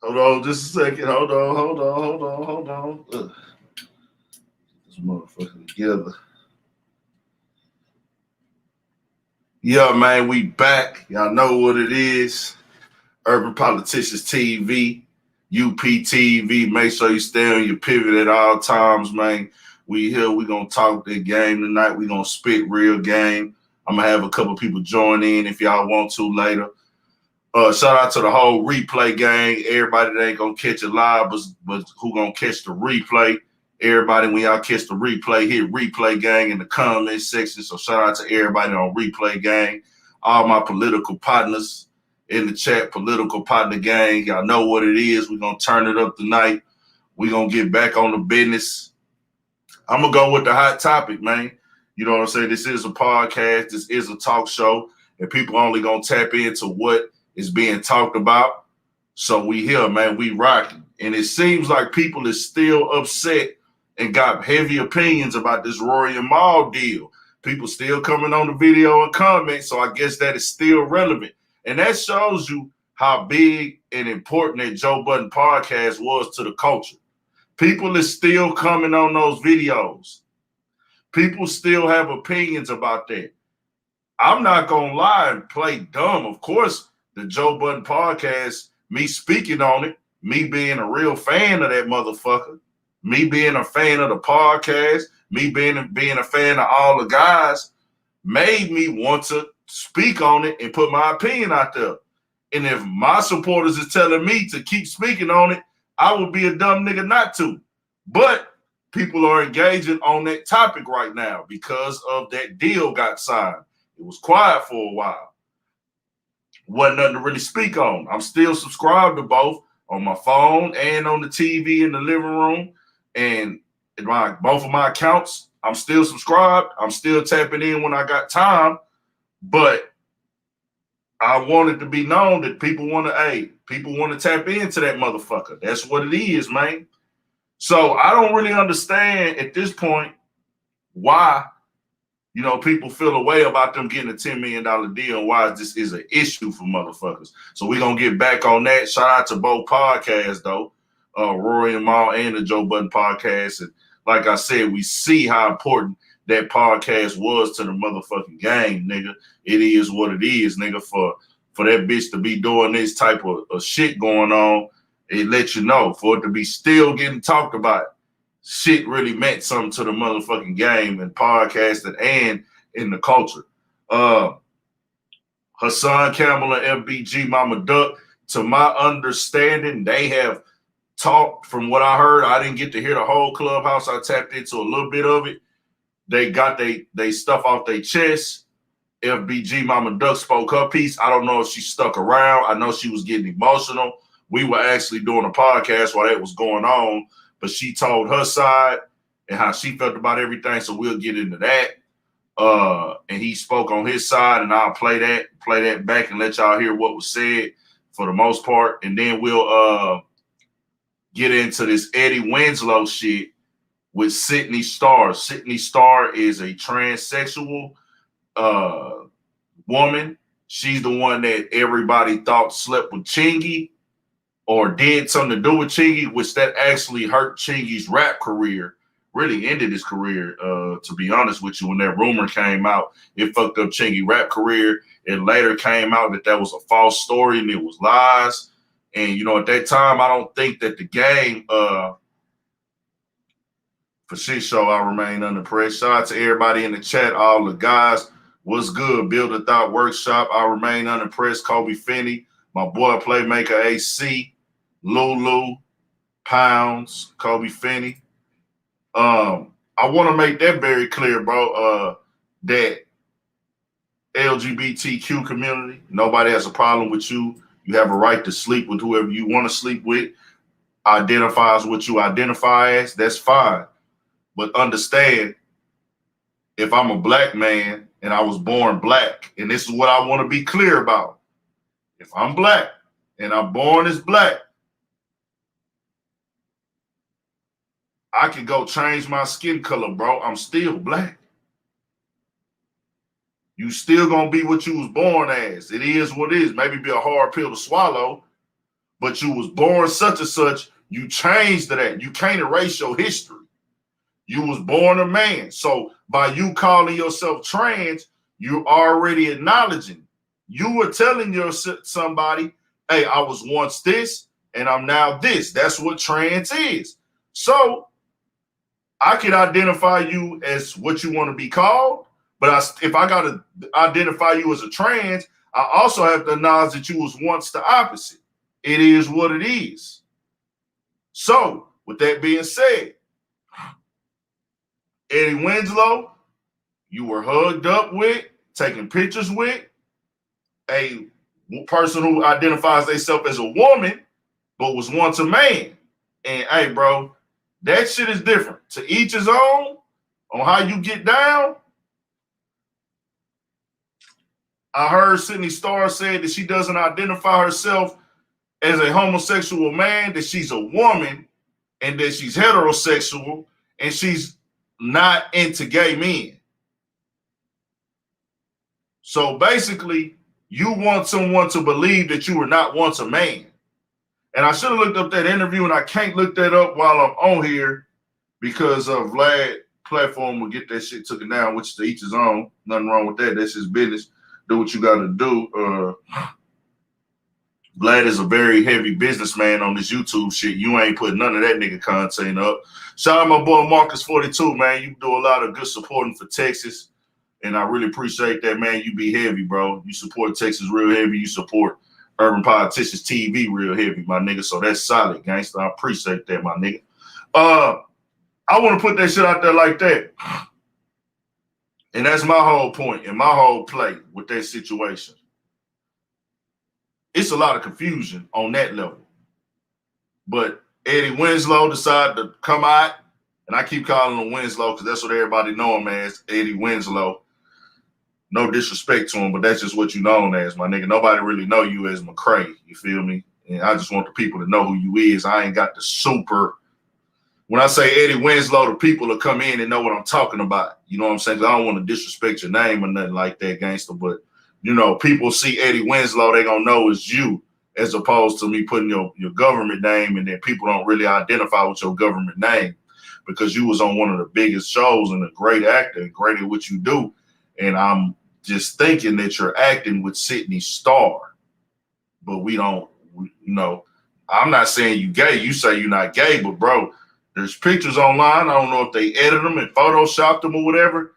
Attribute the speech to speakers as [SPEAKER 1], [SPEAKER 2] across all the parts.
[SPEAKER 1] Hold on just a second. Hold on. Ugh. This motherfucker together. Yeah, man, we back. Y'all know what it is. Urban Politicians TV, UPTV. Make sure you stay on your pivot at all times, man. We here. We gonna talk that game tonight. We gonna spit real game. I'm gonna have a couple people join in if y'all want to later. Shout out to the whole replay gang. Everybody that ain't gonna catch it live, but who gonna catch the replay? Everybody, when y'all catch the replay, hit replay gang in the comment section. So shout out to everybody on replay gang. All my political partners in the chat, political partner gang. Y'all know what it is. We're gonna turn it up tonight. We're gonna get back on the business. I'm gonna go with the hot topic, man. You know what I'm saying? This is a podcast, this is a talk show, and people only gonna tap into what is being talked about. So we here, man, we rocking. And it seems like people is still upset and got heavy opinions about this Rory and Mal deal. People still coming on the video and comment, so I guess that is still relevant. And that shows you how big and important that Joe Budden podcast was to the culture. People is still coming on those videos. People still have opinions about that. I'm not going to lie and play dumb. Of course, the Joe Budden podcast, me speaking on it, me being a real fan of that motherfucker, me being a fan of the podcast, me being a fan of all the guys, made me want to speak on it and put my opinion out there. And if my supporters is telling me to keep speaking on it, I would be a dumb nigga not to. But people are engaging on that topic right now because of that deal got signed. It was quiet for a while. Wasn't nothing to really speak on. I'm still subscribed to both on my phone and on the TV in the living room. And both of my accounts, I'm still subscribed. I'm still tapping in when I got time. But I want it to be known that people want to tap into that motherfucker. That's what it is, man. So I don't really understand at this point why, people feel a way about them getting a $10 million deal and why this is an issue for motherfuckers. So we're going to get back on that. Shout out to both podcasts, though, Rory and Mal and the Joe Budden podcast. And like I said, we see how important that podcast was to the motherfucking game, nigga. It is what it is, nigga. For that bitch to be doing this type of shit going on, it lets you know. For it to be still getting talked about, shit really meant something to the motherfucking game and podcasting and in the culture. Hassan Campbell and FBG Mama Duck, to my understanding, they have talked. From what I heard, I didn't get to hear the whole Clubhouse. I tapped into a little bit of it. They got they stuff off their chest. FBG Mama Duck spoke her piece. I don't know if she stuck around. I know she was getting emotional. We were actually doing a podcast while that was going on, but she told her side and how she felt about everything. So we'll get into that. And he spoke on his side, and I'll play that back and let y'all hear what was said for the most part. And then we'll get into this Eddie Winslow shit with Sydney Starr. Sydney Starr is a transsexual woman. She's the one that everybody thought slept with Chingy or did something to do with Chingy, which that actually hurt Chingy's rap career, really ended his career, to be honest with you. When that rumor came out, it fucked up Chingy's rap career. It later came out that was a false story and it was lies. And, at that time, I don't think that the game, for shit show, I remain unimpressed. Shout out to everybody in the chat, all the guys. What's good? Build a Thought Workshop. I remain unimpressed. Kobe Finney, my boy Playmaker AC, Lulu, Pounds, Kobe Finney. I want to make that very clear, bro, that LGBTQ community, nobody has a problem with you. You have a right to sleep with whoever you want to sleep with. Identify as what you identify as. That's fine. But understand, if I'm a black man and I was born black, and this is what I want to be clear about. If I'm black and I'm born as black, I can go change my skin color, bro. I'm still black. You still gonna be what you was born as. It is what it is. Maybe be a hard pill to swallow, but you was born such and such, you changed to that. You can't erase your history. You was born a man. So by you calling yourself trans, you're already acknowledging. You were telling somebody, hey, I was once this and I'm now this. That's what trans is. So I could identify you as what you want to be called, but if I got to identify you as a trans, I also have to acknowledge that you was once the opposite. It is what it is. So with that being said, Eddie Winslow, you were hugged up with, taking pictures with a person who identifies themselves as a woman, but was once a man. And hey, bro, that shit is different. To each his own on how you get down. I heard Starr said that she doesn't identify herself as a homosexual man, that she's a woman and that she's heterosexual and she's not into gay men. So basically, you want someone to believe that you were not once a man. And I should have looked up that interview, and I can't look that up while I'm on here because of Vlad platform will get that shit taken down, which to each his own. Nothing wrong with that. That's his business. Do what you got to do. Vlad is a very heavy businessman on this YouTube shit. You ain't putting none of that nigga content up. Shout out my boy Marcus42, man. You do a lot of good supporting for Texas, and I really appreciate that, man. You be heavy, bro. You support Texas real heavy. You support Urban Politicians TV real heavy, my nigga. So that's solid, gangster. I appreciate that, my nigga. I want to put that shit out there like that. And that's my whole point and my whole play with that situation. It's a lot of confusion on that level. But Eddie Winslow decided to come out, and I keep calling him Winslow because that's what everybody know him as, Eddie Winslow. No disrespect to him, but that's just what you known as, my nigga. Nobody really know you as McCray, you feel me? And I just want the people to know who you is. I ain't got the super. When I say Eddie Winslow, the people will come in and know what I'm talking about. You know what I'm saying? 'Cause I don't want to disrespect your name or nothing like that, gangster. But, you know, people see Eddie Winslow, they going to know it's you, as opposed to me putting your government name, and then people don't really identify with your government name because you was on one of the biggest shows and a great actor, great at what you do. And I'm just thinking that you're acting with Starr. But we don't, you know, I'm not saying you gay. You say you're not gay, but, bro, there's pictures online. I don't know if they edited them and photoshopped them or whatever.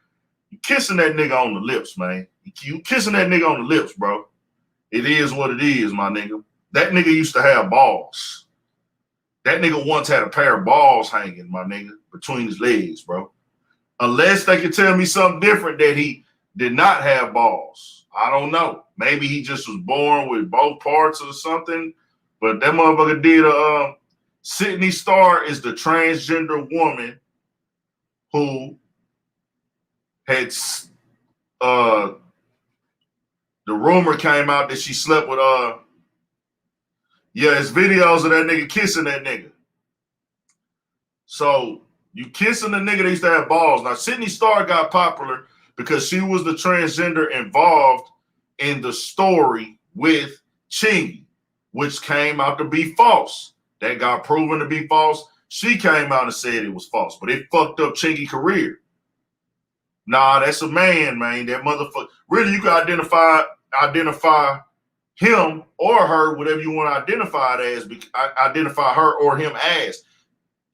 [SPEAKER 1] You kissing that nigga on the lips, man. You kissing that nigga on the lips, bro. It is what it is, my nigga. That nigga used to have balls. That nigga once had a pair of balls hanging, my nigga, between his legs, bro. Unless they can tell me something different, that he did not have balls. I don't know. Maybe he just was born with both parts or something. But that motherfucker did. Starr is the transgender woman who had the rumor came out that she slept with it's videos of that nigga kissing that nigga. So you kissing the nigga that used to have balls. Now Starr got popular because she was the transgender involved in the story with Chingy, which came out to be false. That got proven to be false. She came out and said it was false, but it fucked up Chingy's career. Nah, that's a man. That motherfucker. Really, you can identify him or her, whatever you want to identify it as. Identify her or him as.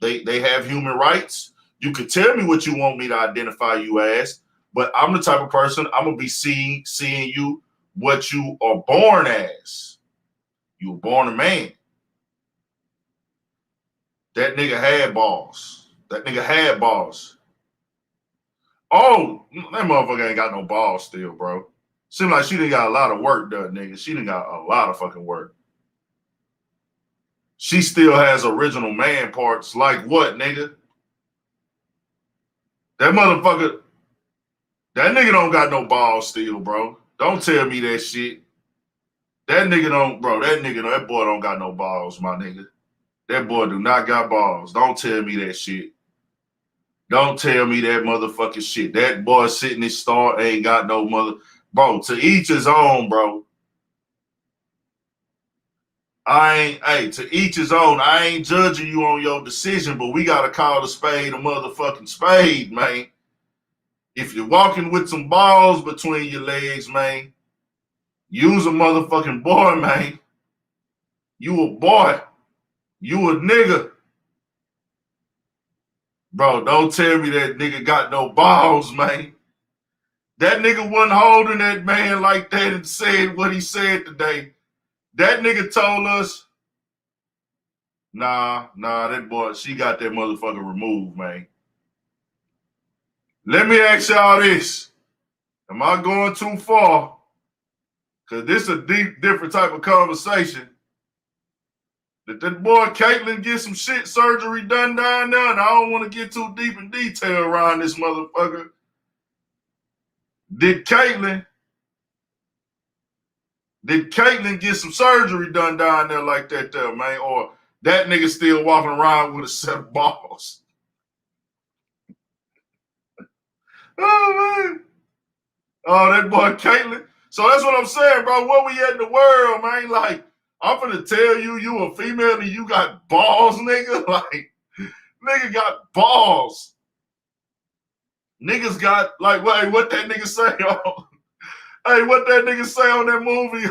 [SPEAKER 1] They have human rights. You can tell me what you want me to identify you as, but I'm the type of person, I'm gonna be seeing you what you are born as. You were born a man. That nigga had balls. Oh, that motherfucker ain't got no balls still, bro. Seems like she done got a lot of work done, nigga. She done got a lot of fucking work. She still has original man parts. Like what, nigga? That motherfucker, that nigga don't got no balls still, bro. Don't tell me that shit. That nigga don't, bro. That boy don't got no balls, my nigga. That boy do not got balls. Don't tell me that shit. Don't tell me that motherfucking shit. That boy sitting in Starr ain't got no mother. Bro, to each his own, bro. Hey, to each his own. I ain't judging you on your decision, but we gotta call the spade a motherfucking spade, man. If you're walking with some balls between your legs, man, you's a motherfucking boy, man. You a boy. You a nigga. Bro, don't tell me that nigga got no balls, man. That nigga wasn't holding that man like that and said what he said today. That nigga told us, nah, that boy, she got that motherfucker removed, man. Let me ask y'all this. Am I going too far? Because this is a different type of conversation. Did that boy Caitlyn get some shit surgery done down there? And I don't want to get too deep in detail around this motherfucker. Did Caitlyn get some surgery done down there like that there, man? Or that nigga still walking around with a set of balls? Oh, man. Oh, that boy Caitlyn. So that's what I'm saying, bro. Where we at in the world, man? Like, I'm finna tell you a female and you got balls, nigga. Like, nigga got balls. Niggas got, like, wait, what that nigga say? Hey, what that nigga say on that movie?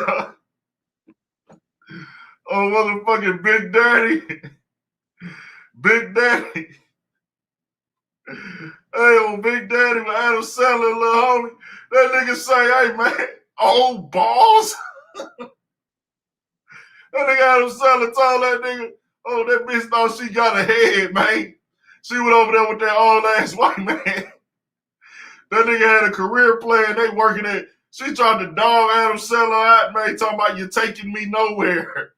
[SPEAKER 1] Oh, motherfucking Big Daddy. Big Daddy. Hey, on Big Daddy with Adam Sandler, little homie. That nigga say, hey, man, old balls. That nigga Adam Sandler told that nigga, oh, that bitch thought she got a head, man. She went over there with that old ass white man. That nigga had a career plan. They working at. She tried to dog Adam Sandler out, man, talking about, you're taking me nowhere.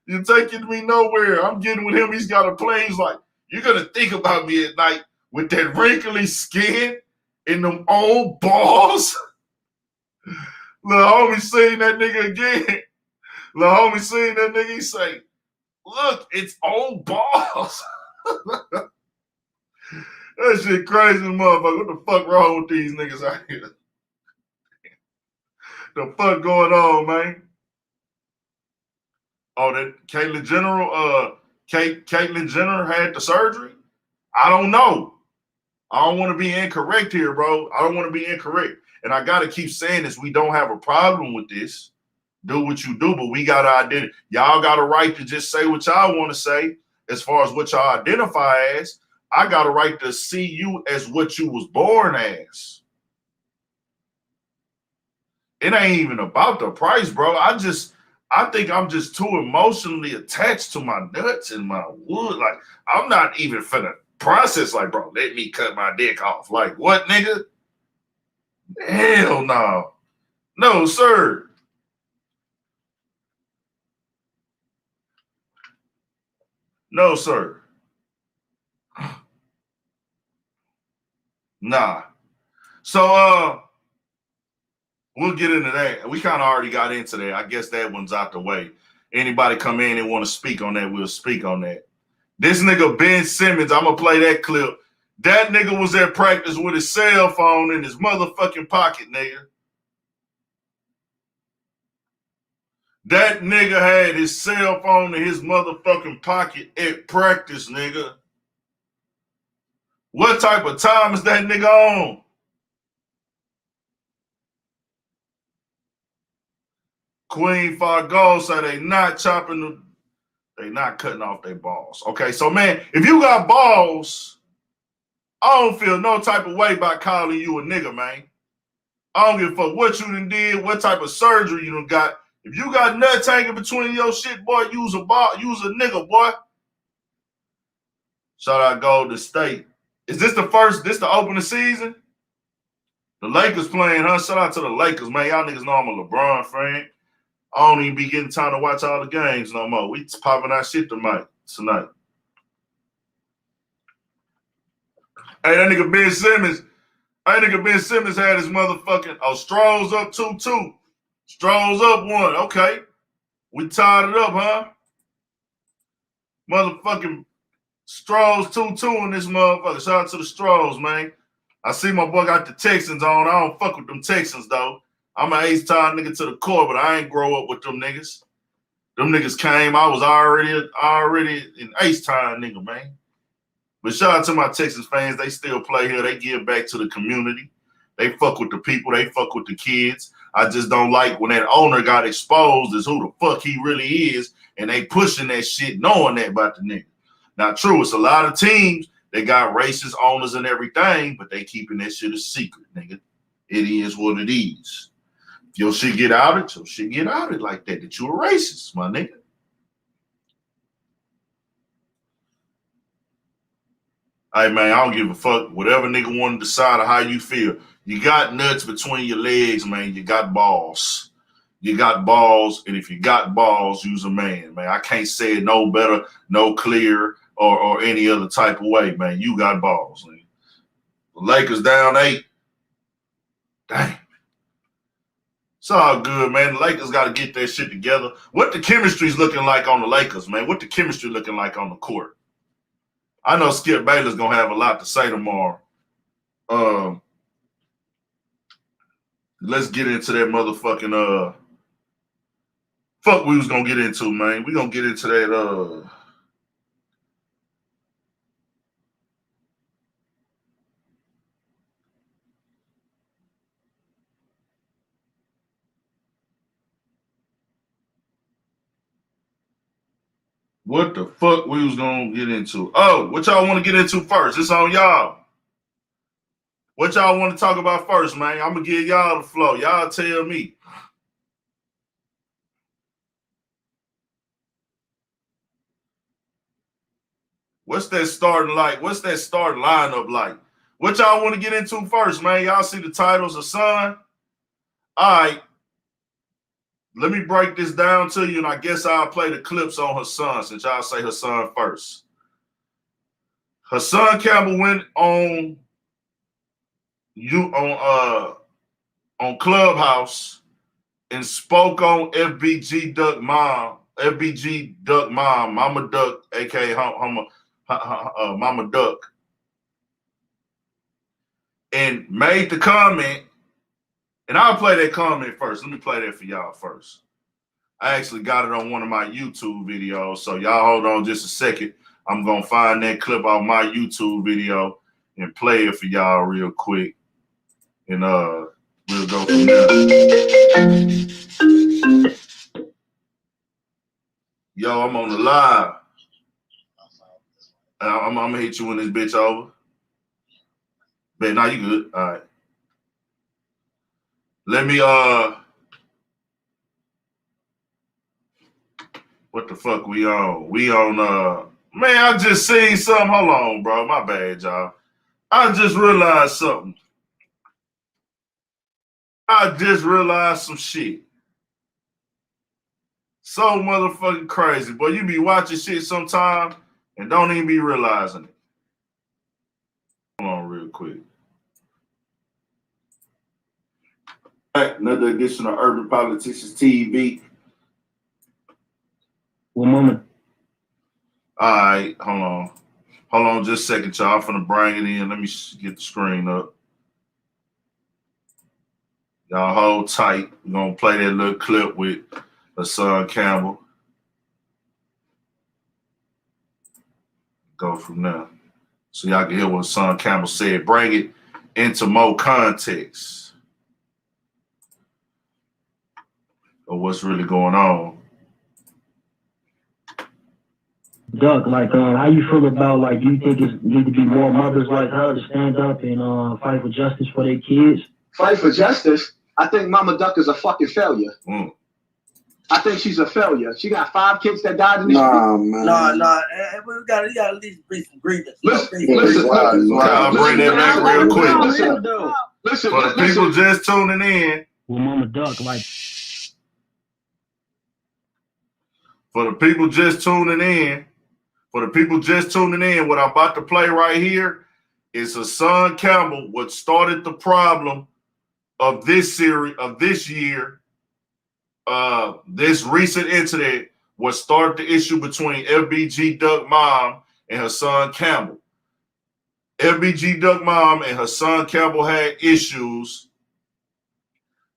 [SPEAKER 1] You're taking me nowhere. I'm getting with him. He's got a plan. He's like, you're going to think about me at night with that wrinkly skin and them old balls. Little homie seen that nigga again. Little homie seen that nigga. He say, look, it's old balls. That shit crazy, motherfucker. What the fuck wrong with these niggas out here? The fuck going on, man? Oh, that Caitlyn Jenner had the surgery? I don't know. I don't want to be incorrect here, bro. I don't want to be incorrect. And I got to keep saying this. We don't have a problem with this. Do what you do, but we got to identify. Y'all got a right to just say what y'all want to say as far as what y'all identify as. I got a right to see you as what you was born as. It ain't even about the price, bro. I think I'm just too emotionally attached to my nuts and my wood. Like, I'm not even finna process, like, bro, let me cut my dick off. Like, what, nigga? Hell no. No, sir. No, sir. Nah. So, we'll get into that. We kind of already got into that. I guess that one's out the way. Anybody come in and want to speak on that, we'll speak on that. This nigga Ben Simmons, I'm going to play that clip. That nigga was at practice with his cell phone in his motherfucking pocket, nigga. That nigga had his cell phone in his motherfucking pocket at practice, nigga. What type of time is that nigga on? Queen Fargo say they not they not cutting off their balls. Okay, so man, if you got balls, I don't feel no type of way about calling you a nigga, man. I don't give a fuck what you done did, what type of surgery you done got. If you got nuts hanging between your shit, boy, use a nigga, boy. Shout out Golden State. Is this the opening season? The Lakers playing, huh? Shout out to the Lakers, man. Y'all niggas know I'm a LeBron fan. I don't even be getting time to watch all the games no more. We popping our shit tonight. Hey, that nigga Ben Simmons had his motherfucking, Stroh's up 2-2. Stroh's up 1. Okay. We tied it up, huh? Motherfucking Stroh's 2-2 in this motherfucker. Shout out to the Strohs, man. I see my boy got the Texans on. I don't fuck with them Texans, though. I'm an ace-time nigga to the core, but I ain't grow up with them niggas. Them niggas came. I was already in Ace time, nigga, man. But shout out to my Texas fans. They still play here. They give back to the community. They fuck with the people. They fuck with the kids. I just don't like when that owner got exposed as who the fuck he really is, and they pushing that shit knowing that about the nigga. Now, true, it's a lot of teams that got racist owners and everything, but they keeping that shit a secret, nigga. It is what it is. If your shit get outed, your shit get outed like that you a racist, my nigga. Hey, man, I don't give a fuck. Whatever nigga want to decide how you feel. You got nuts between your legs, man. You got balls. You got balls, and if you got balls, you's a man, man. I can't say it no better, no clearer, or any other type of way, man. You got balls, man. The Lakers down 8. Damn. It's all good, man. The Lakers got to get their shit together. What the chemistry's looking like on the Lakers, man? What the chemistry looking like on the court? I know Skip Baylor's going to have a lot to say tomorrow. Let's get into that motherfucking fuck we was going to get into, man. We going to get into that what the fuck we was going to get into. Oh, what y'all want to get into first? It's on y'all. What y'all want to talk about first, man? I'm going to give y'all the flow. Y'all tell me. What's that starting like? What's that starting lineup like? What y'all want to get into first, man? Y'all see the titles, Hassan? All right. Let me break this down to you, and I guess I'll play the clips on Hassan since y'all say Hassan first. Hassan Campbell went on Clubhouse and spoke on FBG Duck Mom, Mama Duck, aka Mama Duck, and made the comment. And I'll play that comment first. Let me play that for y'all first. I actually got it on one of my YouTube videos, so y'all hold on just a second. I'm gonna find that clip on my YouTube video and play it for y'all real quick, and we'll go from there. Yo, I'm on the live. I'm gonna hit you when this bitch over. But now you good. All right. Let me what the fuck we on? We on man, I just seen something. Hold on, bro. My bad, y'all. I just realized something. I just realized some shit. So motherfucking crazy. Boy, you be watching shit sometime and don't even be realizing it. Hold on real quick. Another edition of Urban Politicians TV.
[SPEAKER 2] One moment.
[SPEAKER 1] All right, hold on. Hold on just a second, y'all. I'm finna bring it in. Let me get the screen up. Y'all hold tight. We're gonna play that little clip with Hassan Campbell. Go from there. So y'all can hear what Hassan Campbell said. Bring it into more context of what's really going on.
[SPEAKER 2] Duck, like, how you feel about, like, do you think it need to be more mothers like her to stand up and fight for justice for their kids?
[SPEAKER 3] Fight for justice? I think Mama Duck is a fucking failure. I think she's a failure. She got 5 kids that died in the street.
[SPEAKER 4] Man. Nah. We gotta at least bring some grievance.
[SPEAKER 3] Listen.
[SPEAKER 1] I'll bring that back real quick.
[SPEAKER 3] Listen.
[SPEAKER 1] For the people just tuning in.
[SPEAKER 2] Well, Mama Duck, like.
[SPEAKER 1] For the people just tuning in. What I'm about to play right here is Hassan Campbell, what started the problem of this series, of this year, this recent incident, what started the issue between FBG Duck Mom and Hassan Campbell. FBG Duck Mom and Hassan Campbell had issues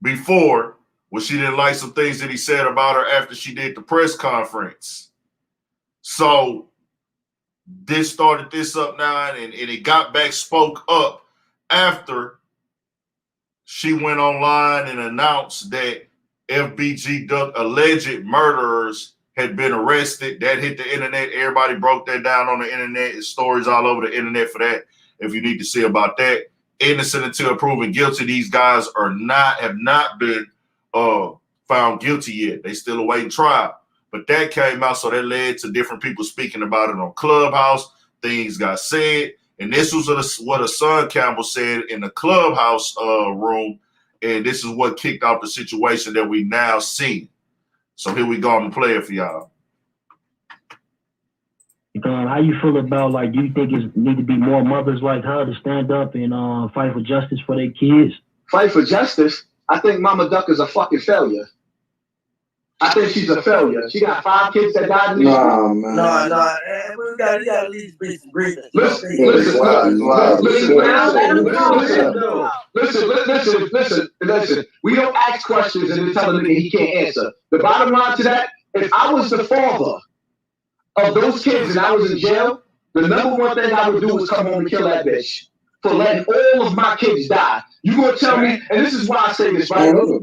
[SPEAKER 1] before Well, she didn't like some things that he said about her after she did the press conference. So this started this up now, and it got back, spoke up after she went online and announced that FBG Duck alleged murderers had been arrested. That hit the internet. Everybody broke that down on the internet. There's stories all over the internet for that. If you need to see about that, innocent until proven guilty. These guys have not been found guilty yet. They still awaiting trial. But that came out, so that led to different people speaking about it on Clubhouse. Things got said, and this was what Hassan Campbell said in the Clubhouse room, and this is what kicked off the situation that we now see. So here we go. I'm gonna play it for y'all.
[SPEAKER 2] How you feel about, like, do you think it need to be more mothers like her to stand up and fight for justice for their kids?
[SPEAKER 3] Fight for justice? I think Mama Duck is a fucking failure. I think she's a failure. She got 5 kids that died in the street.
[SPEAKER 4] No. We got at least be some grievance.
[SPEAKER 3] Listen. We don't ask questions and then tell the nigga he can't answer. The bottom line to that, if I was the father of those kids and I was in jail, the number one thing I would do is come home and kill that bitch for letting all of my kids die. You gonna tell me, and this is why I say this, right? No.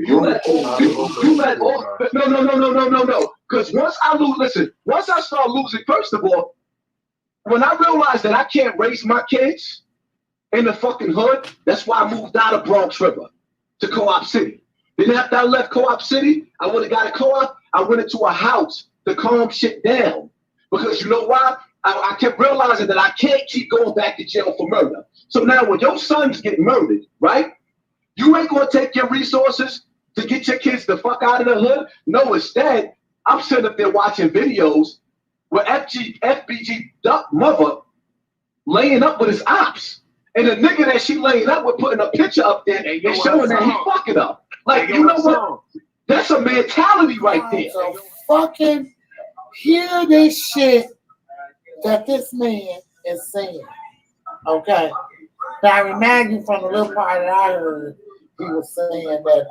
[SPEAKER 3] Because once I start losing, first of all, when I realized that I can't raise my kids in the fucking hood, that's why I moved out of Bronx River to Co-op City. Then after I left Co-op City, I would have got a co-op. I went into a house to calm shit down. Because you know why? I kept realizing that I can't keep going back to jail for murder. So now when your sons get murdered, right? You ain't gonna take your resources to get your kids the fuck out of the hood. No, instead, I'm sitting up there watching videos where FBG Duck mother laying up with his ops. And the nigga that she laying up with putting a picture up there and showing that he fucking up. Like, you know what? That's a mentality right there.
[SPEAKER 5] So fucking hear this shit that this man is saying. Okay. Now I remind you from the little part that I heard, he was saying that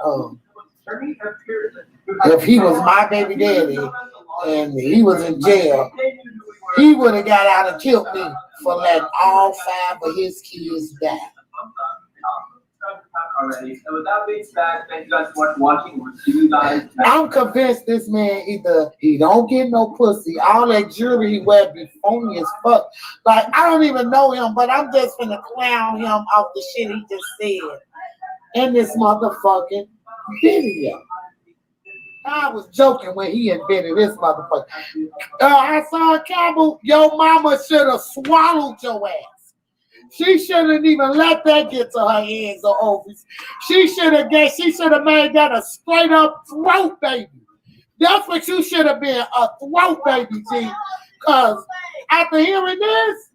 [SPEAKER 5] if he was my baby daddy and he was in jail, he would have got out and killed me for letting all 5 of his kids die.
[SPEAKER 6] Already. So with that being said, thank you guys for watching. We'll see you guys.
[SPEAKER 5] I'm convinced this man either he don't get no pussy, all that jewelry he wear be phony as fuck. Like, I don't even know him, but I'm just gonna clown him off the shit he just said in this motherfucking video. I was joking when he invented this motherfucker. Hassan Campbell, your mama should have swallowed your ass. She shouldn't even let that get to her hands or ovaries. She should have made that a straight up throat baby. That's what you should have been, a throat baby, G. Because after hearing this,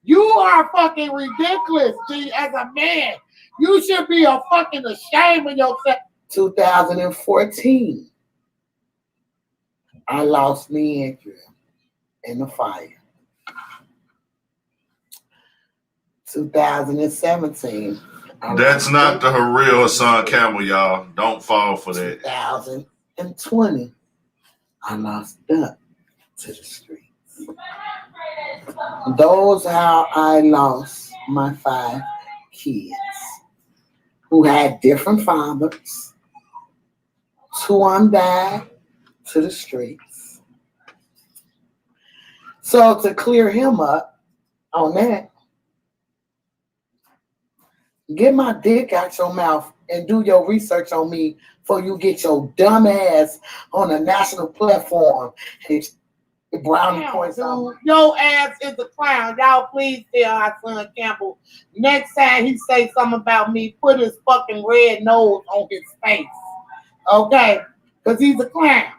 [SPEAKER 5] you are fucking ridiculous, G, as a man. You should be a fucking ashamed of yourself. 2014, I lost me Andrea in the fire. 2017.
[SPEAKER 1] That's not the real Hassan Campbell, y'all. Don't fall for that.
[SPEAKER 5] 2020, I lost Duck to the streets. Those how I lost my 5 kids who had different fathers. 2 of them died to the streets. So to clear him up on that, get my dick out your mouth and do your research on me before you get your dumb ass on a national platform. Brownie points on. Your ass is a clown. Y'all please tell Hassan Campbell next time he say something about me, put his fucking red nose on his face. Okay? Because he's a clown.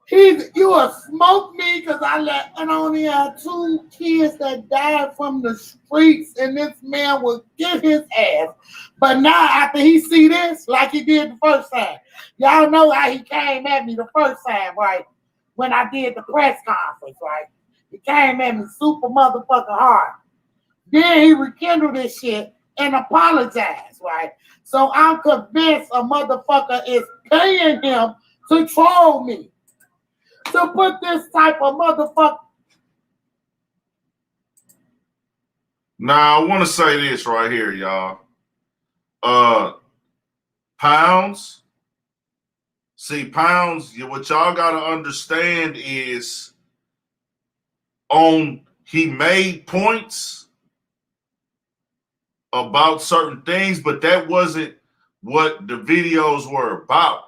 [SPEAKER 5] You will smoke me because I only had 2 kids that died from the streets, and this man will get his ass. But now after he see this, like he did the first time, y'all know how he came at me the first time, right? When I did the press conference, right? He came at me super motherfucking hard. Then he rekindled this shit and apologize, right? So I'm convinced a motherfucker is paying him to troll me. To put this type of motherfucker.
[SPEAKER 1] Now, I want to say this right here, y'all. Pounds. See, Pounds, what y'all got to understand is he made points about certain things, but that wasn't what the videos were about.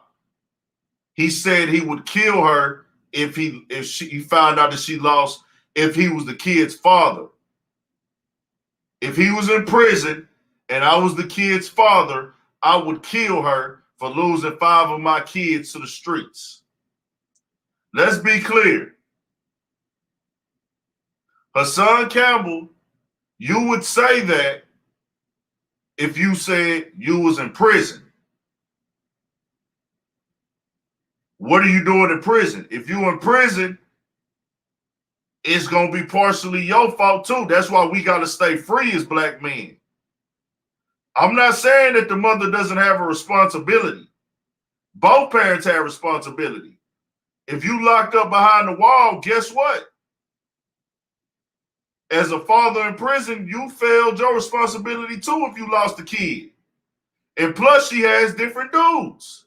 [SPEAKER 1] He said he would kill her if he found out that she lost, if he was the kid's father. If he was in prison and I was the kid's father, I would kill her for losing 5 of my kids to the streets. Let's be clear. Hassan Campbell, you would say that if you said you was in prison. What are you doing in prison? If you're in prison, it's going to be partially your fault too. That's why we got to stay free as black men. I'm not saying that the mother doesn't have a responsibility. Both parents have responsibility. If you locked up behind the wall, guess what? As a father in prison, you failed your responsibility too if you lost a kid. And plus, she has different dudes.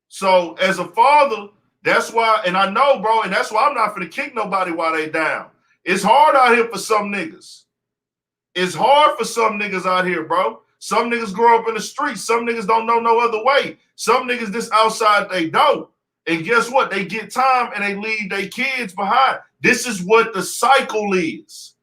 [SPEAKER 1] So as a father, that's why, and I know, bro, and that's why I'm not finna kick nobody while they down. It's hard out here for some niggas. It's hard for some niggas out here, bro. Some niggas grow up in the streets. Some niggas don't know no other way. Some niggas just outside they dope. And guess what? They get time and they leave their kids behind. This is what the cycle is.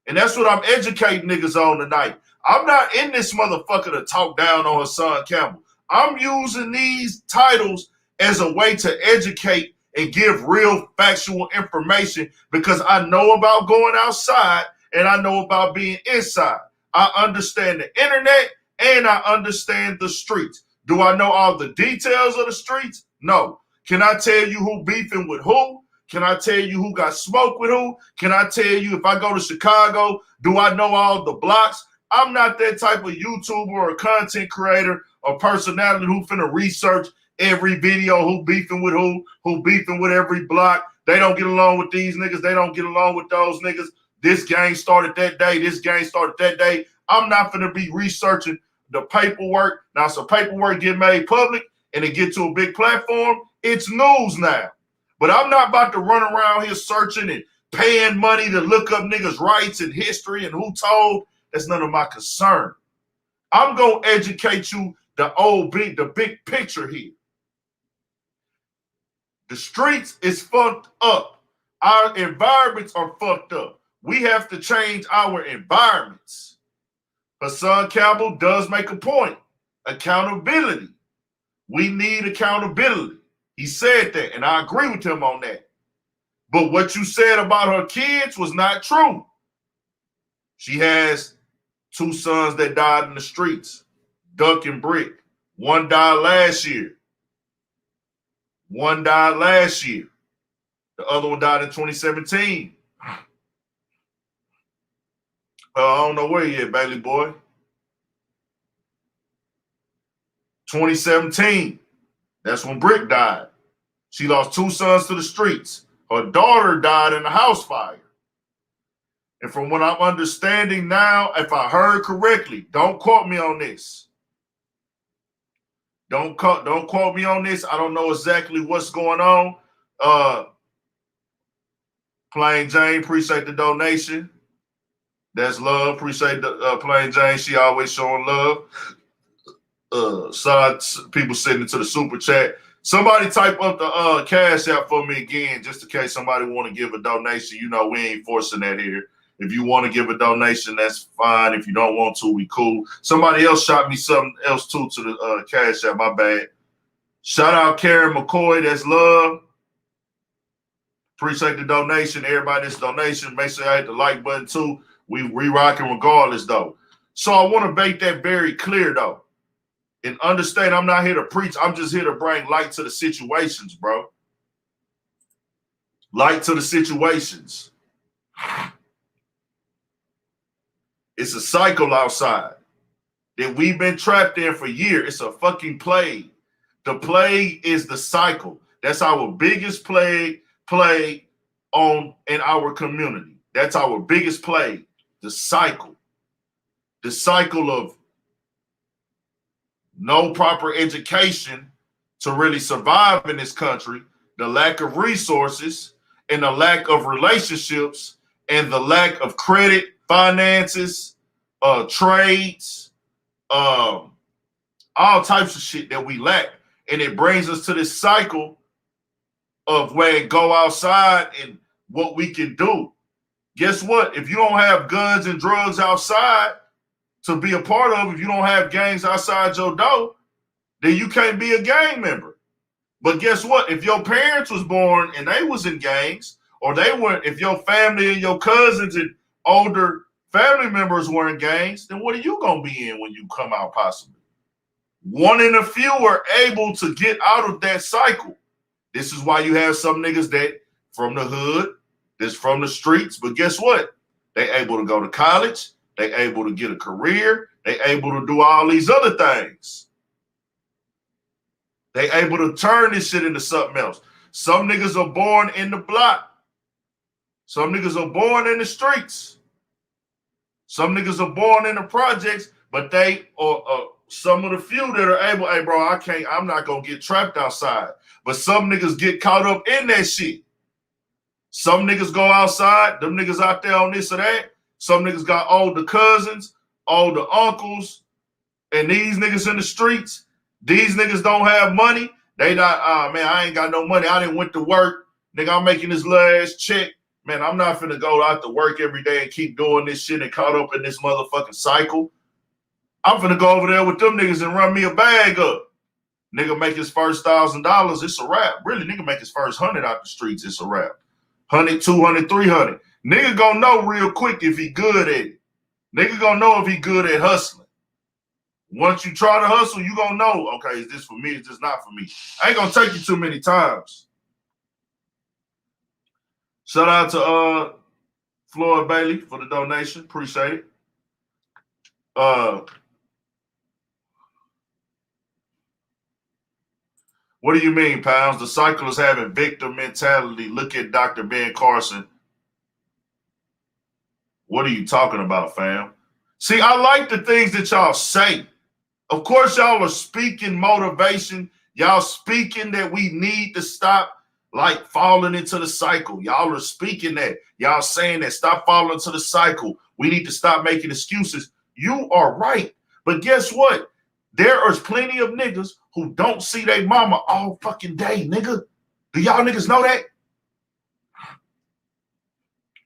[SPEAKER 1] And that's what I'm educating niggas on tonight. I'm not in this motherfucker to talk down on Hassan Campbell. I'm using these titles as a way to educate and give real factual information because I know about going outside and I know about being inside. I understand the internet and I understand the streets. Do I know all the details of the streets? No. Can I tell you who beefing with who? Can I tell you who got smoked with who? Can I tell you if I go to Chicago, do I know all the blocks? I'm not that type of YouTuber or content creator or personality who finna research every video, who beefing with who beefing with every block. They don't get along with these niggas. They don't get along with those niggas. This gang started that day. This gang started that day. I'm not finna be researching the paperwork. Now, some paperwork get made public and it get to a big platform. It's news now. But I'm not about to run around here searching and paying money to look up niggas' rights and history and who told. That's none of my concern. I'm going to educate you the big picture here. The streets is fucked up. Our environments are fucked up. We have to change our environments. Hassan Campbell does make a point. Accountability. We need accountability. He said that, and I agree with him on that. But what you said about her kids was not true. She has 2 sons that died in the streets, Duck and Brick. One died last year. The other one died in 2017. I don't know where you at, Bailey boy. 2017. That's when Brick died. She lost 2 sons to the streets. Her daughter died in a house fire. And from what I'm understanding now, if I heard correctly, don't quote me on this. Don't quote me on this. I don't know exactly what's going on. Plain Jane, appreciate the donation. That's love. Appreciate the Plain Jane. She always showing love. People sending it to the super chat. Somebody type up the cash app for me again, just in case somebody want to give a donation. You know, we ain't forcing that here. If you want to give a donation, that's fine. If you don't want to, we cool. Somebody else shot me something else too to the cash app. My bad. Shout out Karen McCoy. That's love. Appreciate the donation. Everybody, this donation. Make sure I hit the like button too. We rocking regardless though. So I want to make that very clear though. And understand, I'm not here to preach. I'm just here to bring light to the situations, bro. Light to the situations. It's a cycle outside that we've been trapped in for years. It's a fucking plague. The plague is the cycle. That's our biggest plague on in our community. That's our biggest plague. The cycle. The cycle of no proper education to really survive in this country, the lack of resources and the lack of relationships and the lack of credit, finances, trades, all types of shit that we lack. And it brings us to this cycle of where go outside and what we can do. Guess what? If you don't have guns and drugs outside to be a part of, if you don't have gangs outside your door, then you can't be a gang member. But guess what? If your parents was born and they was in gangs, or they weren't, if your family and your cousins and older family members were in gangs, then what are you going to be in when you come out possibly? One in a few are able to get out of that cycle. This is why you have some niggas that from the hood, that's from the streets, but guess what? They able to go to college, they able to get a career, they able to do all these other things. They able to turn this shit into something else. Some niggas are born in the block. Some niggas are born in the streets. Some niggas are born in the projects, but they are some of the few that are able, hey bro, I'm not gonna get trapped outside. But some niggas get caught up in that shit. Some niggas go outside, them niggas out there on this or that. Some niggas got older cousins, older uncles, and these niggas in the streets, these niggas don't have money. They not, man, I ain't got no money. I didn't went to work. Nigga, I'm making this last check. Man, I'm not finna go out to work every day and keep doing this shit and caught up in this motherfucking cycle. I'm finna go over there with them niggas and run me a bag up. Nigga make his first $1,000, it's a wrap. Really, nigga make his first 100 out the streets, it's a wrap. 100, 200, 300. Nigga gonna know real quick if he good at it. Nigga gonna know if he good at hustling. Once you try to hustle, you gonna know, okay, is this for me, is this not for me? I ain't gonna take you too many times. Shout out to Floyd Bailey for the donation. Appreciate it. What do you mean, Pounds? The cycle is having victim mentality. Look at Dr. Ben Carson. What are you talking about, fam? See, I like the things that y'all say. Of course, y'all are speaking motivation. Y'all speaking that we need to stop like falling into the cycle. Y'all are speaking that. Y'all saying that stop falling into the cycle. We need to stop making excuses. You are right. But guess what? There is plenty of niggas who don't see their mama all fucking day, nigga. Do y'all niggas know that?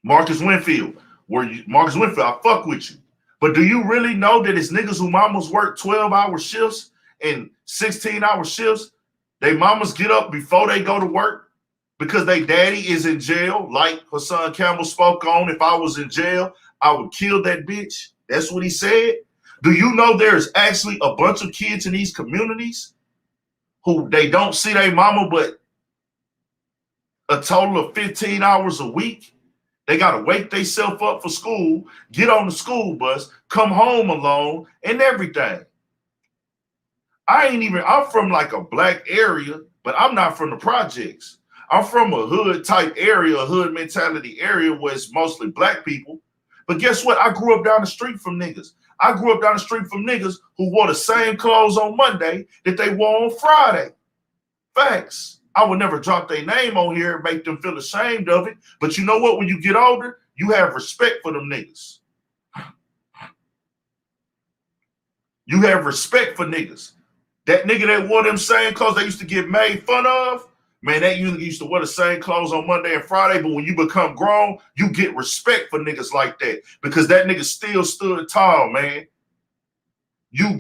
[SPEAKER 1] Marcus Winfield, Marcus Winfield, I fuck with you. But do you really know that it's niggas who mamas work 12-hour shifts and 16-hour shifts? They mamas get up before they go to work because they daddy is in jail, like Hassan Campbell spoke on. If I was in jail, I would kill that bitch. That's what he said. Do you know there's actually a bunch of kids in these communities who they don't see their mama but a total of 15 hours a week? They got to wake themselves up for school, get on the school bus, come home alone, and everything. I'm from like a black area, but I'm not from the projects. I'm from a hood type area, a hood mentality area where it's mostly black people. But guess what? I grew up down the street from niggas. I grew up down the street from niggas who wore the same clothes on Monday that they wore on Friday. Facts. I would never drop their name on here and make them feel ashamed of it. But you know what? When you get older, you have respect for them niggas. You have respect for niggas. That nigga that wore them same clothes they used to get made fun of, man, that used to wear the same clothes on Monday and Friday, but when you become grown, you get respect for niggas like that because that nigga still stood tall, man. You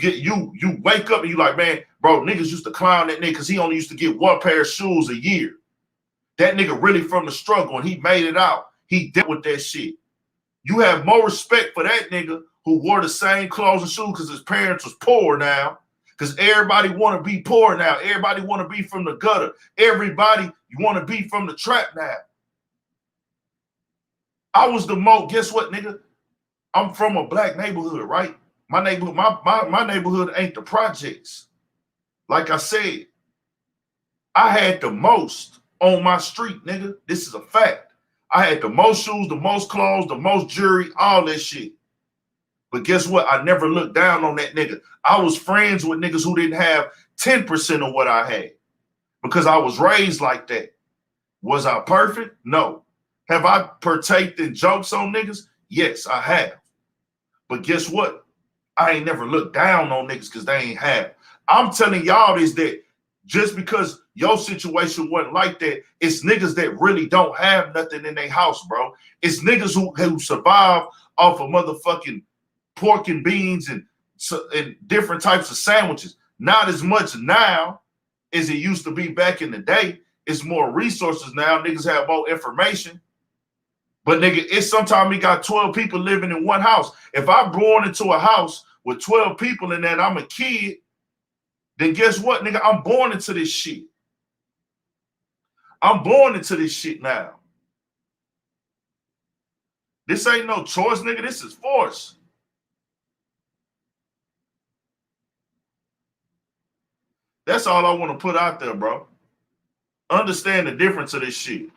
[SPEAKER 1] wake up and you like, man, bro, niggas used to clown that nigga because he only used to get one pair of shoes a year. That nigga really from the struggle and he made it out. He dealt with that shit. You have more respect for that nigga who wore the same clothes and shoes because his parents was poor now. Because everybody want to be poor now. Everybody want to be from the gutter. Everybody you want to be from the trap now. I was the most, guess what, nigga? I'm from a black neighborhood, right? My neighborhood, my neighborhood ain't the projects. Like I said, I had the most on my street, nigga. This is a fact. I had the most shoes, the most clothes, the most jewelry, all that shit. But guess what? I never looked down on that nigga. I was friends with niggas who didn't have 10% of what I had because I was raised like that. Was I perfect? No. Have I partaked in jokes on niggas? Yes, I have. But guess what? I ain't never looked down on niggas because they ain't have. I'm telling y'all this, that just because your situation wasn't like that, it's niggas that really don't have nothing in their house, bro. It's niggas who survive off of motherfucking pork and beans and different types of sandwiches. Not as much now as it used to be back in the day. It's more resources now. Niggas have more information. But nigga, it's sometimes we got 12 people living in one house. If I'm born into a house with 12 people in that, I'm a kid, then guess what, nigga? I'm born into this shit. I'm born into this shit now. This ain't no choice, nigga. This is force. That's all I want to put out there, bro. Understand the difference of this shit.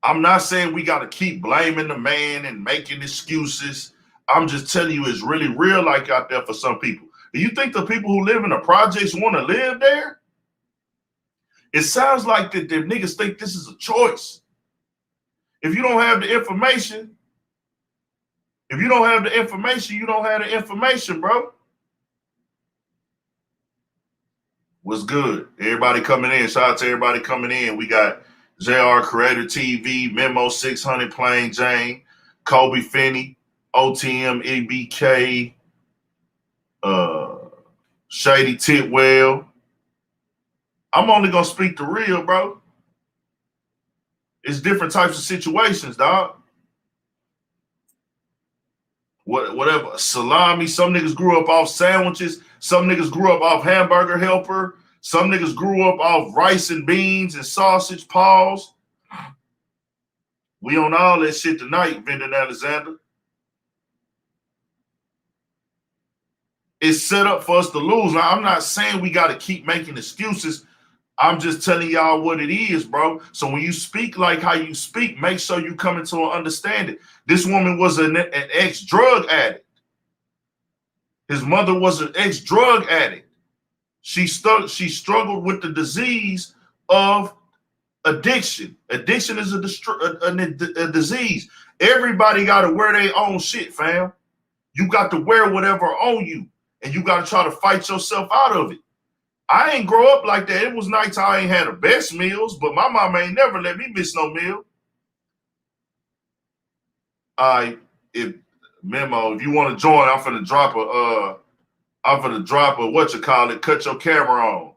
[SPEAKER 1] I'm not saying we got to keep blaming the man and making excuses. I'm just telling you it's really real like out there for some people. Do you think the people who live in the projects want to live there? It sounds like that the niggas think this is a choice. If you don't have the information, you don't have the information, bro. What's good? Everybody coming in. Shout out to everybody coming in. We got JR Creator TV, Memo 600, Plain Jane, Kobe Finney, OTM EBK, Shady Titwell. I'm only gonna speak the real, bro. It's different types of situations, dog. Whatever. Salami. Some niggas grew up off sandwiches. Some niggas grew up off Hamburger Helper. Some niggas grew up off rice and beans and sausage paws. We on all that shit tonight, Vindon Alexander. It's set up for us to lose. Now, I'm not saying we got to keep making excuses. I'm just telling y'all what it is, bro. So when you speak like how you speak, make sure you come into an understanding. This woman was an ex-drug addict. His mother was an ex-drug addict. She struggled with the disease of addiction. Addiction is a disease. Everybody got to wear their own shit, fam. You got to wear whatever on you, and you got to try to fight yourself out of it. I ain't grow up like that. It was nights I ain't had the best meals, but my mama ain't never let me miss no meal. Memo, if you want to join, I'm finna drop a cut your camera on.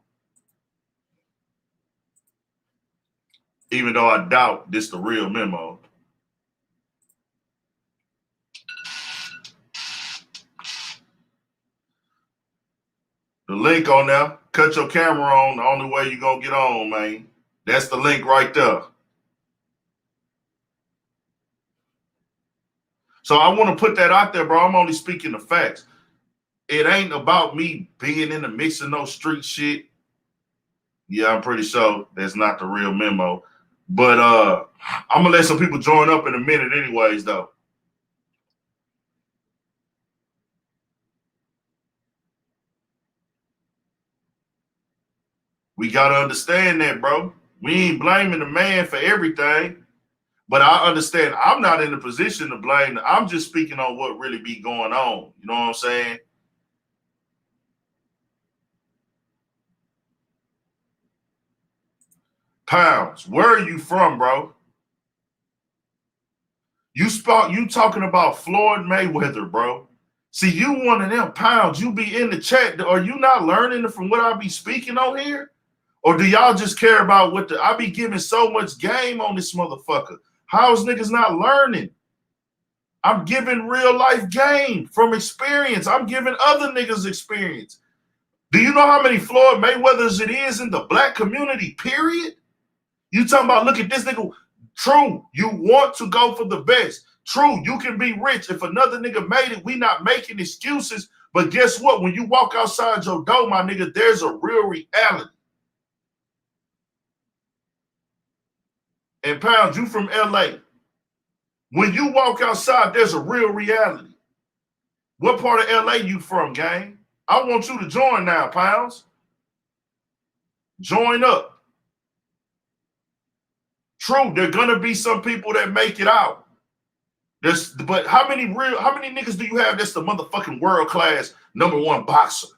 [SPEAKER 1] Even though I doubt this the real Memo. The link on there, cut your camera on, the only way you gonna get on, man. That's the link right there. So I want to put that out there, bro. I'm only speaking the facts. It ain't about me being in the mix of no street shit. Yeah, I'm pretty sure that's not the real Memo. But I'm gonna let some people join up in a minute anyways, though. We gotta understand that, bro. We ain't blaming the man for everything. But I understand I'm not in a position to blame. I'm just speaking on what really be going on. You know what I'm saying? Pounds, where are you from, bro? You talking about Floyd Mayweather, bro. See, you one of them. Pounds, you be in the chat. Are you not learning from what I be speaking on here? Or do y'all just care about what I be giving so much game on this motherfucker? How's niggas not learning? I'm giving real life game from experience. I'm giving other niggas experience. Do you know how many Floyd Mayweathers it is in the black community, period? You talking about, look at this nigga. True, you want to go for the best. True, you can be rich. If another nigga made it, we not making excuses. But guess what? When you walk outside your door, my nigga, there's a real reality. And Pounds, you from LA. When you walk outside, there's a real reality. What part of LA you from, gang? I want you to join now, Pounds. Join up. True, there are gonna be some people that make it out. But how many niggas do you have that's the motherfucking world class #1 boxer?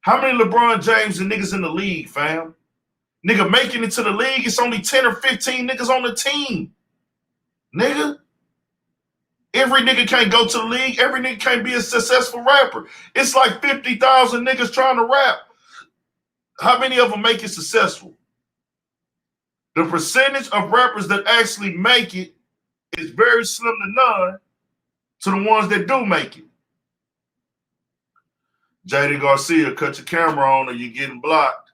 [SPEAKER 1] How many LeBron James and niggas in the league, fam? Nigga, making it to the league, it's only 10 or 15 niggas on the team. Nigga. Every nigga can't go to the league. Every nigga can't be a successful rapper. It's like 50,000 niggas trying to rap. How many of them make it successful? The percentage of rappers that actually make it is very slim to none to the ones that do make it. JD Garcia, cut your camera on or you're getting blocked.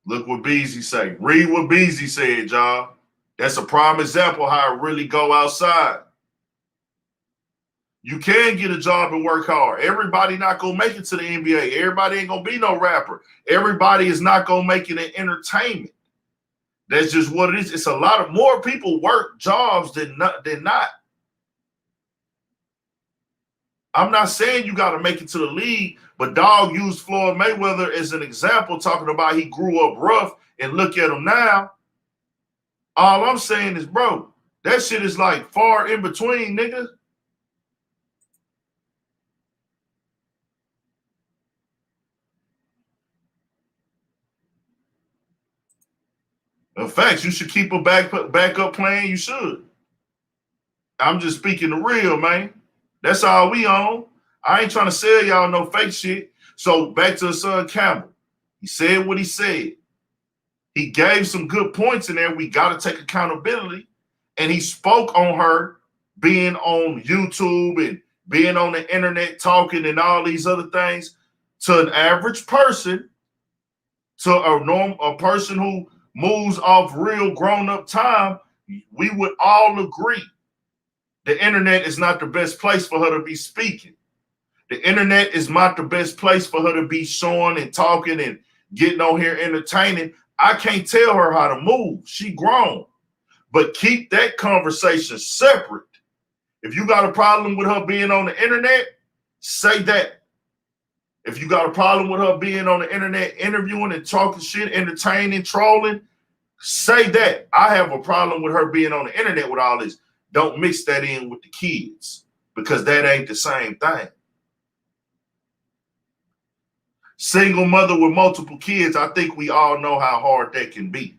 [SPEAKER 1] Look what Beezy say. Read what Beezy said, y'all. That's a prime example how it really go outside. You can get a job and work hard. Everybody not going to make it to the NBA. Everybody ain't going to be no rapper. Everybody is not going to make it in entertainment. That's just what it is. It's a lot of more people work jobs than not. I'm not saying you got to make it to the league, but Dog used Floyd Mayweather as an example, talking about he grew up rough, and look at him now. All I'm saying is, bro, that shit is like far in between, nigga. In fact, you should keep a backup plan. You should. I'm just speaking the real, man. That's all we on. I ain't trying to sell y'all no fake shit. So back to Hassan Campbell. He said what he said. He gave some good points in there. We got to take accountability. And he spoke on her being on YouTube and being on the internet talking and all these other things to an average person, to a person who moves off real grown-up time. We would all agree the internet is not the best place for her to be speaking. The internet is not the best place for her to be showing and talking and getting on here entertaining. I can't tell her how to move. She grown. But keep that conversation separate. If you got a problem with her being on the internet, say that. If you got a problem with her being on the internet interviewing and talking shit, entertaining, trolling, say that. I have a problem with her being on the internet with all this. Don't mix that in with the kids because that ain't the same thing. Single mother with multiple kids, I think we all know how hard that can be.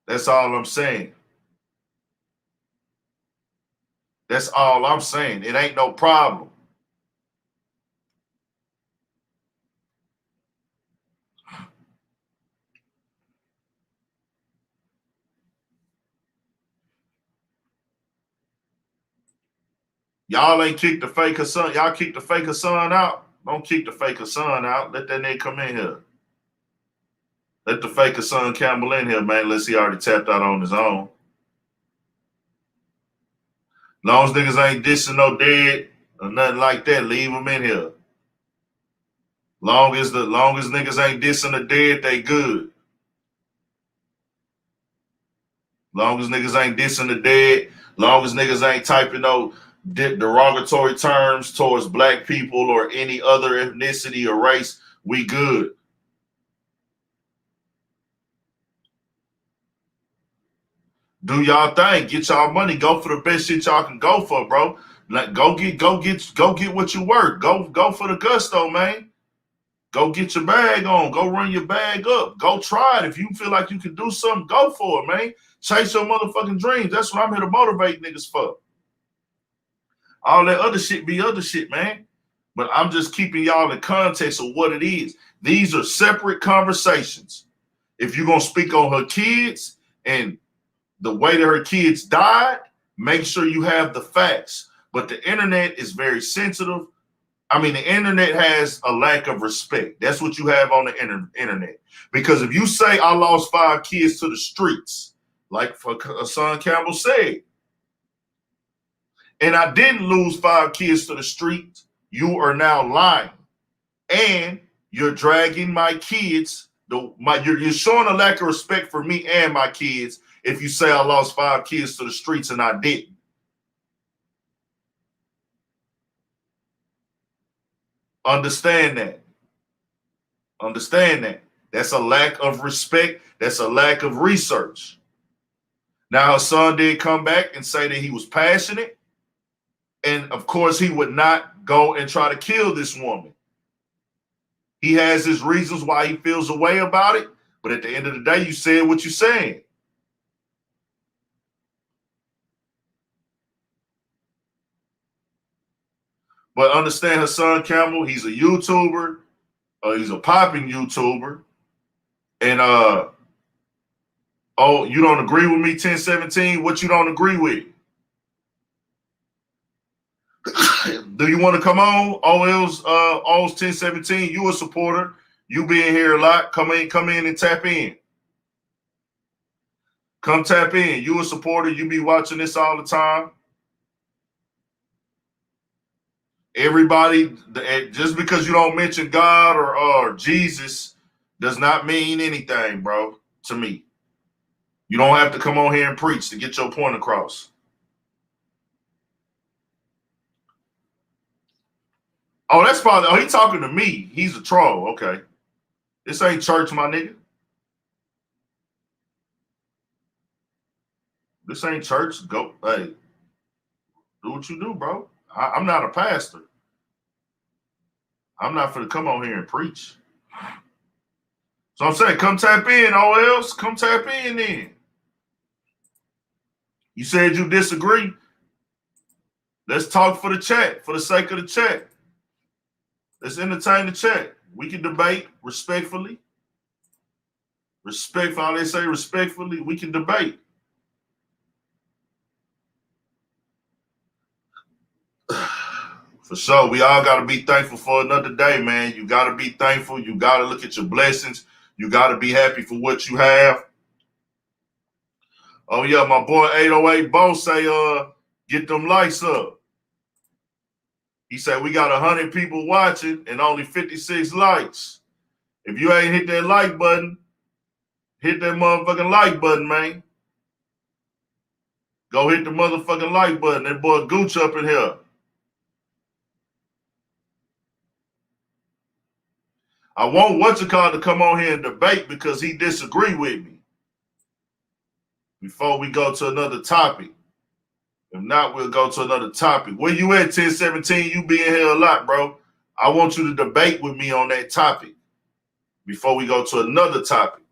[SPEAKER 1] That's all I'm saying. That's all I'm saying. It ain't no problem. Y'all ain't kicked the fake Hassan. Y'all kicked the fake Hassan out. Don't kick the fake Hassan out. Let that nigga come in here. Let the fake Hassan Campbell in here, man. Unless he already tapped out on his own. Long as niggas ain't dissing no dead or nothing like that, leave them in here. Long as niggas ain't dissing the dead, they good. Long as niggas ain't dissing the dead, long as niggas ain't typing no derogatory terms towards black people or any other ethnicity or race, we good. Do y'all thing. Get y'all money. Go for the best shit y'all can go for, bro. Like go get what you worth. Go for the gusto, man. Go get your bag on. Go run your bag up. Go try it. If you feel like you can do something, go for it, man. Chase your motherfucking dreams. That's what I'm here to motivate niggas for. All that other shit be other shit, man. But I'm just keeping y'all in context of what it is. These are separate conversations. If you're going to speak on her kids and the way that her kids died, make sure you have the facts. But the internet is very sensitive. I mean, the internet has a lack of respect. That's what you have on the internet. Because if you say I lost 5 kids to the streets, like Hassan Campbell said, and I didn't lose 5 kids to the streets, you are now lying. And you're dragging my kids. You're showing a lack of respect for me and my kids if you say I lost 5 kids to the streets and I didn't. Understand that. Understand that. That's a lack of respect. That's a lack of research. Now, her son did come back and say that he was passionate. And, of course, he would not go and try to kill this woman. He has his reasons why he feels a way about it. But at the end of the day, you said what you're saying. But understand Hassan Campbell, he's a YouTuber. He's a popping YouTuber. And, oh, you don't agree with me, 1017? What you don't agree with? Do you want to come on? OL's 1017, you a supporter. You being here a lot. Come in and tap in. Come tap in. You a supporter. You be watching this all the time. Everybody, just because you don't mention God or Jesus does not mean anything, bro, to me. You don't have to come on here and preach to get your point across. Oh, that's probably, he talking to me. He's a troll. Okay. This ain't church, my nigga. This ain't church. Go, hey, do what you do, bro. I'm not a pastor. I'm not finna come on here and preach. So I'm saying, come tap in, OLs. Come tap in then. You said you disagree. Let's talk for the chat, for the sake of the chat. Let's entertain the chat. We can debate respectfully. Respectful, how they say respectfully, we can debate. For sure, we all got to be thankful for another day, man. You got to be thankful. You got to look at your blessings. You got to be happy for what you have. Oh, yeah, my boy 808 Bo say, get them lights up. He said, we got 100 people watching and only 56 likes. If you ain't hit that like button, hit that motherfucking like button, man. Go hit the motherfucking like button. That boy Gooch up in here. I want Whatchacall to come on here and debate because he disagree with me. Before we go to another topic. If not, we'll go to another topic. Where you at, 1017? You be in here a lot, bro. I want you to debate with me on that topic before we go to another topic.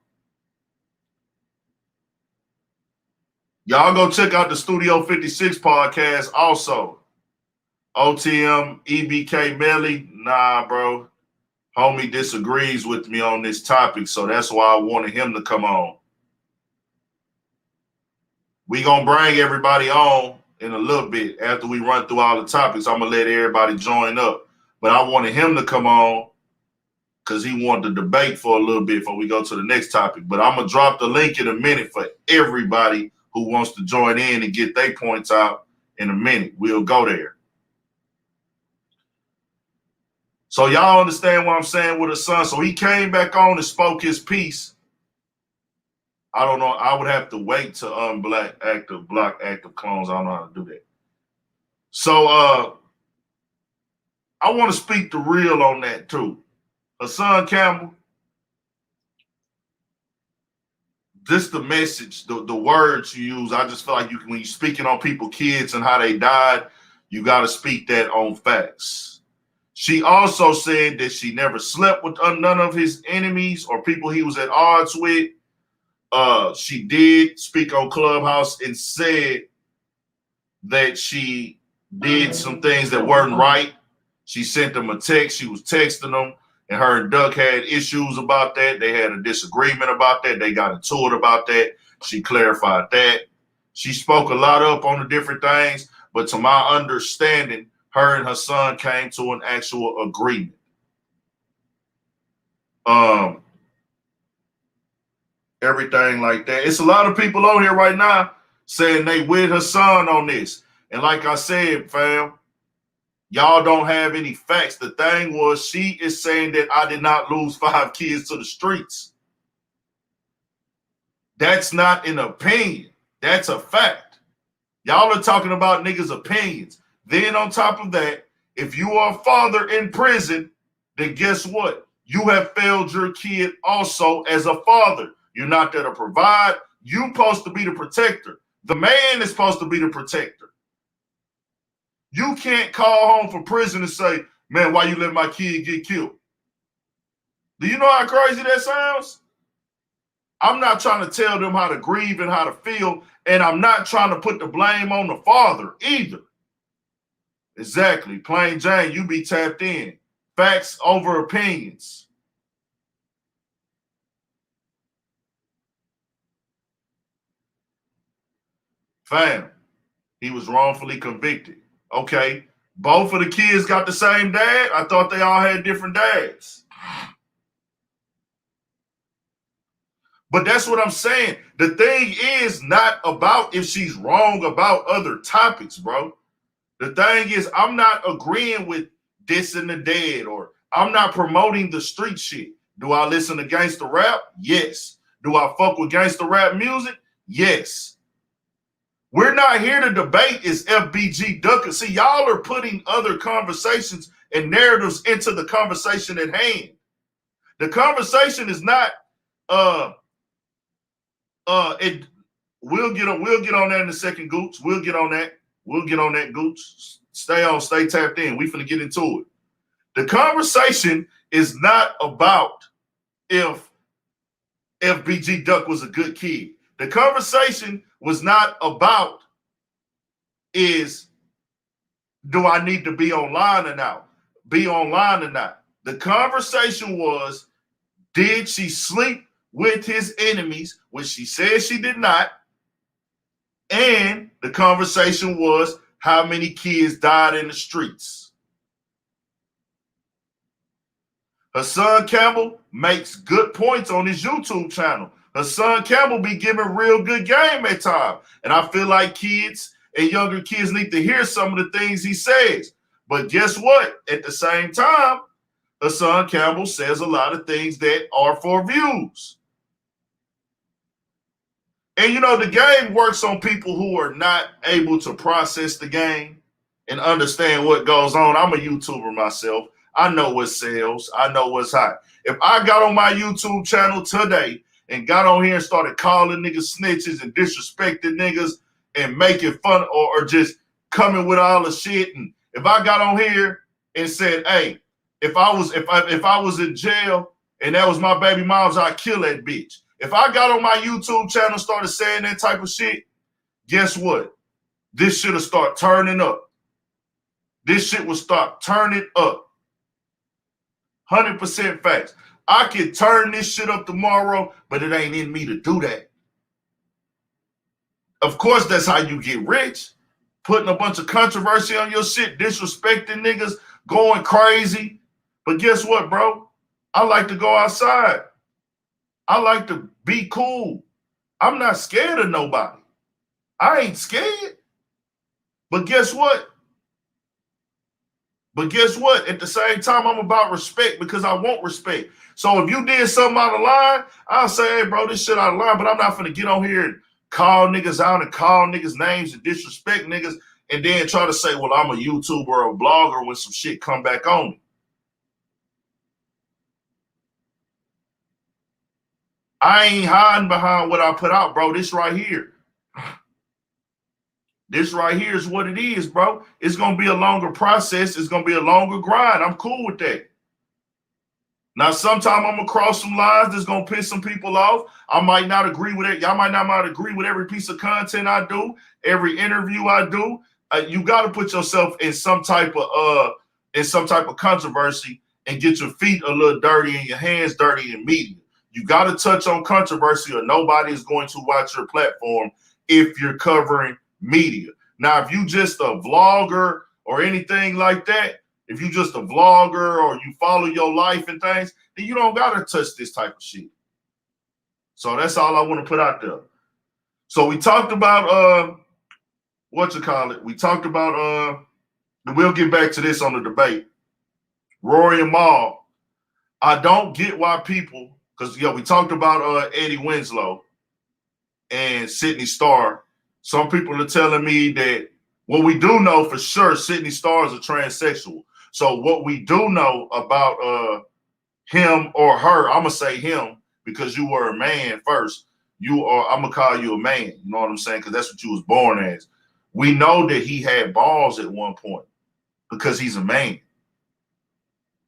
[SPEAKER 1] Y'all go check out the Studio 56 podcast also. OTM, EBK Melly. Nah, bro. Homie disagrees with me on this topic, so that's why I wanted him to come on. We gonna bring everybody on in a little bit after we run through all the topics. I'm gonna let everybody join up, but I wanted him to come on because he wanted to debate for a little bit before we go to the next topic. But I'm gonna drop the link in a minute for everybody who wants to join in and get their points out in a minute. We'll go there. So y'all understand what I'm saying with his son. So he came back on and spoke his piece. I don't know. I would have to wait to block active clones. I don't know how to do that. So I want to speak the real on that too. Hassan Campbell, just the message, the words you use, I just feel like when you're speaking on people's kids and how they died, you got to speak that on facts. She also said that she never slept with none of his enemies or people he was at odds with. She did speak on Clubhouse and said that she did some things that weren't right. She sent them a text. She was texting them, and her and Duck had issues about that. They had a disagreement about that. They got into it about that. She clarified that. She spoke a lot up on the different things, but to my understanding, her and her son came to an actual agreement. Everything like that. It's a lot of people on here right now saying they with her son on this. And like I said, fam, y'all don't have any facts. The thing was, she is saying that I did not lose 5 kids to the streets. That's not an opinion. That's a fact. Y'all are talking about niggas' opinions. Then on top of that, if you are a father in prison, then guess what? You have failed your kid also as a father. You're not there to provide. You're supposed to be the protector. The man is supposed to be the protector. You can't call home from prison and say, man, why you let my kid get killed? Do you know how crazy that sounds? I'm not trying to tell them how to grieve and how to feel, and I'm not trying to put the blame on the father either. Exactly. Plain Jane, you be tapped in. Facts over opinions. Fam, he was wrongfully convicted. Okay, both of the kids got the same dad? I thought they all had different dads. But that's what I'm saying. The thing is not about if she's wrong about other topics, bro. The thing is, I'm not agreeing with dissing the dead, or I'm not promoting the street shit. Do I listen to gangster rap? Yes. Do I fuck with gangster rap music? Yes. We're not here to debate is FBG Duck. See, y'all are putting other conversations and narratives into the conversation at hand. The conversation is not we'll get on that in a second, Gooch. We'll get on that, Gooch. Stay tapped in. We finna get into it. The conversation is not about if FBG Duck was a good kid. The conversation was not about is do I need to be online or not? The conversation was, did she sleep with his enemies, which she said she did not? And the conversation was, how many kids died in the streets? Hassan Campbell makes good points on his YouTube channel. Hassan Campbell be giving real good game at times. And I feel like kids and younger kids need to hear some of the things he says. But guess what? At the same time, Hassan Campbell says a lot of things that are for views. And, you know, the game works on people who are not able to process the game and understand what goes on. I'm a YouTuber myself. I know what sells. I know what's hot. If I got on my YouTube channel today and got on here and started calling niggas snitches and disrespecting niggas and making fun or just coming with all the shit, and if I got on here and said, hey, if I was in jail and that was my baby mom's, I'd kill that bitch. If I got on my YouTube channel and started saying that type of shit, guess what? This shit'll start turning up. This shit will start turning up. 100% facts. I can turn this shit up tomorrow, but it ain't in me to do that. Of course, that's how you get rich. Putting a bunch of controversy on your shit, disrespecting niggas, going crazy. But guess what, bro? I like to go outside. I like to be cool. I'm not scared of nobody. I ain't scared. But guess what? At the same time, I'm about respect because I want respect. So if you did something out of line, I'll say, hey, bro, this shit out of line, but I'm not finna get on here and call niggas out and call niggas names and disrespect niggas and then try to say, well, I'm a YouTuber or a blogger when some shit come back on me. I ain't hiding behind what I put out, bro. This right here. This right here is what it is, bro. It's going to be a longer process. It's going to be a longer grind. I'm cool with that. Now, sometime I'm going to cross some lines that's going to piss some people off. I might not agree with it. Y'all might not agree with every piece of content I do, every interview I do. You got to put yourself in some type of in some type of controversy and get your feet a little dirty and your hands dirty in media. You got to touch on controversy or nobody is going to watch your platform if you're covering media. Now, if you just a vlogger or anything like that, if you just a vlogger or you follow your life and things, then you don't got to touch this type of shit. So that's all I want to put out there. So we talked about, we talked about, and we'll get back to this on the debate. Rory and Maul. I don't get why people, because we talked about Eddie Winslow and Sydney Starr. Some people are telling me that what we do know for sure, Sydney Starr is a transsexual. So what we do know about him or her, I'm gonna say him because you were a man first. I'm gonna call you a man. You know what I'm saying? Because that's what you was born as. We know that he had balls at one point because he's a man.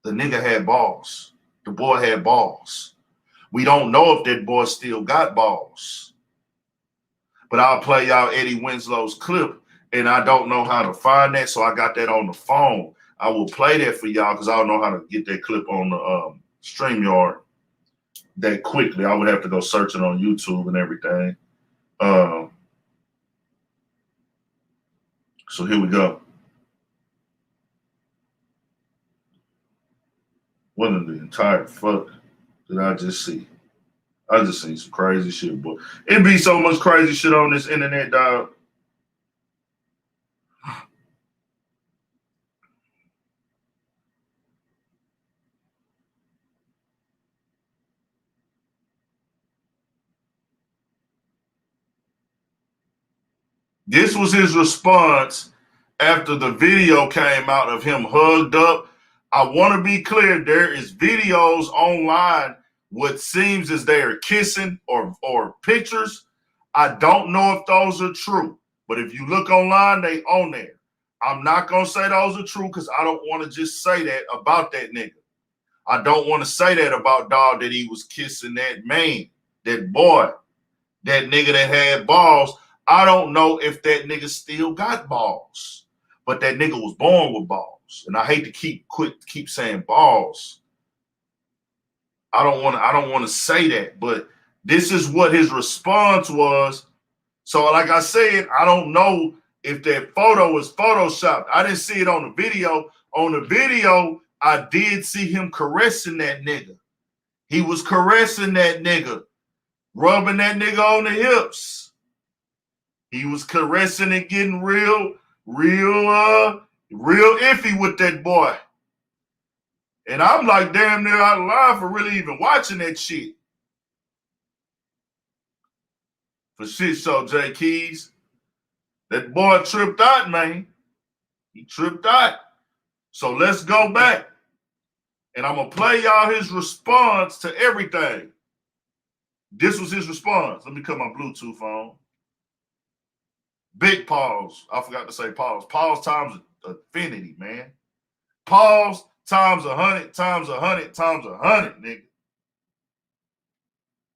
[SPEAKER 1] The nigga had balls. The boy had balls. We don't know if that boy still got balls. But I'll play y'all Eddie Winslow's clip, and I don't know how to find that, so I got that on the phone. I will play that for y'all because I don't know how to get that clip on the StreamYard that quickly. I would have to go search it on YouTube and everything. So here we go. What in the entire fuck did I just see? I just seen some crazy shit, but it be so much crazy shit on this internet, dog. This was his response after the video came out of him hugged up. I want to be clear, there is videos online what seems as they are kissing or pictures. I don't know if those are true, but if you look online, they on there. I'm not going to say those are true because I don't want to just say that about that nigga. I don't want to say that about dog that he was kissing that man, that boy, that nigga that had balls. I don't know if that nigga still got balls, but that nigga was born with balls. And I hate to keep saying balls. I don't want to say that, but this is what his response was. So like I said, I don't know if that photo was photoshopped. I didn't see it on the video. On the video, I did see him caressing that nigga. He was caressing that nigga, rubbing that nigga on the hips. He was caressing and getting real iffy with that boy. And I'm like damn near out of line for really even watching that shit. For shit show, J Keys. That boy tripped out, man. He tripped out. So let's go back. And I'm going to play y'all his response to everything. This was his response. Let me cut my Bluetooth on. Big pause. I forgot to say pause. Pause times infinity, man. Pause times 100 times 100 times 100, nigga.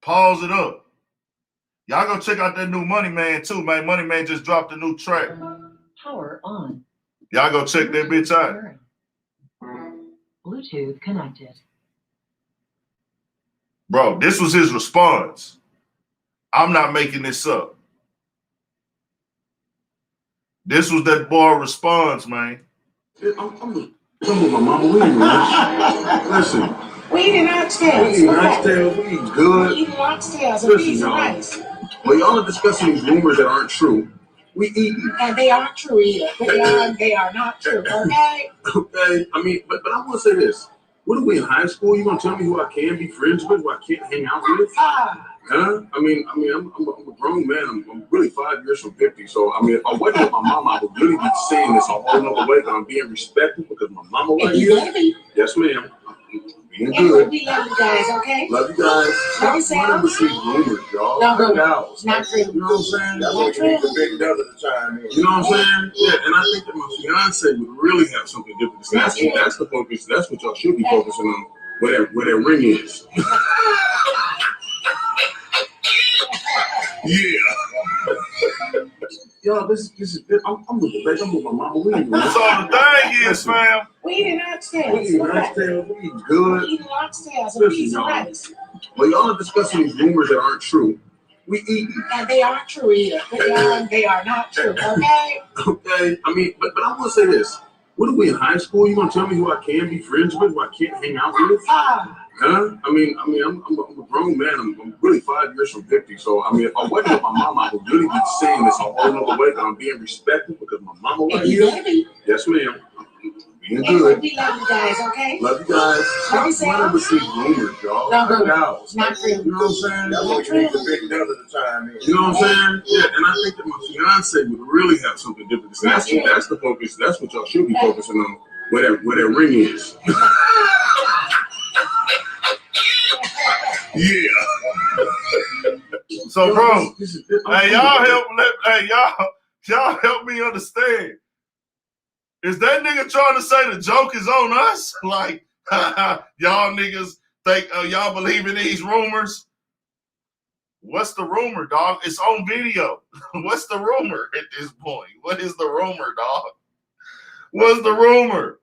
[SPEAKER 1] Pause it up. Y'all go check out that new Money Man too, man. Money Man just dropped a new track.
[SPEAKER 7] Power on.
[SPEAKER 1] Y'all go check that bitch out.
[SPEAKER 7] Bluetooth connected.
[SPEAKER 1] Bro, this was his response. I'm not making this up. This was that boy response, man.
[SPEAKER 8] I'm with my mama. We ain't rich. Listen.
[SPEAKER 9] We eating oxtails.
[SPEAKER 8] We eating oxtails. We eat good.
[SPEAKER 9] We eating oxtails and peas and rice.
[SPEAKER 8] Well, y'all are discussing these rumors that aren't true. We eat.
[SPEAKER 9] And they aren't true either. They are not true, okay?
[SPEAKER 8] Okay. I mean, but I will say this. What are we in high school? You gonna tell me who I can be friends with, who I can't hang out with? Huh? I mean, I'm a grown man. I'm really 5 years from 50. So, I mean, if I wasn't with my mama, I would really be saying this a whole other way, but I'm being respectful because my mama right here. Yes, ma'am. Being good.
[SPEAKER 9] We love you guys, okay?
[SPEAKER 8] Love you guys.
[SPEAKER 9] Love yourself.
[SPEAKER 8] With these rumors, y'all.
[SPEAKER 9] No,
[SPEAKER 8] rumors.
[SPEAKER 9] Not true.
[SPEAKER 8] You know what I'm saying?
[SPEAKER 9] That's what you
[SPEAKER 8] the big brother to chime in. You know what I'm saying? Yeah, and I think that my fiance would really have something different to say. That's the focus. That's what y'all should be focusing on, where that ring is. Yeah. Y'all, this is. I'm with the baby. I'm with my mama. We ain't doing
[SPEAKER 1] So the thing is, fam.
[SPEAKER 9] We eating oxtails.
[SPEAKER 8] We eating oxtails. We eating good.
[SPEAKER 9] We eating oxtails and peas and lettuce.
[SPEAKER 8] But y'all are discussing these rumors that aren't true. We eat.
[SPEAKER 9] And they are true either. They are not true. Okay.
[SPEAKER 8] Okay. I mean, but I want to say this. What are we in high school? You gonna tell me who I can be friends with, who I can't hang out with? Huh? I mean, I'm a grown man. I'm really 5 years from 50. So I mean, if I wasn't with my mama, I would really be saying this a whole other way. But I'm being respectful because my mama right here. Yes, ma'am. Being good.
[SPEAKER 9] We love you guys, okay?
[SPEAKER 8] Love you guys. Stop receive rumors, y'all.
[SPEAKER 9] No rumors.
[SPEAKER 8] Out.
[SPEAKER 9] Not true.
[SPEAKER 8] You know what I'm saying?
[SPEAKER 9] That's what you need to
[SPEAKER 8] big devil at the time. You know what I'm saying? Yeah, and I think that my fiance would really have something different to say. That's the focus. That's what y'all should be focusing on. Where that ring is.
[SPEAKER 1] Yeah. So, bro, hey, y'all help me understand. Is that nigga trying to say the joke is on us? Like, y'all niggas think y'all believe in these rumors? What's the rumor, dog? It's on video. What's the rumor at this point? What is the rumor, dog? What's the rumor?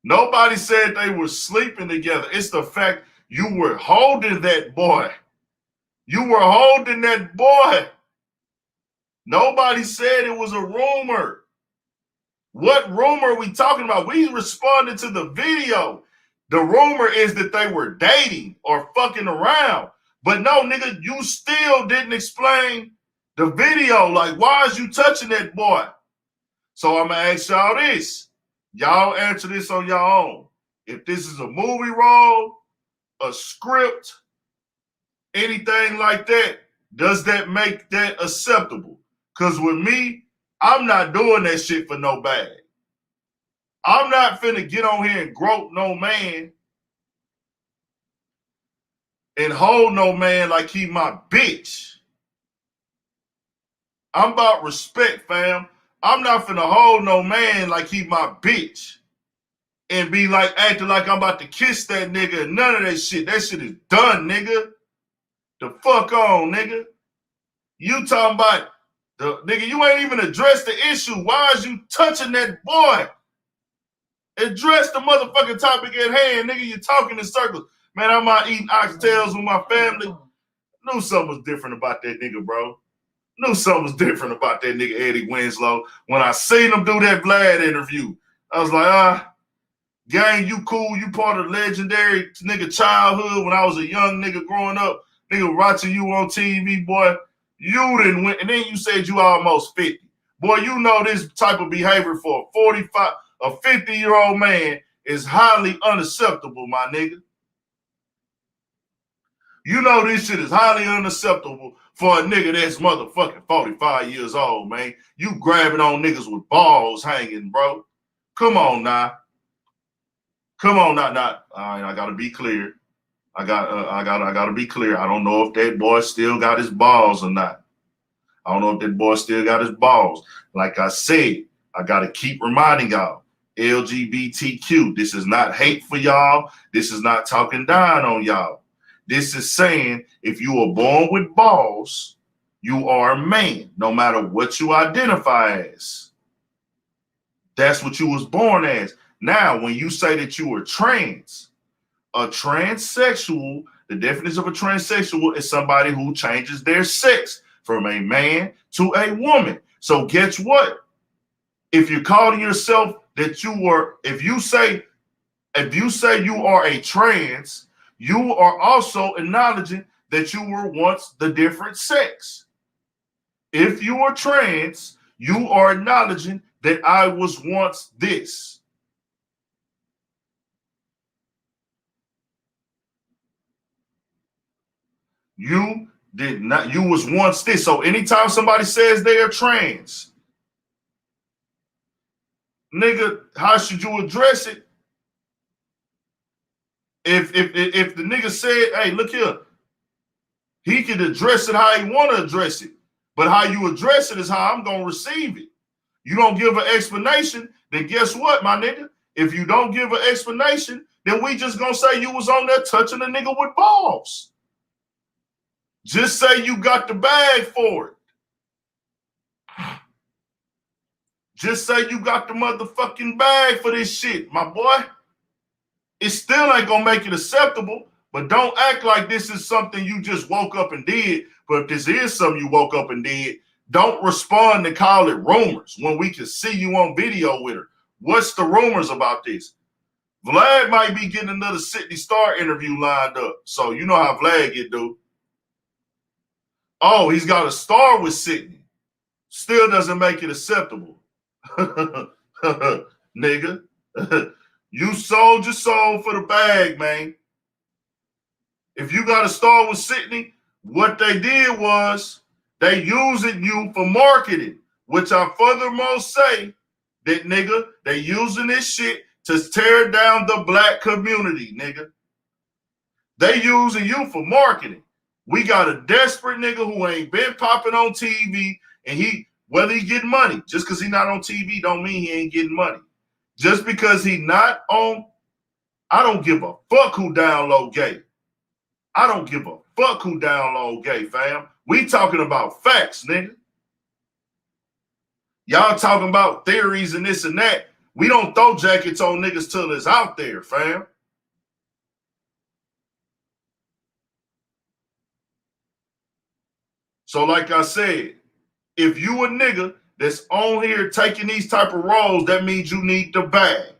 [SPEAKER 1] Nobody said they were sleeping together. It's the fact you were holding that boy. You were holding that boy. Nobody said it was a rumor. What rumor are we talking about? We responded to the video. The rumor is that they were dating or fucking around. But no, nigga, you still didn't explain the video. Like, why is you touching that boy? So I'm going to ask y'all this. Y'all answer this on your own. If this is a movie role, a script, anything like that, does that make that acceptable? Because with me, I'm not doing that shit for no bag. I'm not finna get on here and grope no man and hold no man like he my bitch. I'm about respect, fam. I'm not finna hold no man like he my bitch and be like acting like I'm about to kiss that nigga and none of that shit. That shit is done, nigga. The fuck on, nigga. You talking about nigga, you ain't even addressed the issue. Why is you touching that boy? Address the motherfucking topic at hand, nigga. You talking in circles. Man, I'm out eating oxtails with my family. Knew something was different about that nigga, bro. Knew something was different about that nigga Eddie Winslow. When I seen him do that Vlad interview, I was like, gang, you cool. You part of legendary nigga childhood when I was a young nigga growing up. Nigga watching you on TV, boy. You didn't win. And then you said you almost 50. Boy, you know this type of behavior for a 50-year-old man is highly unacceptable, my nigga. You know this shit is highly unacceptable for a nigga that's motherfucking 45 years old, man. You grabbing on niggas with balls hanging, bro. Come on now. Come on now. All right, I gotta be clear. I gotta be clear. I don't know if that boy still got his balls or not. I don't know if that boy still got his balls. Like I said, I gotta keep reminding y'all, LGBTQ. This is not hate for y'all. This is not talking down on y'all. This is saying if you are born with balls, you are a man, no matter what you identify as. That's what you was born as. Now, when you say that you are trans, a transsexual, the definition of a transsexual is somebody who changes their sex from a man to a woman. So guess what? If you're calling yourself that you were, if you say you are a trans, you are also acknowledging that you were once the different sex. If you are trans, you are acknowledging that I was once this. You did not, you was once this. So anytime somebody says they are trans, nigga, how should you address it? If the nigga said, hey, look here, he can address it how he want to address it. But how you address it is how I'm going to receive it. You don't give an explanation, then guess what, my nigga? If you don't give an explanation, then we just going to say you was on there touching a nigga with balls. Just say you got the bag for it. Just say you got the motherfucking bag for this shit, my boy. It still ain't gonna make it acceptable, but don't act like this is something you just woke up and did. But if this is something you woke up and did, don't respond and call it rumors when we can see you on video with her. What's the rumors about this? Vlad might be getting another Sydney Starr interview lined up. So you know how Vlad get, dude. Oh, he's got a star with Sydney. Still doesn't make it acceptable. Nigga. You sold your soul for the bag, man. If you got a star with Sydney, what they did was they using you for marketing, which I furthermost say that, nigga, they using this shit to tear down the black community, nigga. They using you for marketing. We got a desperate nigga who ain't been popping on TV, and whether he getting money, just because he not on TV don't mean he ain't getting money. Just because he not on, I don't give a fuck who download gay. I don't give a fuck who download gay, fam. We talking about facts, nigga. Y'all talking about theories and this and that. We don't throw jackets on niggas till it's out there, fam. So like I said, if you a nigga that's on here taking these type of roles, that means you need the bag.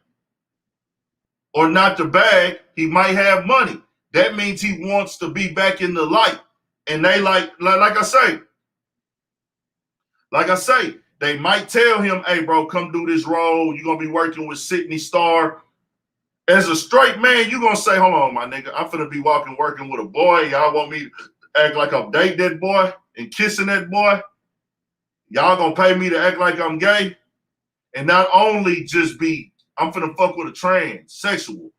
[SPEAKER 1] Or not the bag, he might have money. That means he wants to be back in the light. And they like I say, they might tell him, hey, bro, come do this role. You're going to be working with Sydney Starr. As a straight man, you're going to say, hold on, my nigga, I'm finna be working with a boy. Y'all want me to act like I'm dating that boy and kissing that boy? Y'all going to pay me to act like I'm gay? And not only just be, I'm finna fuck with a transsexual.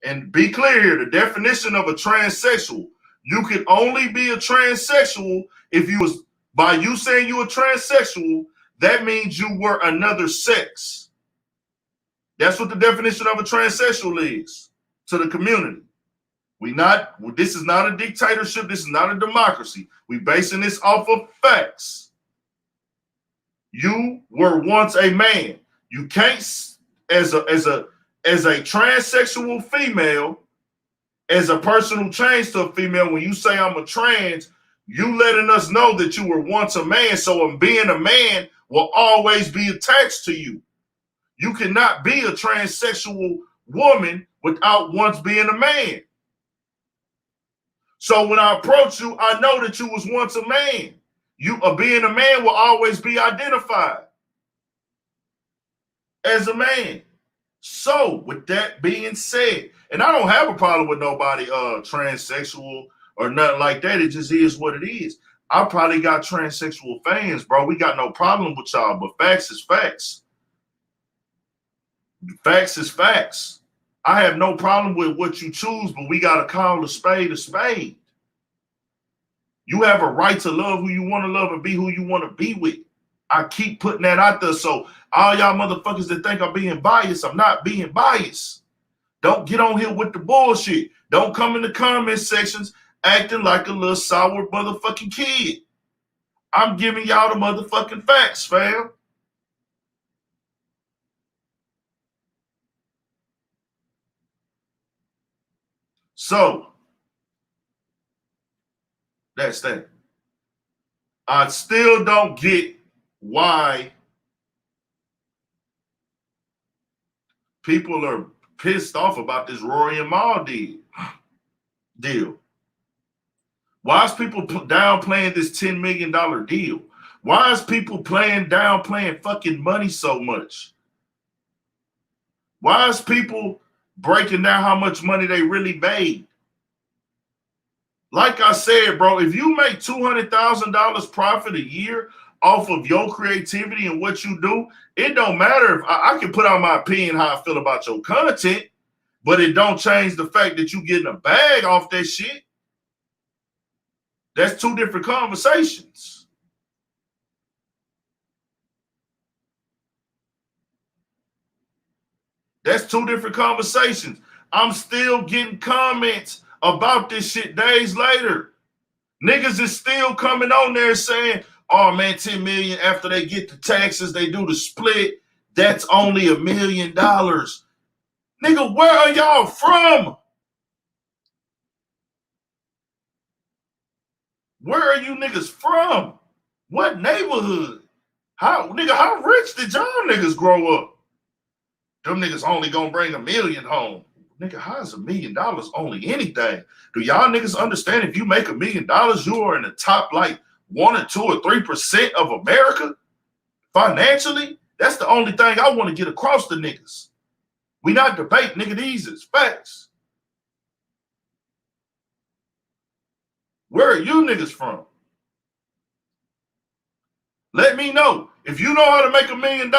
[SPEAKER 1] And be clear here, the definition of a transsexual, you can only be a transsexual if you was, by you saying you a transsexual, that means you were another sex. That's what the definition of a transsexual is to the community. This is not a dictatorship. This is not a democracy. We basing this off of facts. You were once a man. You can't, as a transsexual female, as a person who changed to a female, when you say I'm a trans, you letting us know that you were once a man. So being a man will always be attached to you. You cannot be a transsexual woman without once being a man. So when I approach you, I know that you was once a man. You being a man will always be identified as a man. So with that being said, and I don't have a problem with nobody transsexual or nothing like that. It just is what it is. I probably got transsexual fans, bro. We got no problem with y'all, but facts is facts. Facts is facts. I have no problem with what you choose, but we got to call a spade a spade. You have a right to love who you want to love and be who you want to be with. I keep putting that out there. So all y'all motherfuckers that think I'm being biased, I'm not being biased. Don't get on here with the bullshit. Don't come in the comment sections acting like a little sour motherfucking kid. I'm giving y'all the motherfucking facts, fam. So that's that. I still don't get why people are pissed off about this Rory and Mal deal. Why is people downplaying this $10 million deal? Why is people downplaying fucking money so much? Why is people breaking down how much money they really made? Like I said, bro, if you make $200,000 profit a year off of your creativity and what you do, it don't matter if I can put out my opinion how I feel about your content, but it don't change the fact that you getting a bag off that shit. That's two different conversations. That's two different conversations. I'm still getting comments about this shit days later. Niggas is still coming on there saying, oh man, 10 million after they get the taxes, they do the split. That's only $1 million. Nigga, where are y'all from? Where are you niggas from? What neighborhood? How rich did y'all niggas grow up? Them niggas only gonna bring $1 million home. Nigga, how is $1 million only anything? Do y'all niggas understand if you make $1 million, you are in the top like 1 or 2 or 3% of America financially? That's the only thing I want to get across to niggas. We not debate, nigga. These is facts. Where are you niggas from? Let me know. If you know how to make $1 million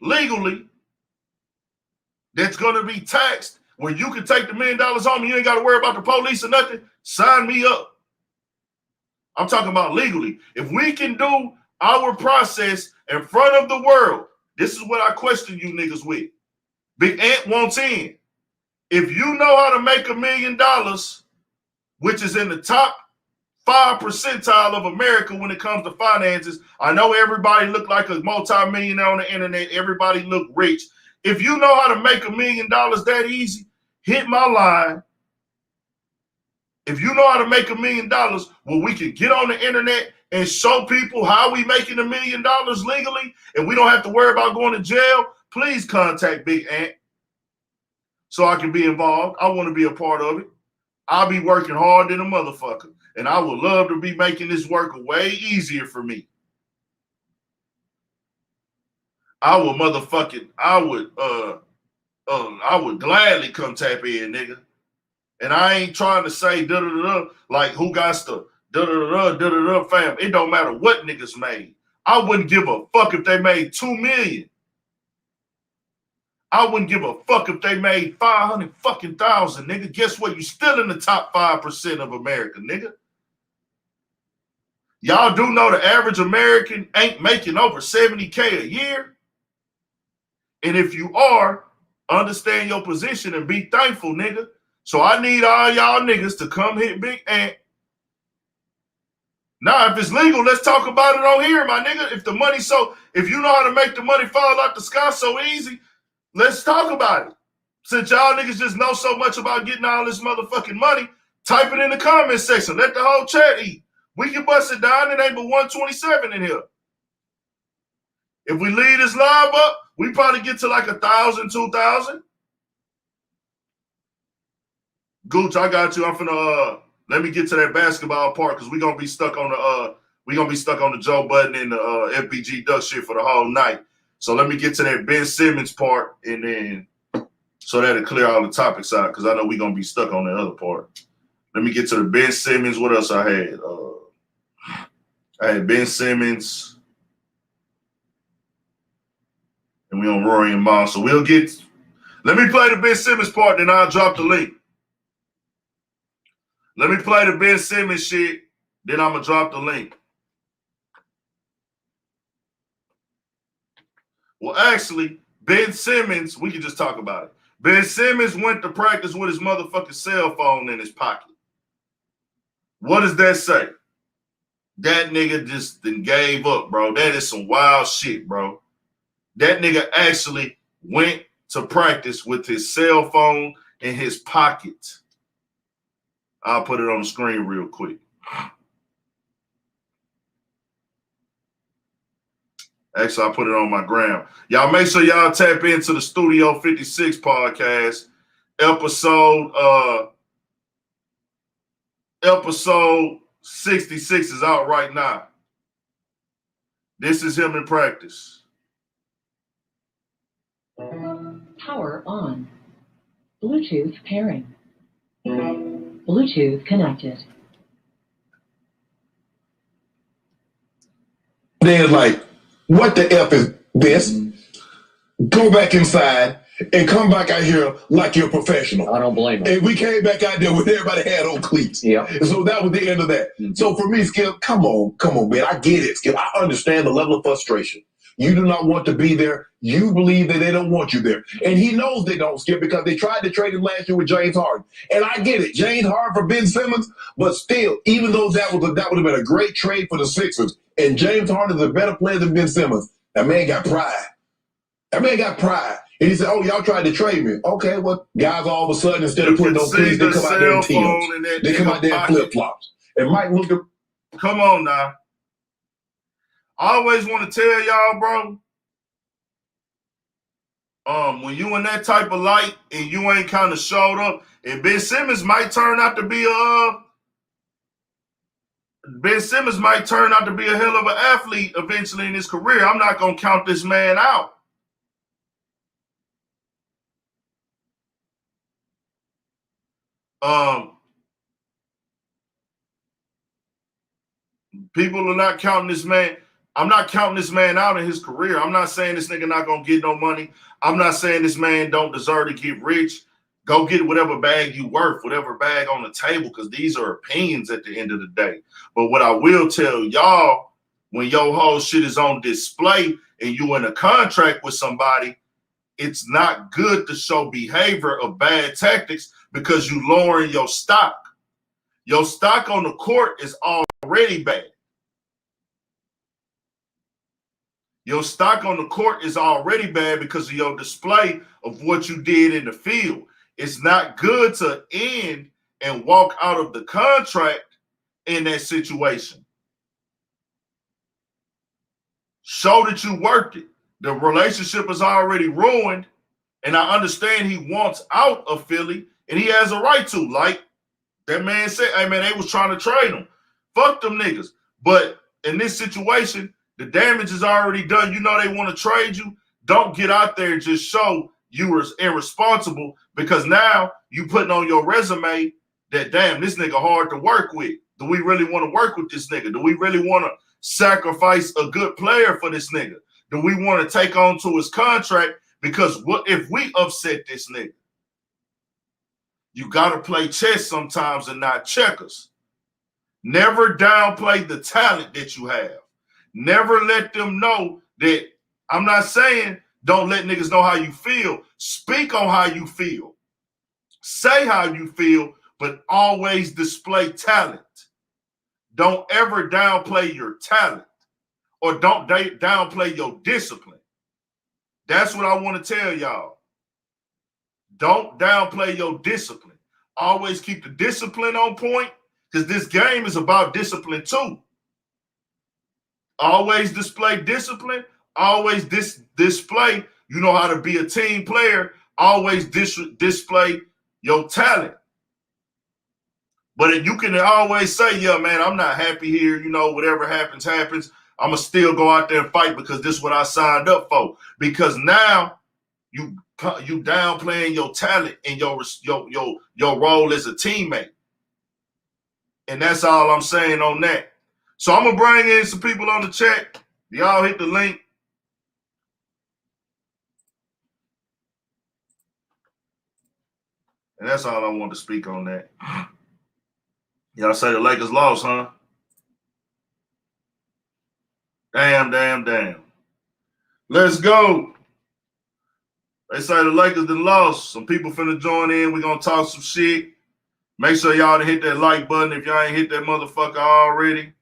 [SPEAKER 1] legally, that's going to be taxed, where you can take the $1 million home and you ain't got to worry about the police or nothing, sign me up. I'm talking about legally. If we can do our process in front of the world, this is what I question you niggas with. Big Ant wants in. If you know how to make $1 million, which is in the top 5 percentile of America when it comes to finances, I know everybody look like a multi-millionaire on the internet. Everybody look rich. If you know how to make $1 million that easy, hit my line. If you know how to make $1 million, well, we can get on the internet and show people how we making $1 million legally, and we don't have to worry about going to jail. Please contact Big Ant so I can be involved. I want to be a part of it. I'll be working hard than a motherfucker, and I would love to be making this work way easier for me. I would gladly come tap in, nigga. And I ain't trying to say da-da-da-da, like who got the da-da-da-da, fam. It don't matter what niggas made. I wouldn't give a fuck if they made $2 million. I wouldn't give a fuck if they made 500,000, nigga. Guess what? You still in the top 5% of America, nigga. Y'all do know the average American ain't making over 70K a year? And if you are, understand your position and be thankful, nigga. So I need all y'all niggas to come hit Big Ant. Now, if it's legal, let's talk about it on here, my nigga. If you know how to make the money fall out the sky so easy, let's talk about it. Since y'all niggas just know so much about getting all this motherfucking money, type it in the comment section. Let the whole chat eat. We can bust it down. It ain't but 127 in here. If we leave this live up, we probably get to like 1,000, 2,000. Gooch, I got you. I'm finna let me get to that basketball part because we're gonna be stuck on the Joe Budden and the FBG Duck shit for the whole night. So let me get to that Ben Simmons part, and then so that'll clear all the topics out because I know we're gonna be stuck on the other part. Let me get to the Ben Simmons. What else I had? I had Ben Simmons, and we on Rory and Mom. So let me play the Ben Simmons part, then I'll drop the link. Let me play the Ben Simmons shit, then I'm going to drop the link. Well, actually, Ben Simmons, we can just talk about it. Ben Simmons went to practice with his motherfucking cell phone in his pocket. What does that say? That nigga just then gave up, bro. That is some wild shit, bro. That nigga actually went to practice with his cell phone in his pocket. I'll put it on the screen real quick. Actually, I'll put it on my gram. Y'all make sure y'all tap into the Studio 56 podcast. Episode 66 is out right now. This is him in practice.
[SPEAKER 7] Power on. Bluetooth pairing. Bluetooth connected.
[SPEAKER 10] Then like, what the F is this? Go back inside and come back out here like you're a professional.
[SPEAKER 11] I don't blame him.
[SPEAKER 10] And we came back out there when everybody had on cleats.
[SPEAKER 11] Yeah.
[SPEAKER 10] So that was the end of that. Mm-hmm. So for me, Skip, come on, man. I get it, Skip. I understand the level of frustration. You do not want to be there. You believe that they don't want you there. And he knows they don't, Skip, because they tried to trade him last year with James Harden. And I get it, James Harden for Ben Simmons, but still, even though that would have been a great trade for the Sixers, and James Harden is a better player than Ben Simmons, that man got pride. That man got pride. And he said, oh, y'all tried to trade me. Okay, well, guys all of a sudden, instead of putting on cleats, they come out there in Tim's. They come out there in flip-flops. And Mike looked at...
[SPEAKER 1] Come on now. I always want to tell y'all, bro, when you in that type of light and you ain't kind of showed up, and Ben Simmons might turn out to be a hell of an athlete eventually in his career. I'm not gonna count this man out. People are not counting this man. I'm not counting this man out in his career. I'm not saying this nigga not gonna get no money. I'm not saying this man don't deserve to get rich. Go get whatever bag you worth, whatever bag on the table, because these are opinions at the end of the day. But what I will tell y'all, when your whole shit is on display and you in a contract with somebody, it's not good to show behavior of bad tactics because you lowering your stock. Your stock on the court is already bad. Your stock on the court is already bad because of your display of what you did in the field. It's not good to end and walk out of the contract in that situation. Show that you worked it. The relationship is already ruined, and I understand he wants out of Philly, and he has a right to. Like that man said, hey man, they was trying to trade him. Fuck them niggas. But in this situation, the damage is already done. You know they want to trade you. Don't get out there and just show you were irresponsible because now you putting on your resume that, damn, this nigga hard to work with. Do we really want to work with this nigga? Do we really want to sacrifice a good player for this nigga? Do we want to take on to his contract? Because what if we upset this nigga? You got to play chess sometimes and not checkers. Never downplay the talent that you have. Never let them know that. I'm not saying don't let niggas know how you feel. Speak on how you feel. Say how you feel, but always display talent. Don't ever downplay your talent or don't downplay your discipline. That's what I want to tell y'all. Don't downplay your discipline. Always keep the discipline on point because this game is about discipline too. Always display discipline. Always display, you know how to be a team player. Always display your talent. But you can always say, yeah, man, I'm not happy here. You know, whatever happens, happens. I'm going to still go out there and fight because this is what I signed up for. Because now you downplaying your talent and your role as a teammate. And that's all I'm saying on that. So I'm going to bring in some people on the chat. Y'all hit the link. And that's all I want to speak on that. Y'all say the Lakers lost, huh? Damn. Let's go. They say the Lakers done lost. Some people finna join in. We're going to talk some shit. Make sure y'all hit that like button if y'all ain't hit that motherfucker already.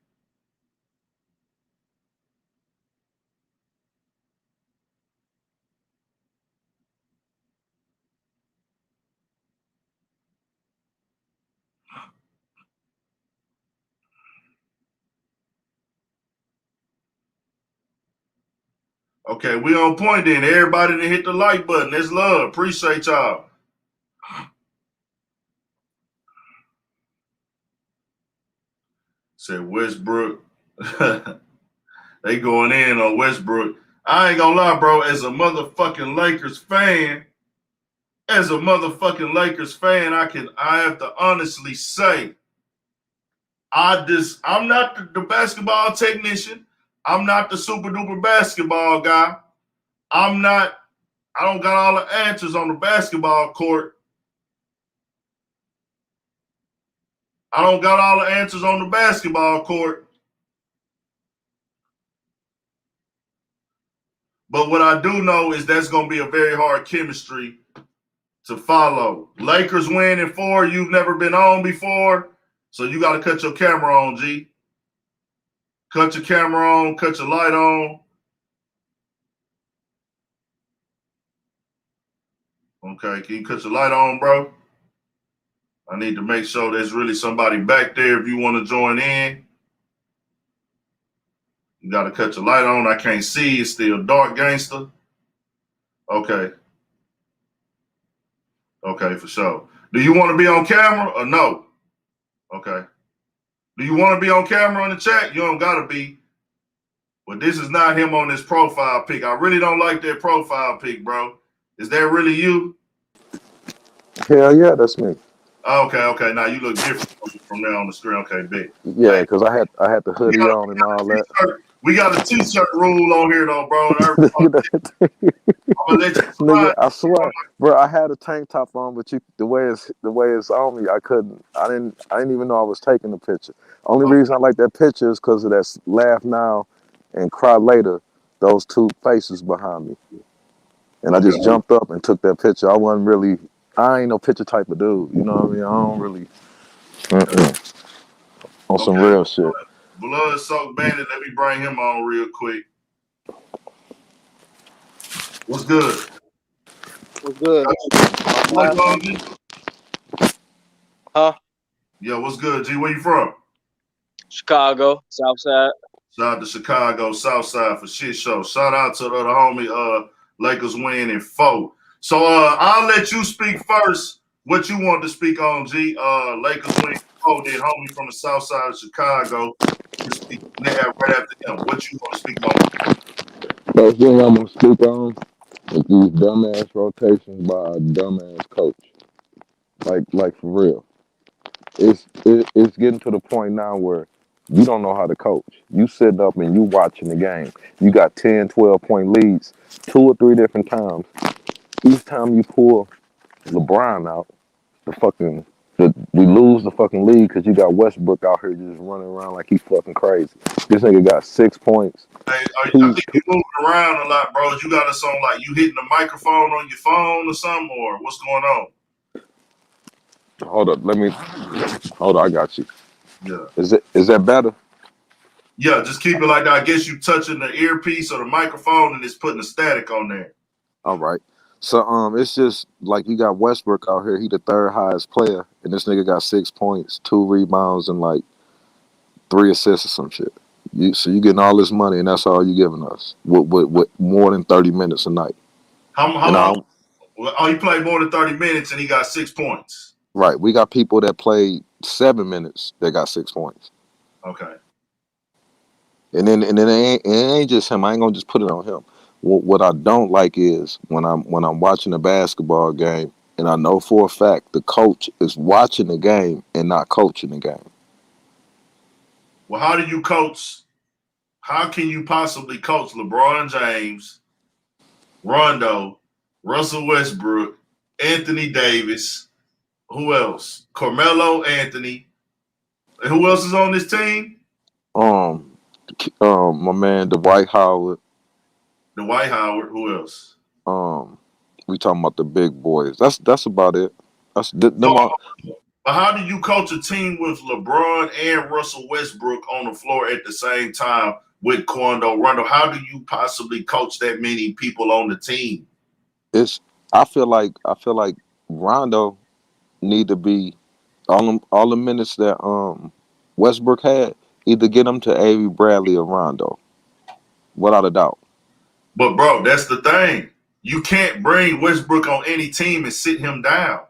[SPEAKER 1] Okay, we on point then. Everybody that hit the like button. That's love. Appreciate y'all. Said Westbrook. They going in on Westbrook. I ain't gonna lie, bro. As a motherfucking Lakers fan, I have to honestly say, I'm not the basketball technician. I'm not the super duper basketball guy. I don't got all the answers on the basketball court. But what I do know is that's going to be a very hard chemistry to follow. Lakers win in 4. You've never been on before, so you got to cut your camera on, G. Cut your camera on, cut your light on. Okay, can you cut your light on, bro? I need to make sure there's really somebody back there if you want to join in. You got to cut your light on. I can't see. It's still dark, gangster. Okay. Okay, for sure. Do you want to be on camera or no? Okay. Do you want to be on camera in the chat? You don't got to be. But this is not him on this profile pic. I really don't like that profile pic, bro. Is that really you?
[SPEAKER 11] Hell yeah, that's me.
[SPEAKER 1] Okay. Now you look different from there on the screen. Okay, big.
[SPEAKER 11] Yeah, because I had the hoodie on and all that.
[SPEAKER 1] We got a t-shirt rule on here though, bro. I'm gonna let you
[SPEAKER 11] Nigga, I swear, bro, I had a tank top on, but the way it's on me, I didn't even know I was taking the picture. Only reason I like that picture is because of that laugh now and cry later, those two faces behind me. And I just jumped up and took that picture. I ain't no picture type of dude. You know what I mean? I don't really on some real shit.
[SPEAKER 1] Blood Soaked Bandit, let me bring him on real quick. What's good?
[SPEAKER 12] What's good?
[SPEAKER 1] Huh? Yeah, what's good, G? Where you from?
[SPEAKER 12] Chicago, Southside.
[SPEAKER 1] Shout out to Chicago, Southside for shit show. Shout out to the other homie, Lakers win in 4. So I'll let you speak first. What you want to speak on, G? Lakers win in 4. Then homie from the South Side of Chicago. Speak right after him. What you want to speak on?
[SPEAKER 11] First thing I'm gonna speak on is these dumbass rotations by a dumbass coach. Like for real. It's getting to the point now where you don't know how to coach. You sitting up and you watching the game. You got 10, 12-point leads 2 or 3 different times. Each time you pull LeBron out, we lose the fucking league because you got Westbrook out here just running around like he's fucking crazy. This nigga got 6 points.
[SPEAKER 1] Hey, I think you moving around a lot, bro. You got us on like you hitting the microphone on your phone or something, or what's going on?
[SPEAKER 11] Hold up, I got you.
[SPEAKER 1] Yeah.
[SPEAKER 11] Is that better?
[SPEAKER 1] Yeah, just keep it like that. I guess you touching the earpiece or the microphone and it's putting a static on there.
[SPEAKER 11] All right. So it's just like you got Westbrook out here. He the 3rd highest player, and this nigga got 6 points, 2 rebounds, and like 3 assists or some shit. So you getting all this money, and that's all you giving us with more than 30 minutes a night.
[SPEAKER 1] How long? Oh, he played more than 30 minutes and he got 6 points.
[SPEAKER 11] Right. We got people that played 7 minutes that got 6 points.
[SPEAKER 1] Okay.
[SPEAKER 11] And then it ain't just him. I ain't gonna just put it on him. What I don't like is when I'm watching a basketball game and I know for a fact the coach is watching the game and not coaching the game.
[SPEAKER 1] Well, how do you coach? How can you possibly coach LeBron James, Rondo, Russell Westbrook, Anthony Davis, who else? Carmelo Anthony. And who else is on this team?
[SPEAKER 11] My man Dwight Howard.
[SPEAKER 1] Dwight Howard. Who else?
[SPEAKER 11] We talking about the big boys. That's about it.
[SPEAKER 1] But how do you coach a team with LeBron and Russell Westbrook on the floor at the same time with Rondo? How do you possibly coach that many people on the team?
[SPEAKER 11] I feel like Rondo need to be all the minutes that Westbrook had. Either get him to Avery Bradley or Rondo, without a doubt.
[SPEAKER 1] But bro, that's the thing. You can't bring Westbrook on any team and sit him down.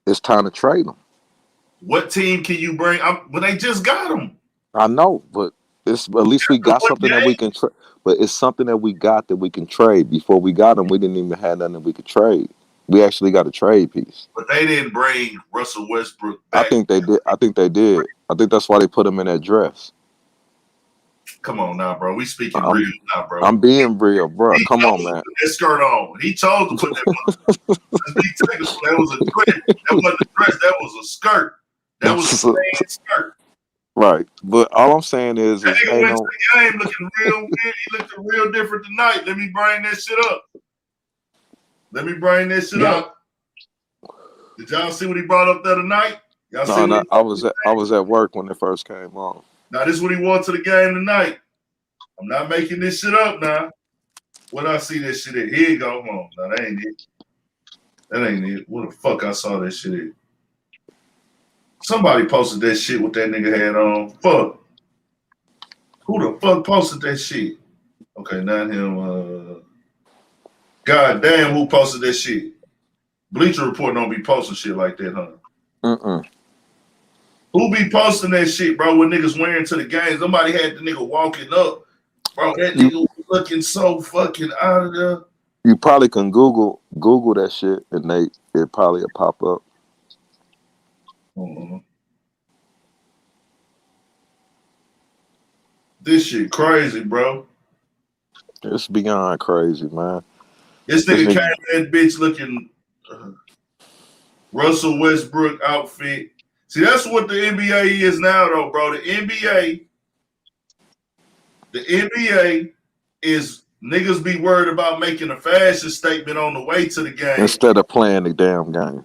[SPEAKER 11] It's time to trade him.
[SPEAKER 1] What team can you bring? Well, they just got him.
[SPEAKER 11] I know, but at least we got something that we can trade. But it's something that we got that we can trade. Before we got him, we didn't even have nothing that we could trade. We actually got a trade piece.
[SPEAKER 1] But they didn't bring Russell Westbrook back.
[SPEAKER 11] I think they did. I think that's why they put him in that dress.
[SPEAKER 1] Come on now, bro. We speaking real now, bro.
[SPEAKER 11] I'm being real, bro. Come on, man.
[SPEAKER 1] Put that skirt on. He chose to put that. That was a dress. That wasn't a dress. That was a skirt. That was a skirt.
[SPEAKER 11] Right. But all I'm saying is
[SPEAKER 1] That nigga
[SPEAKER 11] ain't
[SPEAKER 1] went to
[SPEAKER 11] no.
[SPEAKER 1] the game looking real weird. He looked real different tonight. Let me bring that shit up. Did y'all see what he brought up the other night? Y'all see what
[SPEAKER 11] I was at work when it first came on.
[SPEAKER 1] Now this is what he wore to the game tonight. I'm not making this shit up now. What I see this shit at? Here you go. Hold on. No, that ain't it. That ain't it. What the fuck I saw that shit at? Somebody posted that shit with that nigga had on. Fuck. Who the fuck posted that shit? Okay, not him. God damn, who posted that shit? Bleacher Report don't be posting shit like that, huh? Who be posting that shit, bro, when niggas wearing to the games? Somebody had the nigga walking up. Bro, that nigga was looking so fucking out of there.
[SPEAKER 11] You probably can Google that shit and it probably will pop up.
[SPEAKER 1] This shit crazy, bro.
[SPEAKER 11] It's beyond crazy, man.
[SPEAKER 1] This nigga came that bitch looking Russell Westbrook outfit. See, that's what the NBA is now, though, bro. The NBA is niggas be worried about making a fashion statement on the way to the game
[SPEAKER 11] instead of playing the damn game.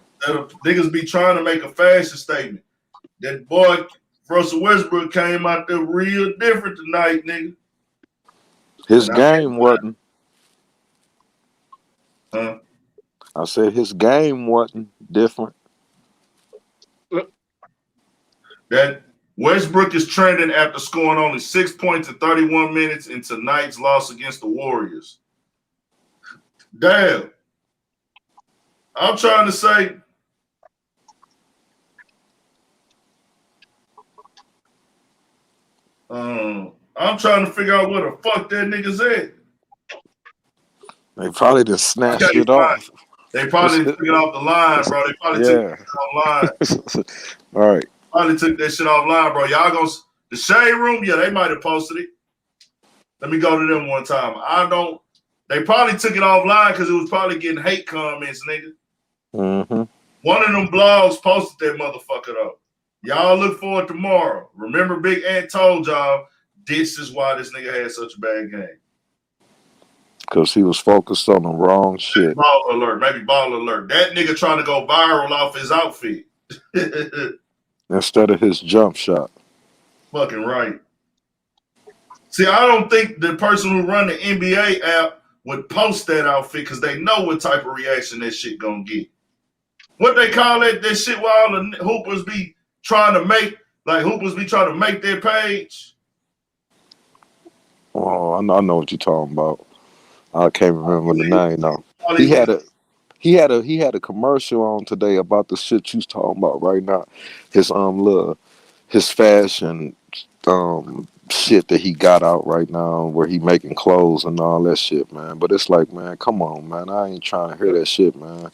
[SPEAKER 1] Niggas be trying to make a fashion statement. That boy Russell Westbrook came out there real different tonight, nigga.
[SPEAKER 11] His game wasn't.
[SPEAKER 1] Huh?
[SPEAKER 11] I said his game wasn't different.
[SPEAKER 1] That Westbrook is trending after scoring only 6 points in 31 minutes in tonight's loss against the Warriors. Damn. I'm trying to say I'm trying to figure out where the fuck that nigga's at.
[SPEAKER 11] They probably just snatched it off.
[SPEAKER 1] They probably took it off the line, bro. They probably took it offline.
[SPEAKER 11] All right.
[SPEAKER 1] Probably took that shit offline, bro. Y'all gonna the shade room? Yeah, they might have posted it. Let me go to them one time. They probably took it offline because it was probably getting hate comments, nigga.
[SPEAKER 11] Mm-hmm.
[SPEAKER 1] One of them blogs posted that motherfucker though. Y'all look for it tomorrow. Remember, Big Ant told y'all this is why this nigga had such a bad game.
[SPEAKER 11] Because he was focused on the wrong shit.
[SPEAKER 1] Ball alert, maybe ball alert. That nigga trying to go viral off his outfit.
[SPEAKER 11] Instead of his jump shot.
[SPEAKER 1] Fucking right. See, I don't think the person who run the NBA app would post that outfit because they know what type of reaction that shit gonna get. What they call it, that shit where all the hoopers be trying to make, their page.
[SPEAKER 11] Oh, I know what you're talking about. I can't remember the name though. He had a commercial on today about the shit you talking about right now. His fashion shit that he got out right now where he making clothes and all that shit, man. But it's like, man, come on, man. I ain't trying to hear that shit, man.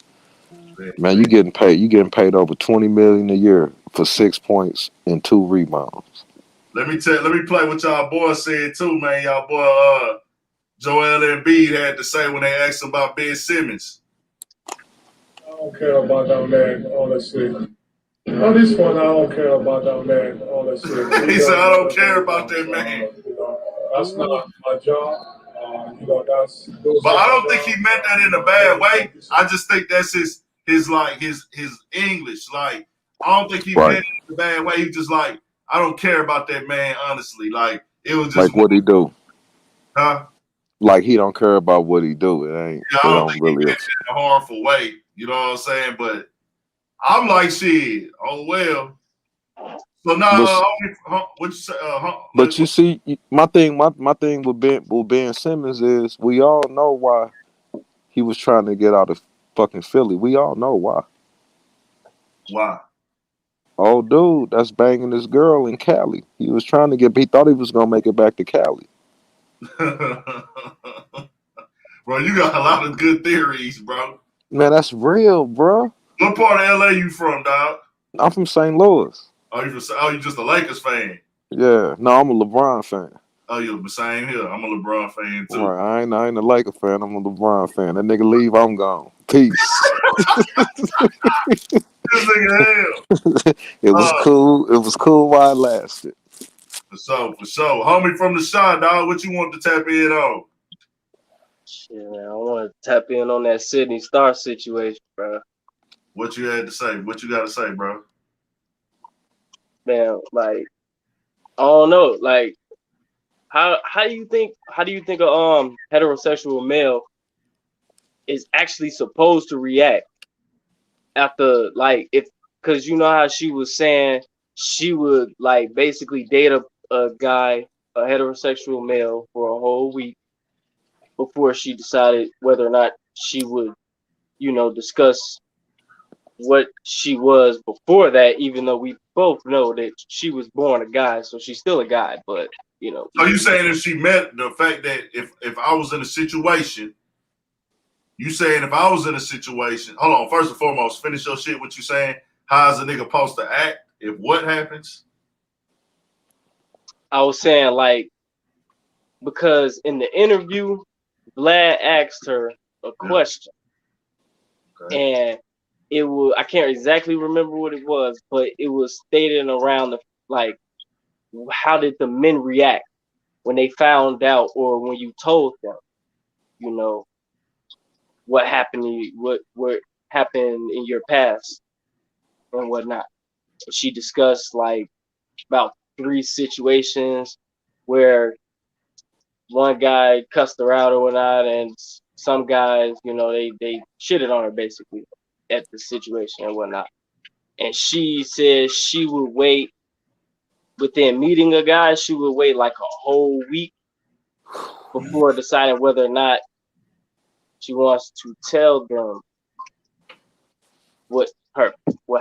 [SPEAKER 11] Man, you getting paid over $20 million a year for 6 points and 2 rebounds.
[SPEAKER 1] Let me play what y'all boys said too, man. Y'all boy Joel Embiid had to say when they asked him about Ben Simmons.
[SPEAKER 13] I don't care about that man, all that shit. On this one, I don't care about that man, all that shit.
[SPEAKER 1] He said, I don't care about that man.
[SPEAKER 13] That's not my job.
[SPEAKER 1] But I don't think he meant that in a bad way. I just think that's his English. Like, I don't think he meant it in a bad way. He just like, I don't care about that man, honestly. Like, it was just
[SPEAKER 11] like what he do.
[SPEAKER 1] Huh?
[SPEAKER 11] Like he don't care about what he do. It ain't.
[SPEAKER 1] Yeah, I don't think he meant it in a harmful way. You know what I'm saying? But I'm like, shit. Oh well. So now, what you say?
[SPEAKER 11] But you see, my thing with Ben Simmons is we all know why he was trying to get out of fucking Philly. We all know why.
[SPEAKER 1] Why?
[SPEAKER 11] Oh, dude, that's banging this girl in Cali. He thought he was gonna make it back to Cali.
[SPEAKER 1] Bro, you got a lot of good theories, bro.
[SPEAKER 11] Man, that's real, bro.
[SPEAKER 1] What part of LA you from, dog?
[SPEAKER 11] I'm from St. Louis.
[SPEAKER 1] Oh, you just a Lakers fan?
[SPEAKER 11] Yeah. No, I'm a LeBron fan.
[SPEAKER 1] Oh, you're the same here. I'm a LeBron fan too.
[SPEAKER 11] Right, I ain't a Laker fan. I'm a LeBron fan. That nigga leave, I'm gone. Peace.
[SPEAKER 1] This nigga hell.
[SPEAKER 11] It was cool. It was cool while it lasted.
[SPEAKER 1] For sure. Homie from the shot, dog. What you want to tap in on?
[SPEAKER 12] Shit, man, I want to tap in on that Sydney Starr situation, bro.
[SPEAKER 1] What you had to say? What you got to say, bro?
[SPEAKER 12] Man, like, I don't know, like, how do you think a heterosexual male is actually supposed to react after, like, because you know how she was saying she would like basically date a guy, a heterosexual male, for a whole week before she decided whether or not she would, discuss what she was before that, even though we both know that she was born a guy, so she's still a guy, but
[SPEAKER 1] So you saying if she met the fact that if I was in a situation, you saying if I was in a situation, hold on, first and foremost, finish your shit, what you saying, how's a nigga supposed to act if what happens?
[SPEAKER 12] I was saying, like, because in the interview, Vlad asked her a question, and it was, I can't exactly remember what it was, but it was stated around the, like, how did the men react when they found out, or when you told them, what happened to you, what happened in your past and whatnot. She discussed like about 3 situations where one guy cussed her out or whatnot, and some guys, they shitted on her basically at the situation and whatnot. And she said she would wait, within meeting a guy, she would wait like a whole week before deciding whether or not she wants to tell them what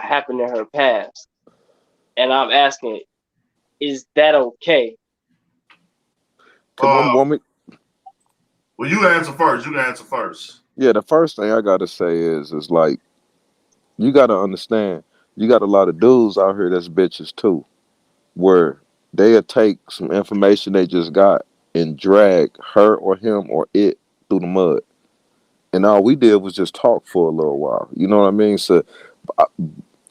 [SPEAKER 12] happened in her past. And I'm asking, is that okay?
[SPEAKER 11] Woman.
[SPEAKER 1] Well, you answer first. You can answer first.
[SPEAKER 11] Yeah, the first thing I gotta say is like, you gotta understand, you got a lot of dudes out here that's bitches too, where they'll take some information they just got and drag her or him or it through the mud. And all we did was just talk for a little while. You know what I mean? So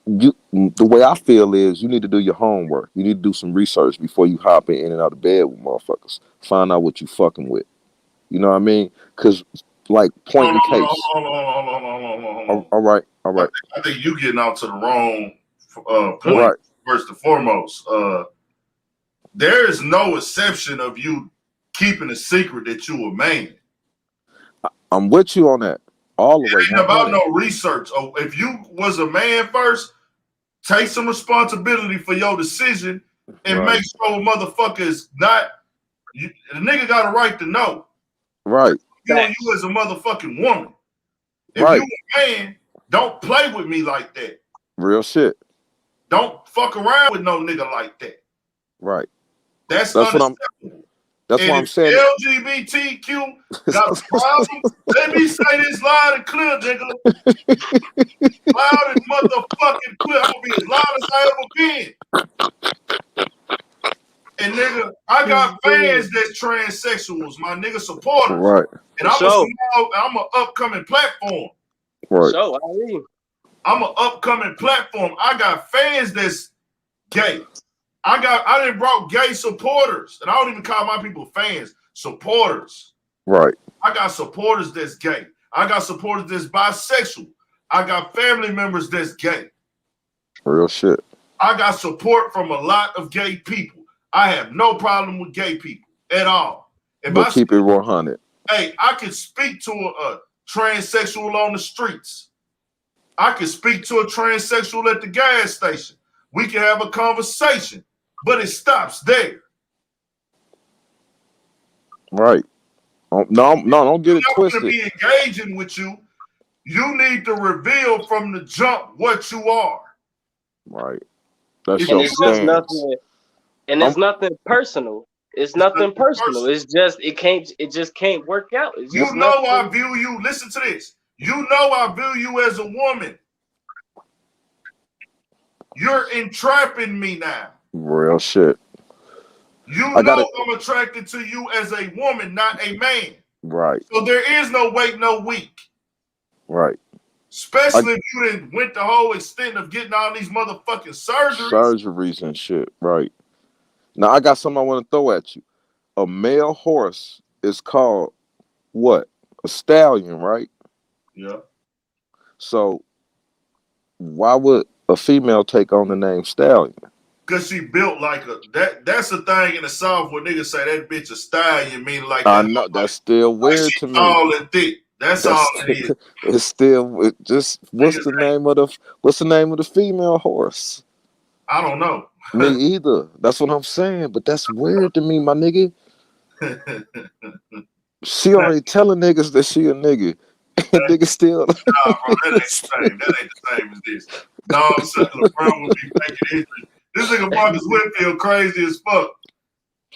[SPEAKER 11] the way I feel is you need to do your homework. You need to do some research before you hop in and out of bed with motherfuckers. Find out what you fucking with. You know what I mean? Because, like, point in case.
[SPEAKER 1] Hold on.
[SPEAKER 11] All right.
[SPEAKER 1] I think you getting out to the wrong point.
[SPEAKER 11] Right.
[SPEAKER 1] First and foremost, there is no exception of you keeping a secret that you a man.
[SPEAKER 11] I'm with you on that. All the way.
[SPEAKER 1] It ain't about no research. Oh, if you was a man first, take some responsibility for your decision and make sure motherfucker is not. The nigga got a right to know.
[SPEAKER 11] Right.
[SPEAKER 1] You as a motherfucking woman. If you a man, don't play with me like that.
[SPEAKER 11] Real shit.
[SPEAKER 1] Don't fuck around with no nigga like that.
[SPEAKER 11] Right.
[SPEAKER 1] That's what I'm saying. LGBTQ got a problem. Let me say this loud and clear, nigga. Loud and motherfucking clear. I'm gonna be as loud as I ever been. And nigga, I got fans that's transsexuals, my nigga supporters.
[SPEAKER 11] Right.
[SPEAKER 1] And I'm an upcoming platform.
[SPEAKER 11] Right.
[SPEAKER 12] So I mean,
[SPEAKER 1] I'm an upcoming platform. I got fans that's gay. I done brought gay supporters, and I don't even call my people fans, supporters.
[SPEAKER 11] Right.
[SPEAKER 1] I got supporters that's gay. I got supporters that's bisexual. I got family members that's gay.
[SPEAKER 11] Real shit.
[SPEAKER 1] I got support from a lot of gay people. I have no problem with gay people at all.
[SPEAKER 11] But keep it 100.
[SPEAKER 1] Hey, I can speak to a transsexual on the streets. I can speak to a transsexual at the gas station. We can have a conversation, but it stops there.
[SPEAKER 11] Right. No, don't get it twisted.
[SPEAKER 1] I'm going to be engaging with you. You need to reveal from the jump what you are.
[SPEAKER 11] Right. That's your stance.
[SPEAKER 12] And it's nothing personal. It's nothing personal. It's just it just can't work out. It's
[SPEAKER 1] you know I view you. Listen to this. You know I view you as a woman. You're entrapping me now.
[SPEAKER 11] Real shit.
[SPEAKER 1] You know I'm attracted to you as a woman, not a man.
[SPEAKER 11] Right.
[SPEAKER 1] So there is no wait, no week.
[SPEAKER 11] Right.
[SPEAKER 1] Especially if you didn't went the whole extent of getting all these motherfucking surgeries.
[SPEAKER 11] Surgeries and shit. Right. Now I got something I want to throw at you. A male horse is called what? A stallion, right?
[SPEAKER 1] Yeah.
[SPEAKER 11] So why would a female take on the name stallion?
[SPEAKER 1] Cause she built like a that's the thing in the South where niggas say that bitch a stallion, meaning like
[SPEAKER 11] I
[SPEAKER 1] that.
[SPEAKER 11] know that's still
[SPEAKER 1] Like
[SPEAKER 11] weird
[SPEAKER 1] she
[SPEAKER 11] to me.
[SPEAKER 1] tall and thick. That's all it is.
[SPEAKER 11] It's still just what's the name of the female horse?
[SPEAKER 1] I don't know.
[SPEAKER 11] Me either. That's what I'm saying. But that's weird to me, my nigga. She already telling niggas that she a nigga. And niggas still.
[SPEAKER 1] Nah, bro, that ain't the same. That ain't the same as this. No, I'm saying LeBron would be making injuries. This nigga Marcus Whitfield crazy as fuck.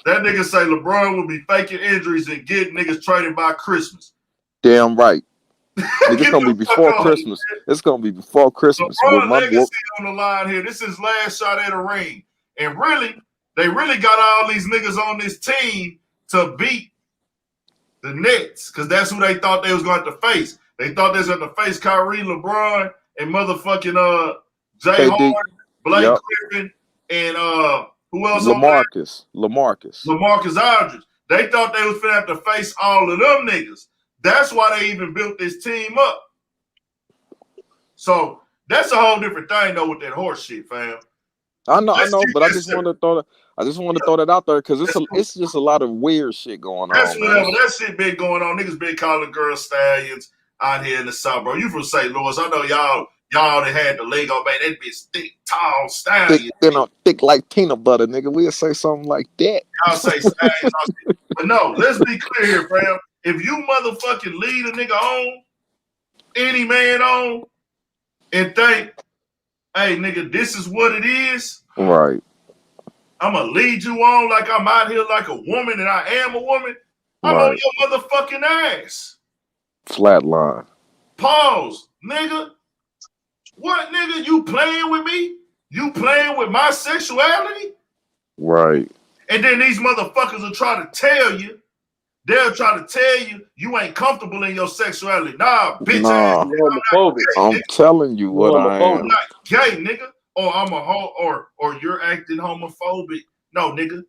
[SPEAKER 1] That nigga say LeBron will be faking injuries and getting niggas traded by Christmas.
[SPEAKER 11] Damn right. It's gonna be before Christmas. It's gonna be before Christmas.
[SPEAKER 1] LeBron legacy on the line here. This is his last shot at a ring. And really, they really got all these niggas on this team to beat the Nets, because that's who they thought they was going to face. They thought they was going to face Kyrie, LeBron, and motherfucking Jay Harden, Blake Griffin, and who else?
[SPEAKER 11] LaMarcus
[SPEAKER 1] Aldridge. They thought they was finna have to face all of them niggas. That's why they even built this team up. So that's a whole different thing though with that horse shit, fam.
[SPEAKER 11] I know, but I just want to throw that out there because it's just a lot of weird shit going on.
[SPEAKER 1] That's whatever that shit been going on. Niggas been calling girls stallions out here in the South, bro. You from St. Louis? I know y'all that had the lingo, man. That bitch thick, tall, stallion.
[SPEAKER 11] Thick like peanut butter, nigga. We'll say something like that.
[SPEAKER 1] Y'all say stallions, but no. Let's be clear here, fam. If you motherfucking lead a nigga on, any man on, and think, hey, nigga, this is what it is.
[SPEAKER 11] Right.
[SPEAKER 1] I'm going to lead you on like I'm out here like a woman and I am a woman. I'm on your motherfucking ass.
[SPEAKER 11] Flatline.
[SPEAKER 1] Pause, nigga. What, nigga? You playing with me? You playing with my sexuality?
[SPEAKER 11] Right.
[SPEAKER 1] And then these motherfuckers will try to tell you, they'll try to tell you you ain't comfortable in your sexuality. Nah, bitch ass.
[SPEAKER 12] You're homophobic.
[SPEAKER 11] I'm telling you what I am.
[SPEAKER 1] I'm not gay, nigga. Or I'm a or you're acting homophobic. No, nigga.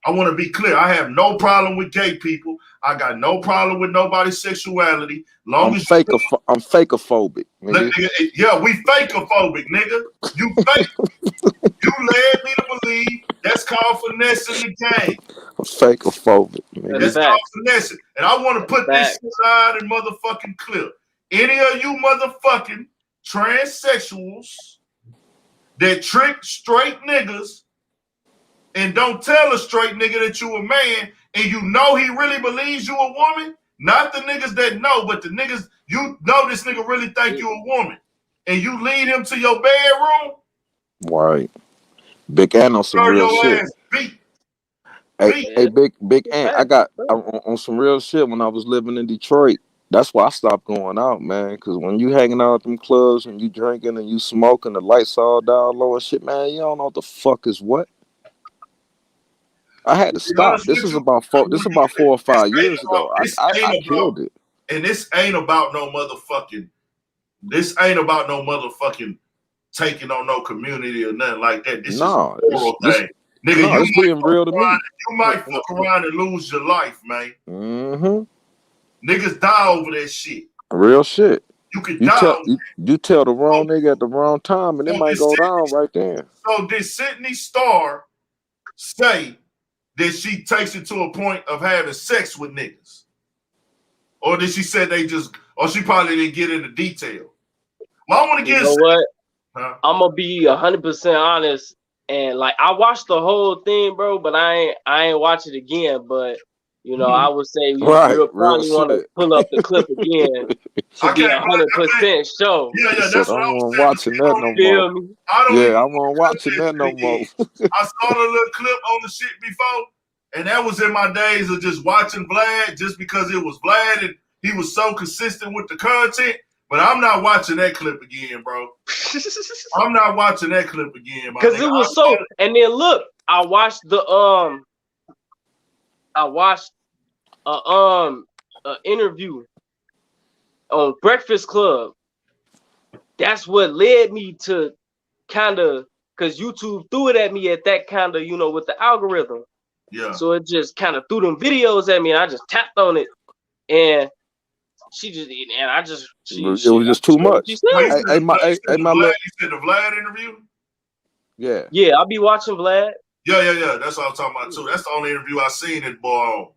[SPEAKER 1] I want to be clear. I have no problem with gay people. I got no problem with nobody's sexuality. I'm
[SPEAKER 11] fakeophobic.
[SPEAKER 1] Nigga. Yeah, we fakeophobic, nigga. You fake. You led me to believe that's called finessing the game.
[SPEAKER 11] I'm fakeophobic, nigga.
[SPEAKER 1] That's called finessing. And I want to put this shit out in motherfucking clip. Any of you motherfucking transsexuals that trick straight niggas and don't tell a straight nigga that you a man and you know he really believes you a woman, not the niggas that know, but the niggas, you know this nigga really think you a woman and you lead him to your bedroom.
[SPEAKER 11] Right. Big Ant on some real shit. Hey, Big Ant, I got on some real shit when I was living in Detroit. That's why I stopped going out, man. Because when you hanging out at them clubs and you drinking and you smoking, the lights all down low and shit, man, you don't know what the fuck is what. I had to stop. This is about 4 or 5 years ago. I killed it.
[SPEAKER 1] And this ain't about no motherfucking taking on no community or nothing like that. This is a moral thing. Nigga,
[SPEAKER 11] it's being real to me.
[SPEAKER 1] You might fuck around and lose your life, man.
[SPEAKER 11] Mm-hmm.
[SPEAKER 1] Niggas die over that shit.
[SPEAKER 11] Real shit.
[SPEAKER 1] You can die.
[SPEAKER 11] You tell the wrong nigga at the wrong time and it might go down right there.
[SPEAKER 1] So did Sydney Starr say that she takes it to a point of having sex with niggas? Or did she say or she probably didn't get into detail? Well, I want to get.
[SPEAKER 12] You know what? I'm gonna be 100% honest, and like I watched the whole thing, bro, but I ain't watch it again. But you know, I would say you'll probably want to pull up the clip again to be 100% sure.
[SPEAKER 1] Yeah, that's what I was
[SPEAKER 11] watching that no more. I wasn't watching that no more.
[SPEAKER 1] I saw the little clip on the shit before, and that was in my days of just watching Vlad just because it was Vlad and he was so consistent with the content. But I'm not watching that clip again, bro. I'm not watching that clip again,
[SPEAKER 12] because it was so. And then look, I watched an interview on Breakfast Club. That's what led me to kind of because YouTube threw it at me at that kind of, you know, with the algorithm.
[SPEAKER 1] Yeah.
[SPEAKER 12] So it just kind of threw them videos at me, and I just tapped on it, and she just, and I just,
[SPEAKER 11] it was just too much.
[SPEAKER 1] You
[SPEAKER 11] Hey,
[SPEAKER 1] said the Vlad interview?
[SPEAKER 11] Yeah.
[SPEAKER 12] Yeah, I'll be watching Vlad.
[SPEAKER 1] Yeah. That's what I'm talking about too. That's the only interview I seen it, boy.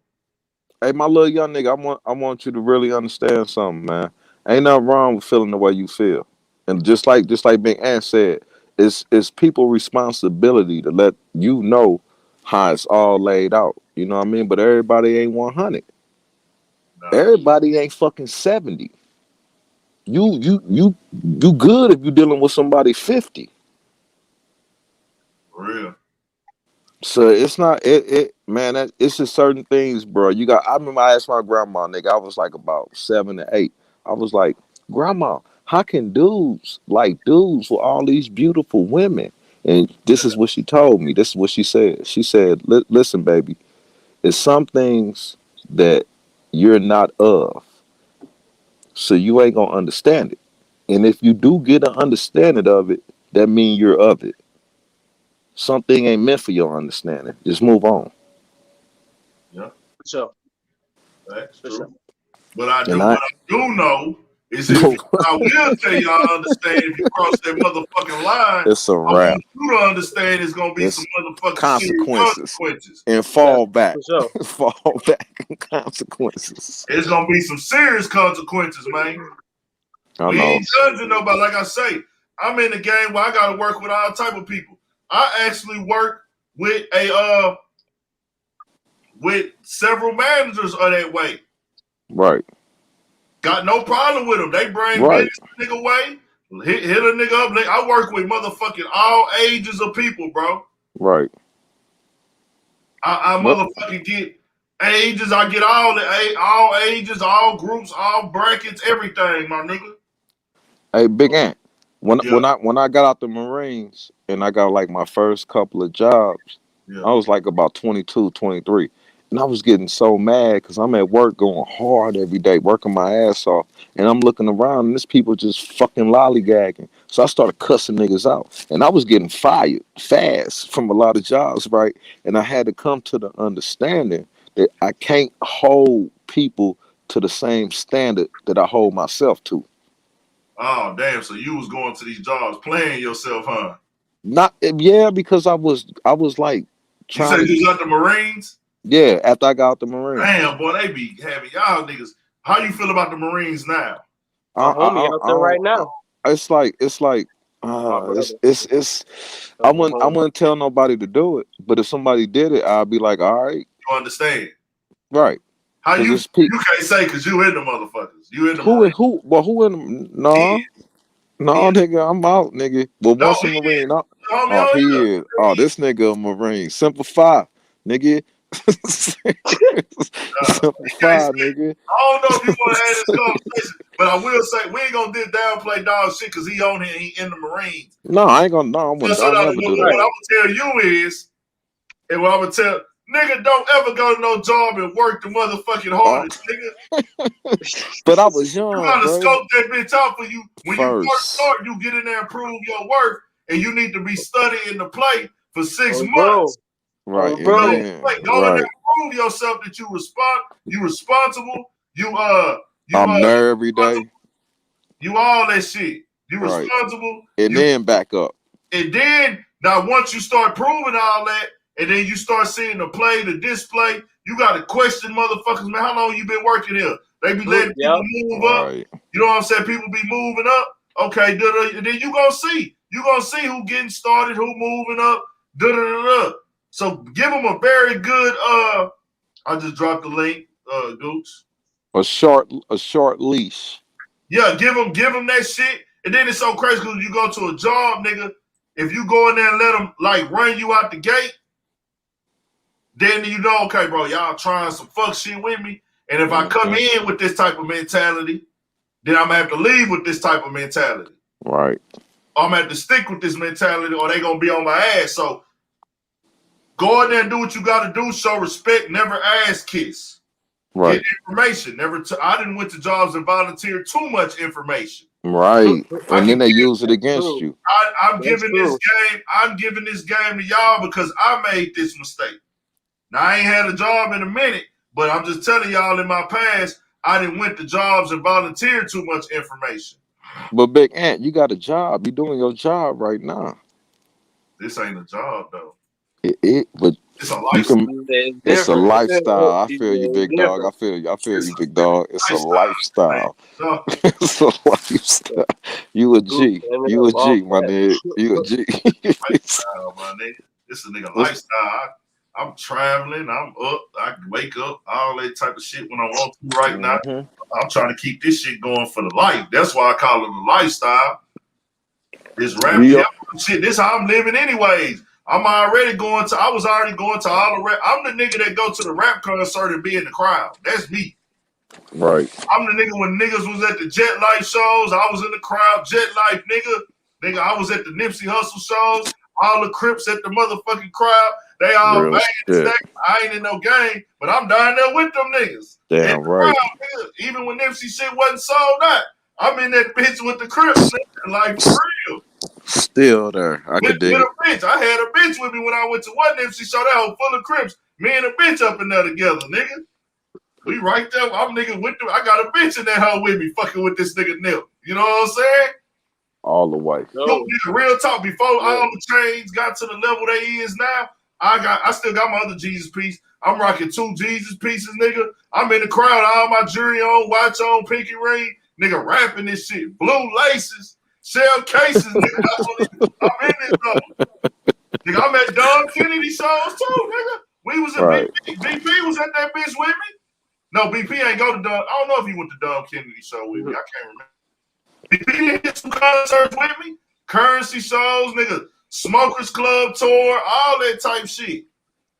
[SPEAKER 11] Hey, my little young nigga, I want you to really understand something, man. Ain't nothing wrong with feeling the way you feel. And just like Big Ant said, it's people's responsibility to let you know how it's all laid out. You know what I mean? But everybody ain't 100.
[SPEAKER 1] No.
[SPEAKER 11] Everybody ain't fucking 70. You good if you dealing with somebody 50.
[SPEAKER 1] For real.
[SPEAKER 11] So it's not man. It's just certain things, bro. I remember I asked my grandma, nigga. I was like about 7 or 8. I was like, Grandma, how can dudes like dudes with all these beautiful women? And this is what she told me. This is what she said. She said, "Listen, baby, it's some things that you're not of, so you ain't gonna understand it. And if you do get an understanding of it, that means you're of it. Something ain't meant for your understanding. Just move on."
[SPEAKER 1] Yeah.
[SPEAKER 12] For sure.
[SPEAKER 1] That's
[SPEAKER 12] For
[SPEAKER 1] true.
[SPEAKER 12] sure.
[SPEAKER 1] But I do know is I will tell you I understand if you cross that motherfucking line.
[SPEAKER 11] It's a
[SPEAKER 1] I
[SPEAKER 11] wrap.
[SPEAKER 1] want you to understand it's gonna be some motherfucking
[SPEAKER 11] consequences and
[SPEAKER 1] That's
[SPEAKER 11] fall back.
[SPEAKER 12] Sure.
[SPEAKER 11] Fall back and consequences.
[SPEAKER 1] It's gonna be some serious consequences, man. We ain't judging nobody. Like I say, I'm in the game where I gotta work with all type of people. I actually work with with several managers of that way.
[SPEAKER 11] Right.
[SPEAKER 1] Got no problem with them. They bring business nigga way, hit a nigga up. I work with motherfucking all ages of people, bro.
[SPEAKER 11] Right.
[SPEAKER 1] I motherfucking get ages. I get all ages, all groups, all brackets, everything, my nigga.
[SPEAKER 11] Hey, Big Ant. When I got out the Marines and I got like my first couple of jobs, I was like about 22, 23. And I was getting so mad because I'm at work going hard every day, working my ass off. And I'm looking around and this people just fucking lollygagging. So I started cussing niggas out. And I was getting fired fast from a lot of jobs, right? And I had to come to the understanding that I can't hold people to the same standard that I hold myself to.
[SPEAKER 1] Oh, damn. So you was going to these jobs playing yourself, huh?
[SPEAKER 11] Because I was like
[SPEAKER 1] trying. You said you got the Marines?
[SPEAKER 11] Yeah, after I got out the Marines.
[SPEAKER 1] Damn, boy, they be having y'all niggas. How you feel about the Marines now?
[SPEAKER 12] My homie out there right now.
[SPEAKER 11] It's like I wouldn't tell nobody to do it, but if somebody did it, I'd be like, all right.
[SPEAKER 1] You understand?
[SPEAKER 11] Right.
[SPEAKER 1] How you can't say because you in the motherfuckers. You in the Marines.
[SPEAKER 11] Who in them? No, nigga, I'm out, nigga. But once a Marine, he is. Oh, this nigga a Marine. Simplify, nigga. Simplify, nigga.
[SPEAKER 1] I don't know if you want to have this conversation, but I will say we ain't gonna downplay dog shit because he on here and he in the Marines.
[SPEAKER 11] No, I ain't gonna. No,
[SPEAKER 1] what I'm gonna tell you is, and what I'm gonna tell nigga, don't ever go to no job and work the motherfucking hardest, nigga.
[SPEAKER 11] But I was young.
[SPEAKER 1] You gotta scope that bitch out for you. When you first start, you get in there and prove your worth, and you need to be studying the play for 6 months.
[SPEAKER 11] Right,
[SPEAKER 1] bro. Go in there and prove yourself that you responsible.
[SPEAKER 11] I'm there every day.
[SPEAKER 1] You all that shit. You responsible.
[SPEAKER 11] And then back up.
[SPEAKER 1] And then now once you start proving all that, and then you start seeing the play, the display, you gotta question motherfuckers, man. How long you been working here? They be letting people move up. You know what I'm saying? People be moving up. Okay, and then you gonna see. You gonna see who getting started, who moving up. So give them a very good. I just dropped the link, Gooch.
[SPEAKER 11] A short leash.
[SPEAKER 1] Yeah, give them that shit. And then it's so crazy because you go to a job, nigga. If you go in there and let them like run you out the gate, then you know, okay, bro, y'all trying some fuck shit with me. And if I come in with this type of mentality, then I'm gonna have to leave with this type of mentality.
[SPEAKER 11] Right.
[SPEAKER 1] I'm gonna have to stick with this mentality, or they gonna be on my ass. So go in there and do what you gotta do. Show respect. Never ass kiss.
[SPEAKER 11] Right.
[SPEAKER 1] Get information. I didn't went to jobs and volunteer too much information.
[SPEAKER 11] Right.
[SPEAKER 1] I
[SPEAKER 11] And
[SPEAKER 1] can
[SPEAKER 11] then they
[SPEAKER 1] give.
[SPEAKER 11] use it against
[SPEAKER 12] True.
[SPEAKER 11] you.
[SPEAKER 1] I'm
[SPEAKER 12] That's
[SPEAKER 1] giving this
[SPEAKER 12] true.
[SPEAKER 1] game. I'm giving this game to y'all because I made this mistake. Now I ain't had a job in a minute, but I'm just telling y'all in my past, I didn't went to jobs and volunteered too much information.
[SPEAKER 11] But Big Ant, you got a job. You doing your job right now.
[SPEAKER 1] This ain't a job though.
[SPEAKER 11] But
[SPEAKER 1] It's a
[SPEAKER 11] you
[SPEAKER 1] lifestyle.
[SPEAKER 11] can.
[SPEAKER 12] It's
[SPEAKER 11] It's a
[SPEAKER 12] different.
[SPEAKER 11] lifestyle. I feel you,
[SPEAKER 12] It's
[SPEAKER 11] big dog. I
[SPEAKER 12] different.
[SPEAKER 11] feel you. I feel
[SPEAKER 1] It's
[SPEAKER 11] you, big dog. It's
[SPEAKER 1] a
[SPEAKER 11] a
[SPEAKER 1] lifestyle. Man.
[SPEAKER 11] lifestyle.
[SPEAKER 1] No,
[SPEAKER 11] It's a lifestyle. You a
[SPEAKER 12] Ooh,
[SPEAKER 11] G.
[SPEAKER 12] damn it
[SPEAKER 11] You a
[SPEAKER 12] up off
[SPEAKER 11] G, my nigga. You a
[SPEAKER 12] that.
[SPEAKER 11] G.
[SPEAKER 1] lifestyle, my nigga. This is a nigga
[SPEAKER 11] What's
[SPEAKER 1] lifestyle. I'm traveling. I'm up. I can wake up. All that type of shit when I want to right now.
[SPEAKER 11] Mhm.
[SPEAKER 1] I'm trying to keep this shit going for the life. That's why I call it a lifestyle. This rap
[SPEAKER 11] Yeah.
[SPEAKER 1] shit. This how I'm living anyways. I was already going to all the rap. I'm the nigga that go to the rap concert and be in the crowd. That's me.
[SPEAKER 11] Right.
[SPEAKER 1] I'm the nigga when niggas was at the Jet Life shows. I was in the crowd. Jet Life, nigga. Nigga, I was at the Nipsey Hussle shows. All the Crips at the motherfucking crowd. They all
[SPEAKER 11] Real
[SPEAKER 1] banging and
[SPEAKER 11] shit.
[SPEAKER 1] stacking. I ain't in no game, but I'm down there with them niggas. In
[SPEAKER 11] Damn
[SPEAKER 1] the
[SPEAKER 11] right.
[SPEAKER 1] crowd, nigga. Even when Nipsey shit wasn't sold out, I'm in that bitch with the Crips, nigga. Like, for real.
[SPEAKER 11] Still there. I
[SPEAKER 1] With
[SPEAKER 11] could dig
[SPEAKER 1] a
[SPEAKER 11] it.
[SPEAKER 1] bitch. I had a bitch with me when I went to one Nipsey show. That whole full of Crips. Me and a bitch up in there together, nigga. We right there. I'm nigga with them. I got a bitch in that hoe with me, fucking with this nigga Nip. You know what I'm saying?
[SPEAKER 11] All the way.
[SPEAKER 1] No, nigga, real talk. Before all the chains got to the level they is now, I still got my other Jesus piece. I'm rocking 2 Jesus pieces, nigga. I'm in the crowd, all my jewelry on, watch on, pinky ring, nigga, rapping this shit. Blue laces, shell cases, nigga. I'm in this though. Nigga, I'm at Don Kennedy shows too, nigga. We was in
[SPEAKER 11] Right.
[SPEAKER 1] BP was at that bitch with me. No, BP ain't go to Don. I don't know if he went to Don Kennedy show with me. I can't remember. BP didn't hit some concerts with me. Currency shows, nigga. Smokers Club tour, all that type shit.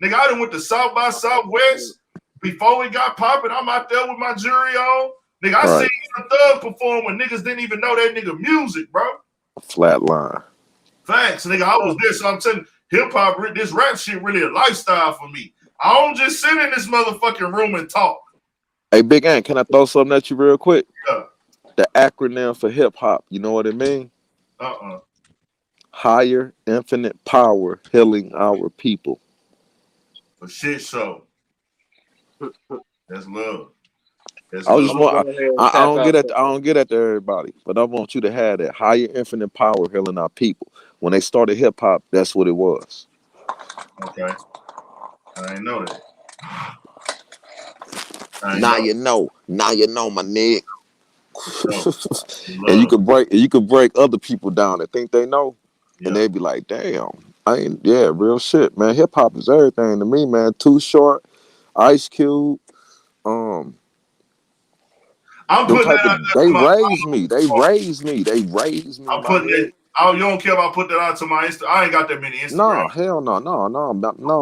[SPEAKER 1] Nigga, I done went to South by Southwest. Before it got popping, I'm out there with my jewelry on. Nigga, I
[SPEAKER 11] Right.
[SPEAKER 1] seen a thug perform when niggas didn't even know that nigga music, bro.
[SPEAKER 11] Flatline.
[SPEAKER 1] Facts, nigga. I was there, so I'm telling you, hip hop, this rap shit really a lifestyle for me. I don't just sit in this motherfucking room and talk.
[SPEAKER 11] Hey, Big Ant, can I throw something at you real quick?
[SPEAKER 1] Yeah.
[SPEAKER 11] The acronym for hip hop, you know what it means? Higher infinite power healing our people.
[SPEAKER 1] For shit show. That's love.
[SPEAKER 11] I just want I don't get at I don't get at everybody, but I want you to have that higher infinite power healing our people. When they started hip hop, that's what it was.
[SPEAKER 1] Okay. I ain't know that.
[SPEAKER 11] Now you know, my nigga.
[SPEAKER 1] No.
[SPEAKER 11] And you could break other people down that think they know, and they be like, "Damn, real shit, man. Hip hop is everything to me, man. Too Short, Ice Cube,
[SPEAKER 1] I'm putting that out there
[SPEAKER 11] they
[SPEAKER 1] to my
[SPEAKER 11] raised me. They raised me,
[SPEAKER 1] I'm
[SPEAKER 11] my
[SPEAKER 1] putting
[SPEAKER 11] nigga.
[SPEAKER 1] it. Oh, you don't care if I put that out to my Insta? I ain't got that many Instagram.
[SPEAKER 11] No, hell no,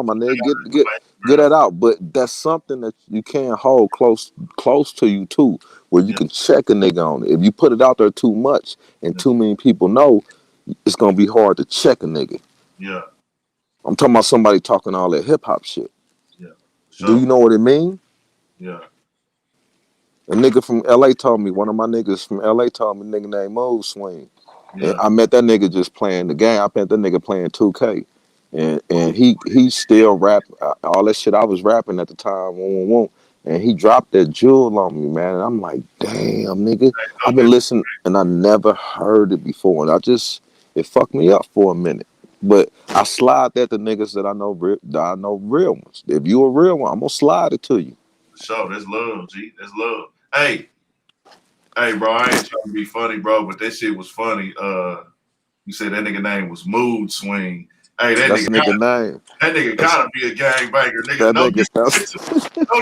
[SPEAKER 11] my nigga. Get that out. But that's something that you can't hold close to you too, where you can check a nigga on it. If you put it out there too much and too many people know, it's gonna be hard to check a nigga.
[SPEAKER 1] Yeah.
[SPEAKER 11] I'm talking about somebody talking all that hip hop shit.
[SPEAKER 1] Yeah.
[SPEAKER 11] Sure. Do you know what it mean?
[SPEAKER 1] Yeah.
[SPEAKER 11] A nigga from LA told me, one of my niggas from LA told me, a nigga named Mood Swing.
[SPEAKER 1] Yeah.
[SPEAKER 11] And I met that nigga just playing the game. I met that nigga playing 2K. And he still rap all that shit I was rapping at the time, and he dropped that jewel on me, man. And I'm like, damn, nigga. I've been listening and I never heard it before. And it fucked me up for a minute. But I slide that to niggas that I know real ones. If you a real one, I'm gonna slide it to you.
[SPEAKER 1] Sure, that's love, G. That's love. Hey, bro, I ain't trying to be funny, bro, but that shit was funny. You said that nigga name was Mood Swing. Hey,
[SPEAKER 11] that's nigga name.
[SPEAKER 1] That nigga gotta be a gangbanger, nigga.
[SPEAKER 11] That
[SPEAKER 1] No
[SPEAKER 11] nigga,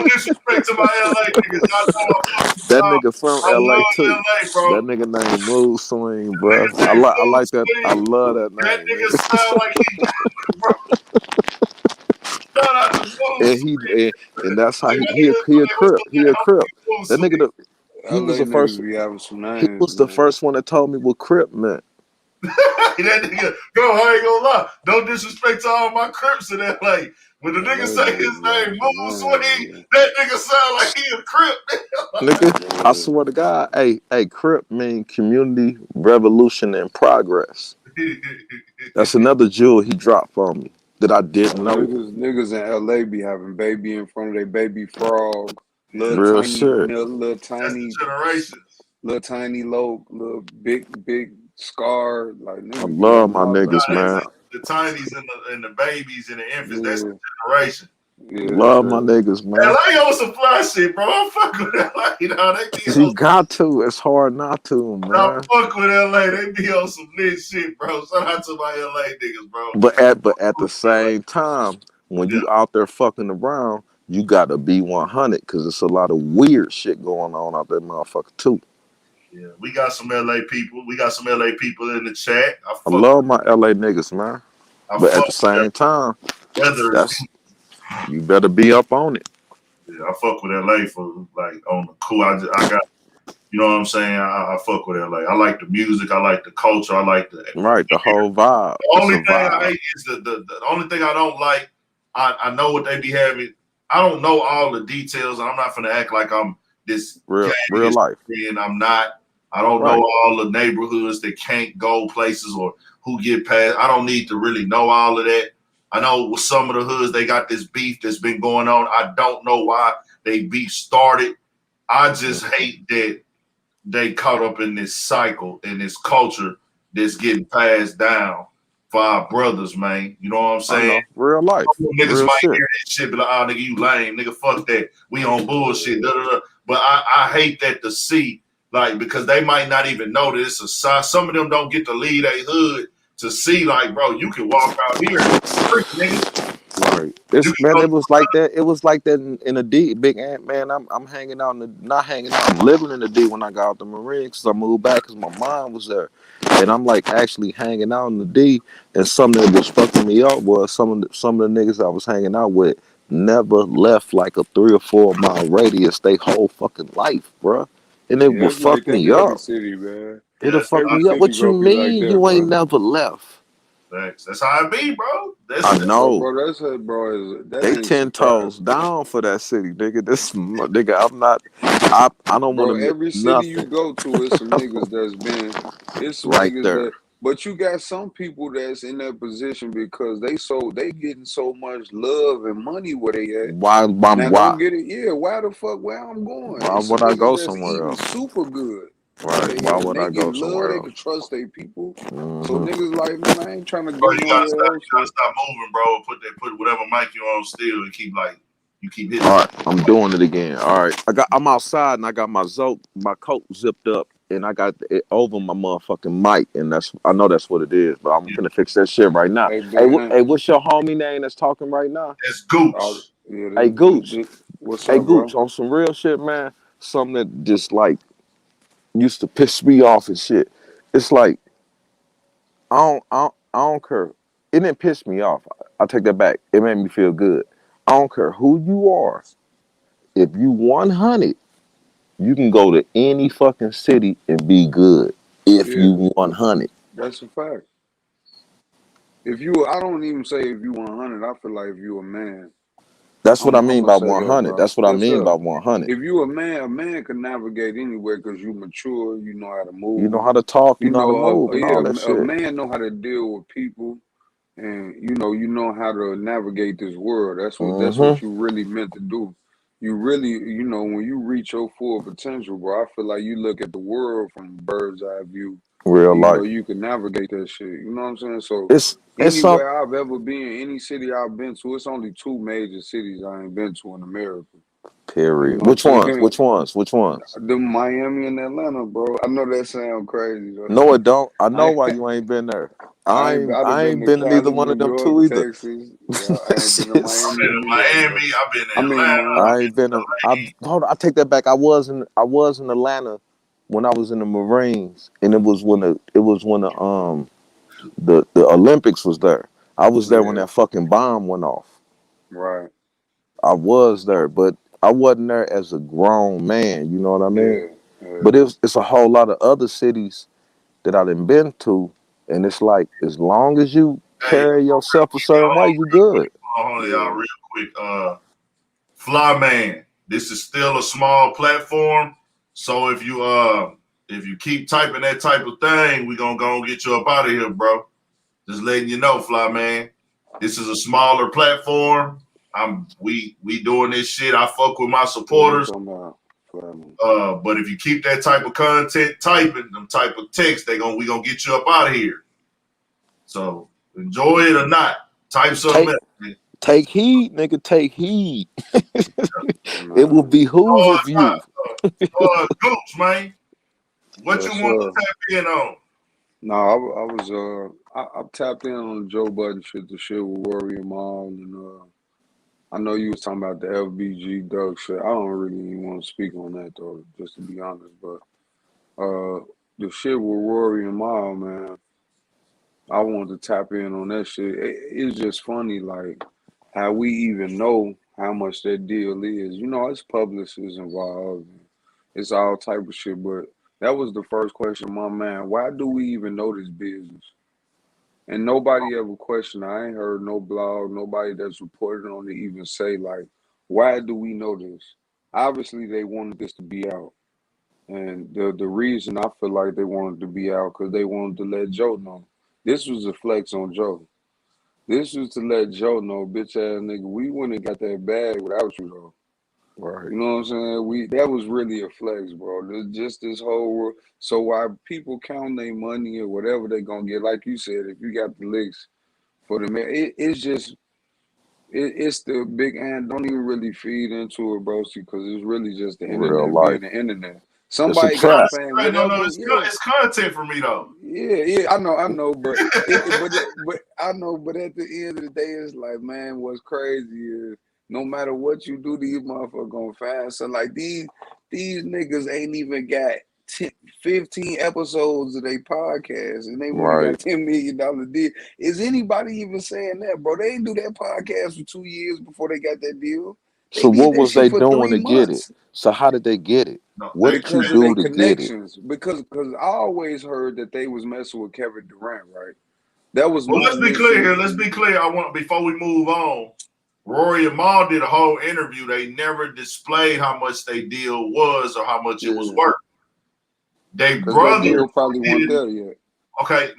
[SPEAKER 1] disrespect to my LA niggas. Y'all know
[SPEAKER 11] that nigga from
[SPEAKER 1] I
[SPEAKER 11] LA
[SPEAKER 1] love
[SPEAKER 11] too.
[SPEAKER 1] LA, bro.
[SPEAKER 11] That nigga named Mood Swing, bro. I like that. I love that name.
[SPEAKER 1] That nigga sound like he, bro. Shout out to Mood Swing.
[SPEAKER 11] And that's how he a crip. He a crip. That nigga, he was the first. He was the first one that told me what crip meant.
[SPEAKER 1] That nigga, bro, I ain't gonna lie. No disrespect to all my Crips in LA. When the nigga
[SPEAKER 14] That
[SPEAKER 1] say his
[SPEAKER 14] nigga
[SPEAKER 1] name,
[SPEAKER 14] got
[SPEAKER 1] Moon
[SPEAKER 14] man,
[SPEAKER 1] Swing, that nigga sound like he a Crip.
[SPEAKER 11] Nigga, I swear to God, hey, Crip mean community, revolution, and progress. That's another jewel he dropped for me that I didn't know.
[SPEAKER 14] niggas in LA be having baby in front of their baby frog, little
[SPEAKER 11] Real
[SPEAKER 14] tiny,
[SPEAKER 11] shit.
[SPEAKER 14] little
[SPEAKER 1] That's the
[SPEAKER 14] tiny,
[SPEAKER 1] generation.
[SPEAKER 14] little tiny, little big scar. Like
[SPEAKER 11] I
[SPEAKER 14] niggas be
[SPEAKER 11] love
[SPEAKER 14] having
[SPEAKER 11] my
[SPEAKER 14] all
[SPEAKER 11] niggas,
[SPEAKER 14] types of
[SPEAKER 11] man.
[SPEAKER 14] shit.
[SPEAKER 1] The tinies and the babies and the infants, that's
[SPEAKER 14] Yeah,
[SPEAKER 1] the generation.
[SPEAKER 14] yeah, that's
[SPEAKER 11] Love my
[SPEAKER 14] it.
[SPEAKER 11] niggas, man.
[SPEAKER 1] LA on some fly shit, bro. I fuck with LA, dog. They be
[SPEAKER 11] You
[SPEAKER 1] on
[SPEAKER 11] got to. It's hard not to,
[SPEAKER 1] I
[SPEAKER 11] man.
[SPEAKER 1] fuck with LA. They be on some lit shit, bro. Shout out to my LA niggas, bro.
[SPEAKER 11] But at the same time, when
[SPEAKER 1] Yeah,
[SPEAKER 11] you out there fucking around, you gotta be 100 because it's a lot of weird shit going on out there, motherfucker, too.
[SPEAKER 1] yeah. We got some LA people. We got some LA people in the chat.
[SPEAKER 11] I love my LA niggas, man.
[SPEAKER 1] I
[SPEAKER 11] But at
[SPEAKER 1] fuck
[SPEAKER 11] the
[SPEAKER 1] with
[SPEAKER 11] same time,
[SPEAKER 1] weather is
[SPEAKER 11] that's you better be up on it.
[SPEAKER 1] yeah, I fuck with LA for like on the cool. I got you know what I'm saying? I fuck with LA. I like the music, I like the culture, I like the
[SPEAKER 11] Right, the whole vibe.
[SPEAKER 1] the
[SPEAKER 11] It's
[SPEAKER 1] only
[SPEAKER 11] a
[SPEAKER 1] thing I
[SPEAKER 11] vibe.
[SPEAKER 1] hate is the only thing I don't like, I know what they be having. I don't know all the details, and I'm not gonna act like I'm this gang
[SPEAKER 11] Real life.
[SPEAKER 1] history, and I'm not. I don't
[SPEAKER 11] Right.
[SPEAKER 1] know all the neighborhoods that can't go places or who get past. I don't need to really know all of that. I know with some of the hoods, they got this beef that's been going on. I don't know why they beef started. I just hate that they caught up in this cycle and this culture that's getting passed down for our brothers, man. You know what I'm
[SPEAKER 11] I
[SPEAKER 1] saying?
[SPEAKER 11] know. Real life.
[SPEAKER 1] Some niggas
[SPEAKER 11] Real
[SPEAKER 1] might
[SPEAKER 11] shit.
[SPEAKER 1] hear that shit, be like, oh, nigga, you lame. Nigga, fuck that. We on bullshit. Da, da, da. But I hate that to see, like, because they might not even know that it's a sign. Some of them don't get to leave their hood to see, like, bro, you can walk out here and freak, nigga.
[SPEAKER 11] Right. It's man, it was like that. It was like that in a D. Big Ant, man. I'm hanging out in the not hanging out. I'm living in the D when I got out the Marines because I moved back because my mom was there, and I'm like actually hanging out in the D. And something that was fucking me up was some of the niggas I was hanging out with never left like a 3 or 4 mile radius they whole fucking life, bruh. And it
[SPEAKER 14] Yeah,
[SPEAKER 11] would
[SPEAKER 14] it's like
[SPEAKER 11] fuck
[SPEAKER 14] that
[SPEAKER 11] me
[SPEAKER 14] in every
[SPEAKER 11] up.
[SPEAKER 14] city, man.
[SPEAKER 11] It'll fuck
[SPEAKER 14] Every
[SPEAKER 11] me up.
[SPEAKER 14] city
[SPEAKER 11] What you
[SPEAKER 14] gonna be like
[SPEAKER 11] mean
[SPEAKER 14] that,
[SPEAKER 11] you ain't
[SPEAKER 14] bro.
[SPEAKER 11] never left?
[SPEAKER 1] That's how it be, bro.
[SPEAKER 11] I
[SPEAKER 14] Bro,
[SPEAKER 11] know.
[SPEAKER 14] that's it, bro. That
[SPEAKER 11] They
[SPEAKER 14] ain't
[SPEAKER 11] 10
[SPEAKER 14] surprising.
[SPEAKER 11] toes down for that city, nigga. This nigga, I'm not. I don't want
[SPEAKER 14] Bro,
[SPEAKER 11] to miss
[SPEAKER 14] every city you
[SPEAKER 11] nothing.
[SPEAKER 14] go to, it's some niggas it's some
[SPEAKER 11] Right
[SPEAKER 14] niggas
[SPEAKER 11] there.
[SPEAKER 14] but you got some people that's in that position because they getting so much love and money where they at.
[SPEAKER 11] Why?
[SPEAKER 14] Now don't
[SPEAKER 11] Why?
[SPEAKER 14] get it, yeah, why the fuck where I'm going?
[SPEAKER 11] Why
[SPEAKER 14] It's some
[SPEAKER 11] would I
[SPEAKER 14] niggas
[SPEAKER 11] go
[SPEAKER 14] that's
[SPEAKER 11] somewhere
[SPEAKER 14] eating
[SPEAKER 11] else?
[SPEAKER 14] super good where
[SPEAKER 11] Right.
[SPEAKER 14] they
[SPEAKER 11] Why
[SPEAKER 14] at. And
[SPEAKER 11] would
[SPEAKER 14] they
[SPEAKER 11] I
[SPEAKER 14] get
[SPEAKER 11] go
[SPEAKER 14] love,
[SPEAKER 11] somewhere
[SPEAKER 14] they
[SPEAKER 11] else?
[SPEAKER 14] can trust their people. So
[SPEAKER 11] Mm-hmm.
[SPEAKER 14] niggas like, man, I ain't trying to
[SPEAKER 1] Bro,
[SPEAKER 14] go nowhere else.
[SPEAKER 1] you gotta stop moving, bro. Put whatever mic you on still and keep like you keep hitting.
[SPEAKER 11] All right, I'm doing it again. All right, I'm outside and I got my coat zipped up and I got it over my motherfucking mic, and I know that's what it is, but I'm gonna fix that shit right now.
[SPEAKER 14] Hey,
[SPEAKER 11] Hey,
[SPEAKER 14] big man.
[SPEAKER 11] what's your homie name that's talking right now?
[SPEAKER 1] It's Gooch.
[SPEAKER 14] Yeah,
[SPEAKER 11] Hey, Gooch.
[SPEAKER 14] what's
[SPEAKER 11] Hey,
[SPEAKER 14] up,
[SPEAKER 11] Gooch,
[SPEAKER 14] bro?
[SPEAKER 11] on some real shit, man. Something that just like used to piss me off and shit. It's like I don't care. It didn't piss me off. I take that back. It made me feel good. I don't care who you are. If you 100, you can go to any fucking city and be good. If
[SPEAKER 14] Yeah,
[SPEAKER 11] you 100.
[SPEAKER 14] that's a fact. I don't even say if you 100. I feel like if you a man,
[SPEAKER 11] That's what I
[SPEAKER 14] I'm
[SPEAKER 11] mean
[SPEAKER 14] gonna
[SPEAKER 11] by
[SPEAKER 14] say that,
[SPEAKER 11] 100.
[SPEAKER 14] bro.
[SPEAKER 11] That's what I
[SPEAKER 14] Yes,
[SPEAKER 11] mean
[SPEAKER 14] sir.
[SPEAKER 11] by 100.
[SPEAKER 14] If you a man can navigate anywhere because you mature, you know how to
[SPEAKER 11] You know
[SPEAKER 14] move.
[SPEAKER 11] how to talk, you
[SPEAKER 14] You
[SPEAKER 11] know how to
[SPEAKER 14] know,
[SPEAKER 11] move and all that
[SPEAKER 14] a
[SPEAKER 11] shit.
[SPEAKER 14] man know how to deal with people, and you know how to navigate this world. That's what
[SPEAKER 11] Mm-hmm.
[SPEAKER 14] you really meant to do. You really, when you reach your full potential, bro, I feel like you look at the world from a bird's eye view,
[SPEAKER 11] Real
[SPEAKER 14] and
[SPEAKER 11] life.
[SPEAKER 14] you can navigate that shit. You know what I'm saying? So
[SPEAKER 11] It's some
[SPEAKER 14] anywhere I've ever been, any city I've been to, it's only 2 major cities I ain't been to in America. You
[SPEAKER 11] period.
[SPEAKER 14] know what
[SPEAKER 11] Which
[SPEAKER 14] I'm
[SPEAKER 11] ones?
[SPEAKER 14] saying?
[SPEAKER 11] Which ones? Which ones?
[SPEAKER 14] The Miami and Atlanta, bro. I know that sound crazy, but
[SPEAKER 11] No, it don't. I know
[SPEAKER 14] I
[SPEAKER 11] why you ain't been there.
[SPEAKER 14] I'd have
[SPEAKER 11] I
[SPEAKER 14] been
[SPEAKER 11] ain't
[SPEAKER 14] to
[SPEAKER 11] been to neither
[SPEAKER 14] Cali,
[SPEAKER 11] one
[SPEAKER 14] New
[SPEAKER 11] of them
[SPEAKER 14] York,
[SPEAKER 11] two either.
[SPEAKER 14] Texas. Yeah, I ain't been to
[SPEAKER 1] I've
[SPEAKER 14] Miami
[SPEAKER 1] been
[SPEAKER 14] or
[SPEAKER 1] in
[SPEAKER 14] New York, bro.
[SPEAKER 1] Miami. I've been in
[SPEAKER 14] I mean,
[SPEAKER 1] Atlanta.
[SPEAKER 11] I ain't been. Hold on, I take that back. I was in Atlanta when I was in the Marines, and it was when the Olympics was there. I was there when
[SPEAKER 14] Yeah,
[SPEAKER 11] that fucking bomb went off.
[SPEAKER 14] right.
[SPEAKER 11] I was there, but I wasn't there as a grown man. You know what I mean?
[SPEAKER 14] Yeah, yeah.
[SPEAKER 11] But it's a whole lot of other cities that I done been to, and it's like as long as you
[SPEAKER 1] Hey,
[SPEAKER 11] carry yourself a certain way, you good.
[SPEAKER 1] Hold on, y'all, real quick. Fly Man, this is still a small platform, so if you keep typing that type of thing, we gonna go and get you up out of here, bro. Just letting you know, Fly Man. This is a smaller platform. We doing this shit. I fuck with my supporters. But if you keep that type of content typing, them type of text, we gonna get you up out of here. So enjoy it or not. Type something else.
[SPEAKER 11] Take heed, nigga. Take heed. It will behoove of you.
[SPEAKER 1] Gooch, man. What you want to tap in on?
[SPEAKER 14] No, I tapped in on the Joe Budden shit, the shit with Rory and Mal, and I know you was talking about the FBG Doug shit. I don't really even want to speak on that though, just to be honest. But the shit with Rory and Mal, man, I wanted to tap in on that shit. It's just funny, like how we even know how much that deal is. You know, it's publicists involved. It's all type of shit, but that was the first question, my man. Why do we even know this business? And nobody ever questioned. I ain't heard no blog, nobody that's reported on it even say, like, why do we know this? Obviously, they wanted this to be out. And the reason I feel like they wanted to be out, because they wanted to let Joe know. This was a flex on Joe. This was to let Joe know, bitch ass nigga, we wouldn't have got that bag without you, though.
[SPEAKER 11] Right.
[SPEAKER 14] You know what I'm saying? That was really a flex, bro. Just this whole, so while people count their money or whatever they gonna get, like you said, if you got the licks for the man, it's just it's the big ant. Don't even really feed into it, bro, because it's really just the
[SPEAKER 11] Real
[SPEAKER 14] internet
[SPEAKER 11] life.
[SPEAKER 14] being the internet.
[SPEAKER 11] It's a
[SPEAKER 14] Somebody
[SPEAKER 11] trap.
[SPEAKER 14] got saying whatever.
[SPEAKER 1] No, it's content for me though.
[SPEAKER 14] Yeah, I know, but but I know, but at the end of the day, it's like, man, what's crazy is no matter what you do, these motherfuckers gonna find. So like these niggas ain't even got 10, 15 episodes of their podcast, and they only got $10 million deal. Is anybody even saying that, bro? They ain't do that podcast for 2 years before they got that deal.
[SPEAKER 11] So what was they doing to get it? So how did they get it? What did you do to get it?
[SPEAKER 14] Because I always heard that they was messing with Kevin Durant, right? That was
[SPEAKER 1] well. Let's be clear here. Let's be clear. Before we move on. Rory and Mal did a whole interview. They never displayed how much their deal was or how much it was worth. They brother
[SPEAKER 14] deal probably weren't there yet.
[SPEAKER 1] Okay,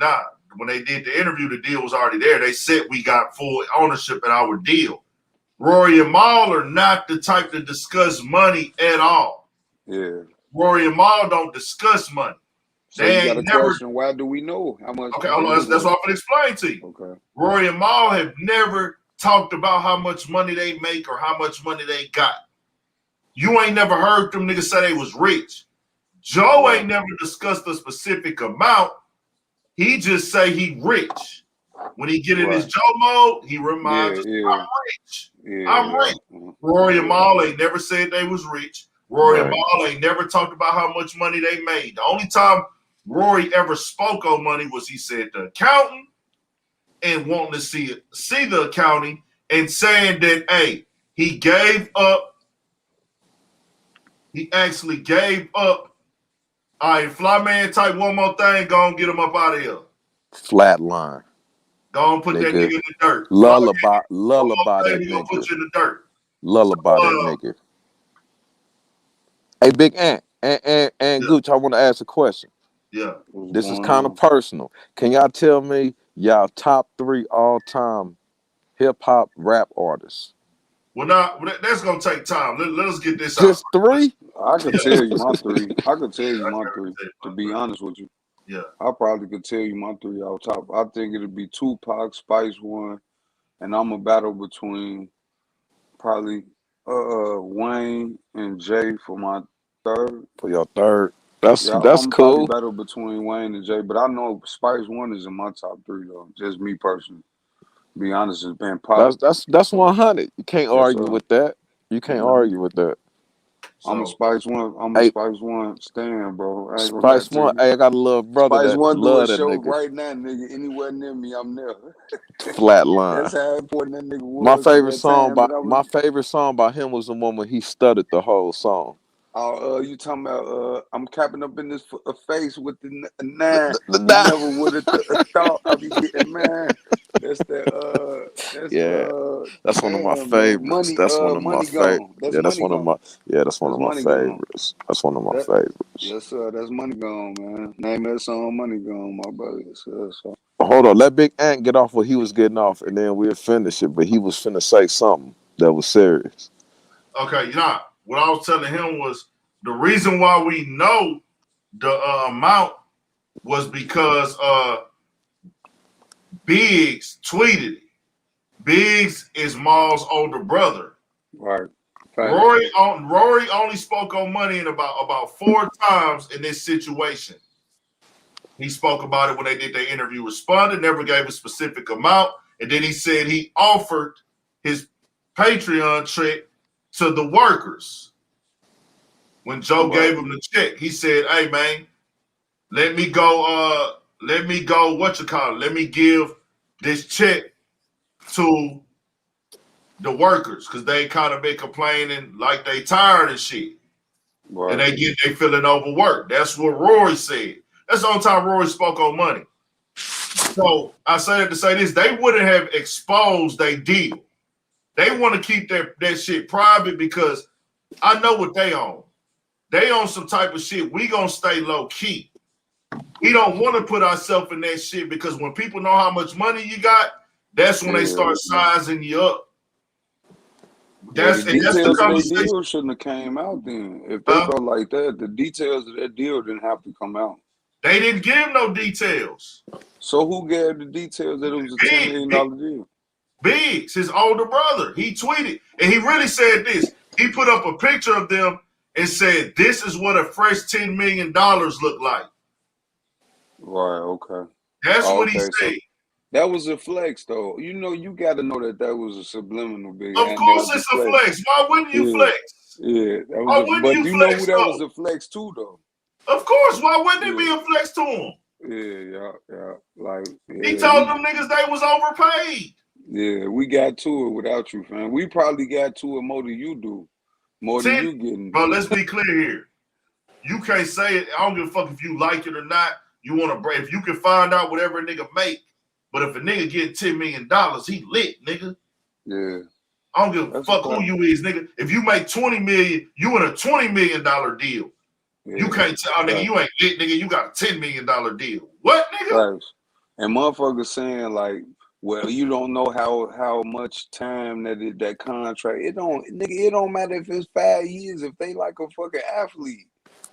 [SPEAKER 1] when they did the interview, the deal was already there. They said we got full ownership in our deal. Rory and Mal are not the type to discuss money at all.
[SPEAKER 14] Yeah.
[SPEAKER 1] Rory and Mal don't discuss money.
[SPEAKER 14] So they you got a question, why do we know how much?
[SPEAKER 1] Okay, hold on. That's what I'm going to explain to you.
[SPEAKER 14] Okay.
[SPEAKER 1] Rory and Mal have never talked about how much money they make or how much money they got. You ain't never heard them niggas say they was rich. Joe ain't never discussed a specific amount. He just say he rich. When he get in his Joe mode, he reminds us, I'm rich. I'm rich. Rory and Mal ain't never said they was rich. Rory and Mal ain't never talked about how much money they made. The only time Rory ever spoke on money was he said the accountant and wanting to see the accounting and saying that, hey, he actually gave up. All right, Fly Man, type one more thing, go and get him up out of here.
[SPEAKER 11] Flatline.
[SPEAKER 1] Go and put that nigga in the dirt.
[SPEAKER 11] Lullaby that
[SPEAKER 1] nigga. Put you in the dirt.
[SPEAKER 11] Lullaby that nigga. Hey, Big Ant and Gooch, I want to ask a question.
[SPEAKER 1] Yeah.
[SPEAKER 11] This is kind of personal. Can y'all tell me y'all top 3 all-time hip-hop rap artists?
[SPEAKER 1] Well, now that's gonna take time. Let us get this
[SPEAKER 11] Just
[SPEAKER 1] out.
[SPEAKER 11] 3?
[SPEAKER 14] I could tell you my 3. I could tell you my 3. To be honest with you, I probably could tell you my 3 off top. I think it'd be Tupac, Spice One, and I'm a battle between probably Wayne and Jay for my 3rd.
[SPEAKER 11] For your 3rd, that's
[SPEAKER 14] I'm
[SPEAKER 11] cool.
[SPEAKER 14] Probably battle between Wayne and Jay, but I know Spice One is in my top 3 though. Just me personally. Be honest, it's been pop.
[SPEAKER 11] That's 100. You can't argue with that. You can't argue with that.
[SPEAKER 14] I'm a Spice One. I'm a Spice One stand, bro.
[SPEAKER 11] Spice One. Hey, I got a little brother
[SPEAKER 14] Spice
[SPEAKER 11] that
[SPEAKER 14] One do a
[SPEAKER 11] love that
[SPEAKER 14] show
[SPEAKER 11] nigga.
[SPEAKER 14] right now, nigga. Anywhere near me, I'm there.
[SPEAKER 11] Flatline.
[SPEAKER 14] That's how important that nigga was.
[SPEAKER 11] My favorite song by him was the one where he stuttered the whole song.
[SPEAKER 14] Oh, you talking about? I'm capping up in this face with the nine.
[SPEAKER 11] The
[SPEAKER 14] You
[SPEAKER 11] nine.
[SPEAKER 14] never would have thought I'd be getting man. That's that.
[SPEAKER 11] Yeah, that's one of my
[SPEAKER 14] Damn, man.
[SPEAKER 11] favorites. That's one of my
[SPEAKER 14] Money
[SPEAKER 11] favorite.
[SPEAKER 14] gone. That's
[SPEAKER 11] Yeah, that's
[SPEAKER 14] money
[SPEAKER 11] one of my.
[SPEAKER 14] gone.
[SPEAKER 11] Yeah, that's one
[SPEAKER 14] That's
[SPEAKER 11] of my
[SPEAKER 14] money gone.
[SPEAKER 11] favorites. That's one of my
[SPEAKER 14] That
[SPEAKER 11] favorites.
[SPEAKER 14] yes, sir. That's money gone, man. Name that song, Money Gone, my brother. Yes, sir. So,
[SPEAKER 11] Hold on, let Big Ant get off what he was getting off, and then we'll finish it. But he was finna say something that was serious.
[SPEAKER 1] Okay, yeah. What I was telling him was the reason why we know the amount was because Biggs tweeted it. Biggs is Maul's older brother.
[SPEAKER 14] right.
[SPEAKER 1] Rory only spoke on money in about 4 times in this situation. He spoke about it when they did their interview. Responded, never gave a specific amount, and then he said he offered his Patreon check to the workers. When Joe gave him the check, he said, "Hey man, let me go. Let me give this check to the workers because they kind of been complaining like they tired and shit, and they feeling overworked." That's what Rory said. That's the only time Rory spoke on money. So I say that to say this: they wouldn't have exposed their deal. They want to keep that shit private because I know what they own. They own some type of shit. We gonna stay low key. We don't want to put ourselves in that shit because when people know how much money you got, that's when they start sizing you up.
[SPEAKER 14] That's the conversation. Their deal shouldn't have came out then. If they felt like that, the details of that deal didn't have to come out.
[SPEAKER 1] They didn't give no details.
[SPEAKER 14] So who gave the details that it was a $10 million deal?
[SPEAKER 1] Biggs, his older brother. He tweeted, and he really said this. He put up a picture of them and said, "This is what a fresh $10 million look like."
[SPEAKER 14] Right, okay.
[SPEAKER 1] That's what he said.
[SPEAKER 14] So that was a flex, though. You know, you got to know that was a subliminal big.
[SPEAKER 1] Of course it's a flex. Why wouldn't you flex?
[SPEAKER 14] Yeah.
[SPEAKER 1] But
[SPEAKER 14] you know who that was a flex to, though?
[SPEAKER 1] Of course. Why wouldn't it be a flex to him?
[SPEAKER 14] Yeah.
[SPEAKER 1] He told them niggas they was overpaid.
[SPEAKER 14] Yeah, we got to it without you, fam. We probably got to it more than you do. More than you getting.
[SPEAKER 1] But let's be clear here. You can't say it. I don't give a fuck if you like it or not. You want to break. If you can find out whatever a nigga make, but if a nigga get $10 million, he lit, nigga.
[SPEAKER 14] Yeah.
[SPEAKER 1] I don't give a fuck who you is, nigga. If you make $20 million, you in a $20 million deal. Yeah. You can't tell nigga you ain't lit, nigga. You got a $10 million deal. What, nigga?
[SPEAKER 14] Right. And motherfuckers saying like, well, you don't know how much time that contract. It don't matter if it's 5 years. If they like a fucking athlete,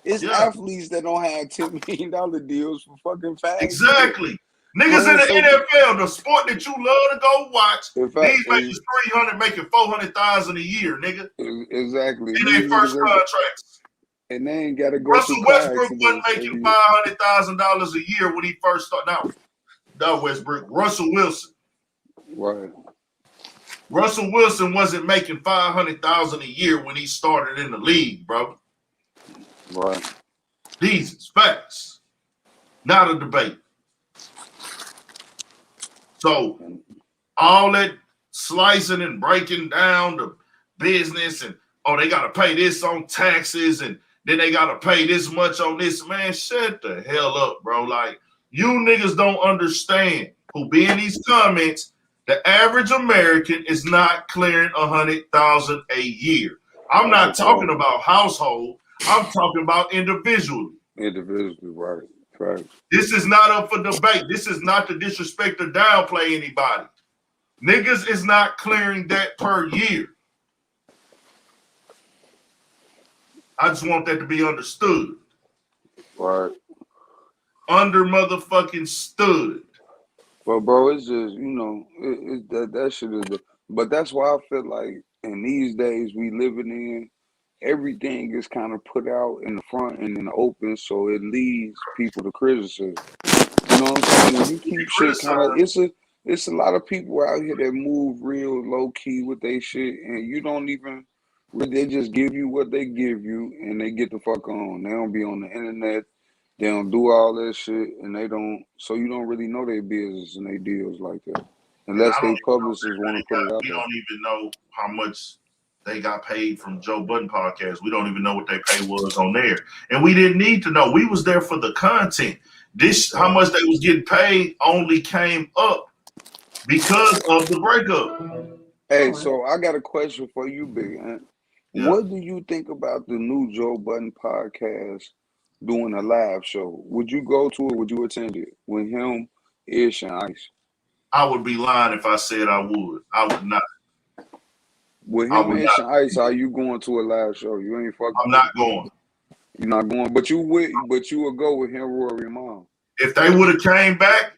[SPEAKER 14] it's athletes that don't have $10 million deals for fucking 5 years.
[SPEAKER 1] Exactly. Niggas in the NFL, the sport that you love to go watch, these making 300, making 400,000 a year, nigga.
[SPEAKER 14] Exactly.
[SPEAKER 1] In their first contracts.
[SPEAKER 14] And they ain't got to go.
[SPEAKER 1] Russell Westbrook wasn't making $500,000 a year when he first started. Not Westbrook. Russell Wilson.
[SPEAKER 14] Right.
[SPEAKER 1] Russell Wilson wasn't making $500,000 a year when he started in the league, bro.
[SPEAKER 14] Right.
[SPEAKER 1] These is facts. Not a debate. So all that slicing and breaking down the business and they gotta pay this on taxes and then they gotta pay this much on this, man. Shut the hell up, bro. Like you niggas don't understand who be in these comments. The average American is not clearing $100,000 a year. I'm not talking about household. I'm talking about individually.
[SPEAKER 14] Individually, right. Right.
[SPEAKER 1] This is not up for debate. This is not to disrespect or downplay anybody. Niggas is not clearing that per year. I just want that to be understood.
[SPEAKER 14] Right.
[SPEAKER 1] Under motherfucking stood.
[SPEAKER 14] Well, bro, it's just, that shit is, but that's why I feel like in these days we living in, everything is kind of put out in the front and in the open, so it leads people to criticism. You know what I'm saying? When you keep shit kind of, it's a lot of people out here that move real low key with their shit, and you don't even, they just give you what they give you, and they get the fuck on. They don't be on the internet. They don't do all that shit, and so you don't really know their business and their deals like that, unless they publicists want to put it out
[SPEAKER 1] there. We don't even know how much they got paid from Joe Budden podcast. We don't even know what their pay was on there. And we didn't need to know. We was there for the content. How much they was getting paid only came up because of the breakup.
[SPEAKER 14] Hey, so I got a question for you, Big Ant.
[SPEAKER 1] Yeah.
[SPEAKER 14] What do you think about the new Joe Budden podcast doing a live show? Would you go to it? Would you attend it with him, Ish, and Ice?
[SPEAKER 1] I would be lying if I said I would. I would not.
[SPEAKER 14] With him, Ish, and Ice, are you going to a live show? You ain't fucking.
[SPEAKER 1] I'm not going.
[SPEAKER 14] You're not going, but you would go with him, Rory, and Mom.
[SPEAKER 1] If they would have came back,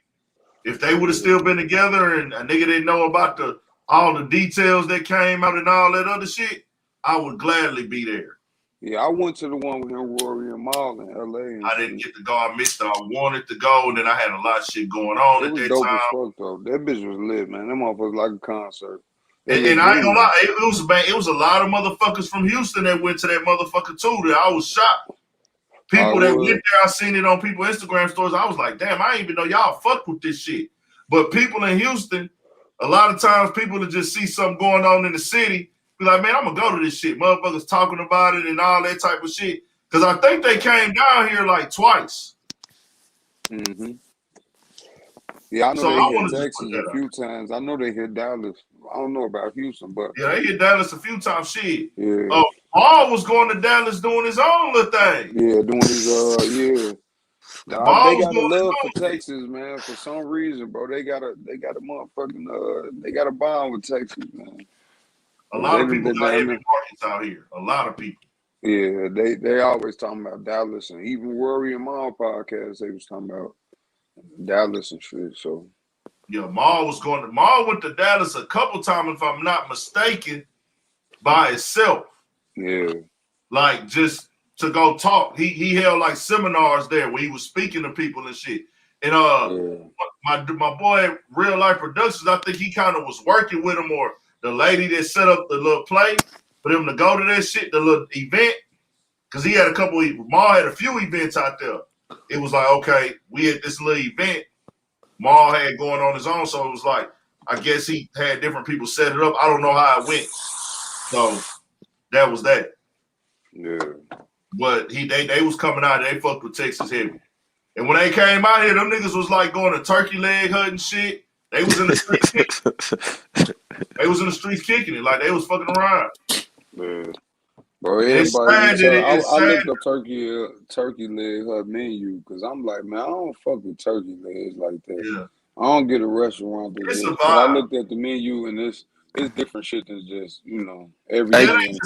[SPEAKER 1] if they would have still been together, and a nigga didn't know about all the details that came out and all that other shit, I would gladly be there.
[SPEAKER 14] Yeah, I went to the one with him, Rory, and Mal in LA.
[SPEAKER 1] I didn't get to go. I missed it. I wanted to go, and then I had a lot of shit going on
[SPEAKER 14] It
[SPEAKER 1] at
[SPEAKER 14] was
[SPEAKER 1] that
[SPEAKER 14] dope
[SPEAKER 1] time.
[SPEAKER 14] as fuck, though. That bitch was lit, man. That motherfucker like a concert.
[SPEAKER 1] And I ain't gonna lie, it was a lot of motherfuckers from Houston that went to that motherfucker too. That I was shocked. People that went there, I seen it on people's Instagram stories. I was like, damn, I didn't even know y'all fuck with this shit. But people in Houston, a lot of times people that just see something going on in the city, be like, man, I'm gonna go to this shit. Motherfuckers talking about it and all that type of shit. Because I think they came down here like twice.
[SPEAKER 14] Mm-hmm. Yeah, I know they hit Texas a few times. I know they hit Dallas. I don't know about Houston, but
[SPEAKER 1] yeah, they hit Dallas a few times. Shit.
[SPEAKER 14] Yeah.
[SPEAKER 1] Oh, Paul was going to Dallas doing his own little thing.
[SPEAKER 14] Yeah, doing his they got a love for Texas, man. For some reason, bro, they got a motherfucking they got a bond with Texas, man.
[SPEAKER 1] A lot of people got heavy markets out here. A lot of people.
[SPEAKER 14] Yeah, they always talking about Dallas, and even Rory and Mal podcast, they was talking about Dallas and shit. So
[SPEAKER 1] yeah, Maul went to Dallas a couple times, if I'm not mistaken, by itself.
[SPEAKER 14] Yeah.
[SPEAKER 1] Like just to go talk. He held like seminars there where he was speaking to people and shit. And my boy Real Life Productions, I think he kind of was working with him, or the lady that set up the little play for them to go to that shit, the little event. Cause he had Maul had a few events out there. It was like, okay, we had this little event Maul had going on his own. So it was like, I guess he had different people set it up. I don't know how it went. So that was that.
[SPEAKER 14] Yeah.
[SPEAKER 1] But they was coming out, they fucked with Texas heavy. And when they came out here, them niggas was like going to turkey leg hunting shit. They was in the streets kicking. They was in the streets kicking it. Like they was fucking around.
[SPEAKER 14] Yeah. Bro, everybody, I looked up turkey leg her menu because I'm like, man, I don't fuck with turkey legs like that.
[SPEAKER 1] Yeah.
[SPEAKER 14] I don't get a restaurant that
[SPEAKER 1] It's
[SPEAKER 14] is.
[SPEAKER 1] a vibe.
[SPEAKER 14] I looked at the menu and it's different shit than just, everything.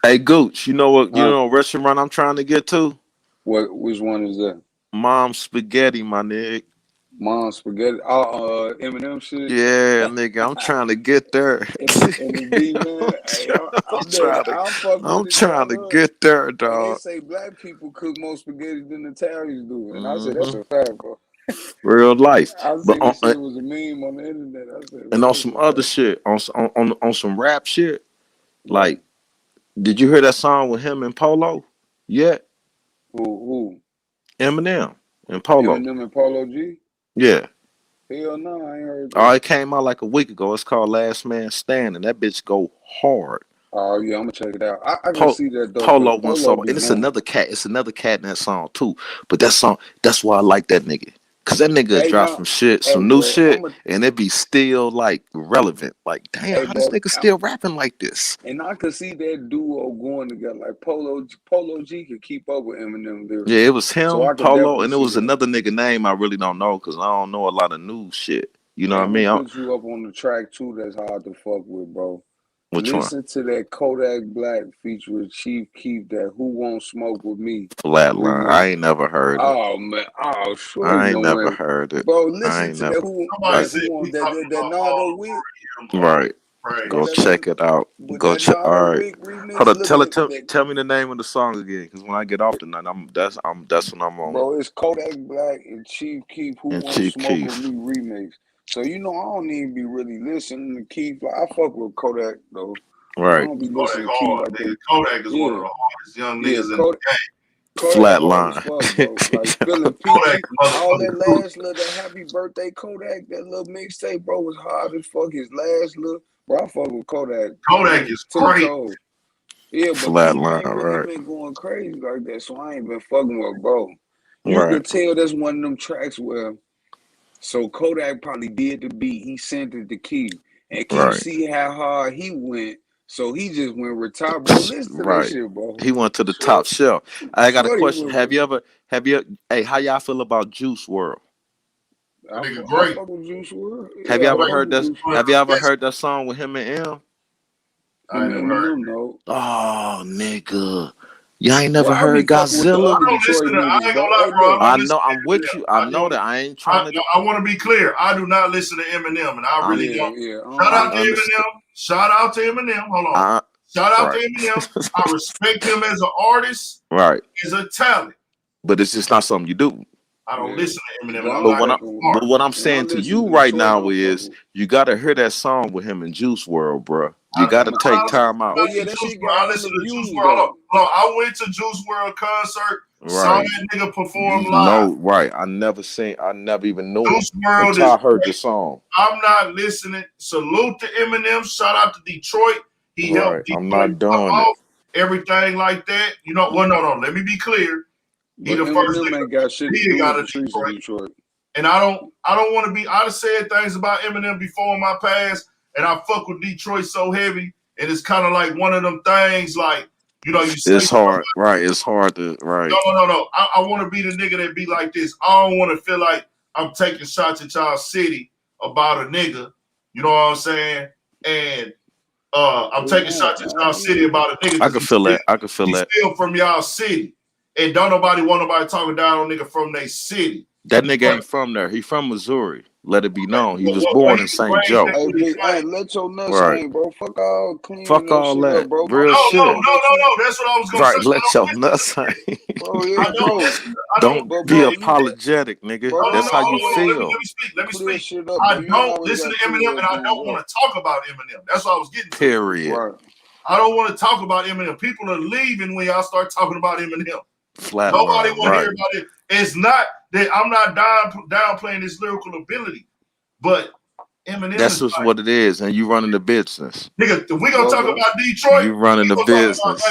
[SPEAKER 11] Hey, Gooch, you know what restaurant I'm trying to get to?
[SPEAKER 14] Which one is that?
[SPEAKER 11] Mom's Spaghetti, my nigga.
[SPEAKER 14] Mom's Spaghetti. Eminem shit.
[SPEAKER 11] Yeah, nigga, I'm trying to get there. I'm trying to get there, dog.
[SPEAKER 14] They say black people cook more spaghetti than Italians do, and I said that's a fact, bro.
[SPEAKER 11] Real life.
[SPEAKER 14] I seen this shit was a meme on the internet. I said,
[SPEAKER 11] and on some other shit, on some rap shit, like, did you hear that song with him and Polo? Yeah.
[SPEAKER 14] Who?
[SPEAKER 11] Eminem and Polo.
[SPEAKER 14] Eminem and Polo G?
[SPEAKER 11] Yeah.
[SPEAKER 14] Hell no, I ain't heard that.
[SPEAKER 11] Oh, it came out like a week ago. It's called Last Man Standing. That bitch go hard.
[SPEAKER 14] Oh yeah, I'm gonna check it out. I can see that though.
[SPEAKER 11] Polo one song, and it's another cat. It's another cat in that song too. But that song, that's why I like that nigga. Cause that nigga drop some new shit, and it be still like relevant. Like, damn, how this nigga still rapping like this?
[SPEAKER 14] And I could see that duo going together. Like Polo G could keep up with Eminem lyrics.
[SPEAKER 11] Yeah, it was him, Polo, and it was another nigga name I really don't know because I don't know a lot of new shit. You know what I mean?
[SPEAKER 14] I'll put you up on the track too. That's hard to fuck with, bro.
[SPEAKER 11] Which one?
[SPEAKER 14] Listen to that Kodak Black featuring Chief Keef, that Who Won't Smoke With Me.
[SPEAKER 11] Flatline. I ain't never heard it.
[SPEAKER 14] Oh man, sure.
[SPEAKER 11] I ain't never heard it.
[SPEAKER 14] Bro, listen to that Nardo Week.
[SPEAKER 11] Right. Go check it out. Go check. All right. Hold on. Tell me the name of the song again, because when I get off tonight, that's when I'm on.
[SPEAKER 14] Bro, it's Kodak Black and Chief Keef Who Won't Smoke With Me remix. So I don't even be really listening to Keith. Like, I fuck with Kodak though.
[SPEAKER 11] Right.
[SPEAKER 14] I don't be listening to Keith like that.
[SPEAKER 1] Kodak is one of the hardest young niggas in the game.
[SPEAKER 11] Flatline.
[SPEAKER 14] Like feeling Kodak, all that last little Happy Birthday Kodak, that little mixtape, bro, was hard as fuck. His last little Bro, I fuck with Kodak.
[SPEAKER 1] Kodak is great.
[SPEAKER 14] Yeah, but
[SPEAKER 11] Flatline,
[SPEAKER 14] Keith ain't really
[SPEAKER 11] right.
[SPEAKER 14] been going crazy like that, so I ain't been fucking with bro. You
[SPEAKER 11] Right.
[SPEAKER 14] could tell that's one of them tracks where, so Kodak probably did the beat, he sent it to Keith, and Keith
[SPEAKER 11] Right.
[SPEAKER 14] see how hard he went, so he just went retire, bro. Listen to that
[SPEAKER 11] Right.
[SPEAKER 14] shit, bro.
[SPEAKER 11] He went to the top shelf. I got a
[SPEAKER 14] Shorty
[SPEAKER 11] question.
[SPEAKER 14] went
[SPEAKER 11] Hey, how y'all feel about Juice WRLD?
[SPEAKER 14] I
[SPEAKER 1] Nigga,
[SPEAKER 14] fuck
[SPEAKER 1] great.
[SPEAKER 14] with Juice WRLD.
[SPEAKER 11] Have
[SPEAKER 14] Yeah,
[SPEAKER 11] you
[SPEAKER 14] I
[SPEAKER 11] ever
[SPEAKER 14] fuck
[SPEAKER 11] heard
[SPEAKER 14] with
[SPEAKER 11] that?
[SPEAKER 14] Juice WRLD.
[SPEAKER 11] Have you ever heard that song with him and M?
[SPEAKER 1] I ain't never heard.
[SPEAKER 14] No.
[SPEAKER 11] Oh, nigga. Y'all ain't never
[SPEAKER 14] Bro, I be
[SPEAKER 11] heard
[SPEAKER 14] fucking with the
[SPEAKER 11] Godzilla?
[SPEAKER 14] other
[SPEAKER 1] I don't listen
[SPEAKER 14] Detroit
[SPEAKER 1] to. I
[SPEAKER 14] niggas,
[SPEAKER 1] ain't
[SPEAKER 14] bro.
[SPEAKER 1] gonna lie,
[SPEAKER 14] Hey,
[SPEAKER 1] bro. I
[SPEAKER 14] look.
[SPEAKER 1] don't
[SPEAKER 11] I
[SPEAKER 1] listen
[SPEAKER 11] know.
[SPEAKER 1] to
[SPEAKER 11] I'm with
[SPEAKER 1] Eminem.
[SPEAKER 11] you. I know that. I ain't trying to.
[SPEAKER 1] I want to be clear. I do not listen to Eminem, and I really don't. Shout out to Eminem. Shout out to Eminem. Hold on. Shout out to Eminem. I respect him as an artist.
[SPEAKER 11] Right.
[SPEAKER 1] As a talent.
[SPEAKER 11] But it's just not something you do.
[SPEAKER 1] I don't listen to Eminem.
[SPEAKER 11] But what I'm saying to you right now is you got to hear that song with him and Juice WRLD, bro. You got to take time out.
[SPEAKER 14] Oh yeah, that shit got
[SPEAKER 1] I listen to Juice WRLD. Hold on. I went to Juice WRLD concert. Saw that nigga perform live.
[SPEAKER 11] No, right. I never even knew
[SPEAKER 1] Juice
[SPEAKER 11] him
[SPEAKER 1] WRLD
[SPEAKER 11] until I heard
[SPEAKER 1] great.
[SPEAKER 11] the song.
[SPEAKER 1] I'm not listening. Salute to Eminem. Shout out to Detroit. He helped Detroit
[SPEAKER 11] I'm not doing
[SPEAKER 1] off, everything like that. You know, well, no. Let me be clear. He the first nigga.
[SPEAKER 14] Ain't got shit to do
[SPEAKER 1] out
[SPEAKER 14] with
[SPEAKER 1] of
[SPEAKER 14] the streets of Detroit.
[SPEAKER 1] And I don't want to be. I've said things about Eminem before in my past, and I fuck with Detroit so heavy, and it's kind of like one of them things, like, you know, you say
[SPEAKER 11] it's hard, right? It's hard to, right?
[SPEAKER 1] No. I want to be the nigga that be like this. I don't want to feel like I'm taking shots at y'all city about a nigga. You know what I'm saying? And I'm taking shots at y'all city about a nigga.
[SPEAKER 11] I can feel that. I can feel that.
[SPEAKER 1] He's still from y'all city, and don't want nobody talking down on nigga from their city.
[SPEAKER 11] That nigga ain't from there. He from Missouri. Let it be known. He was born in St. Joe.
[SPEAKER 14] Hey, big, let your nuts hang, bro. Fuck all cleaning.
[SPEAKER 11] Fuck all that.
[SPEAKER 14] Up, bro.
[SPEAKER 11] Real shit.
[SPEAKER 1] No. That's what I was gonna say.
[SPEAKER 11] Let your nuts hang.
[SPEAKER 14] Bro, yeah,
[SPEAKER 11] don't be apologetic, nigga. That's how you feel.
[SPEAKER 1] Let me speak. I don't listen to Eminem, and I don't want to talk about Eminem. That's what I was getting to.
[SPEAKER 11] Period.
[SPEAKER 14] Right.
[SPEAKER 1] I don't want to talk about Eminem. People are leaving when y'all start talking about Eminem. Nobody want to hear about it. It's not that I'm not downplaying his lyrical ability, but Eminem.
[SPEAKER 11] That's just what it is, and you running the business.
[SPEAKER 1] Nigga, we gonna talk about Detroit.
[SPEAKER 11] You running the business.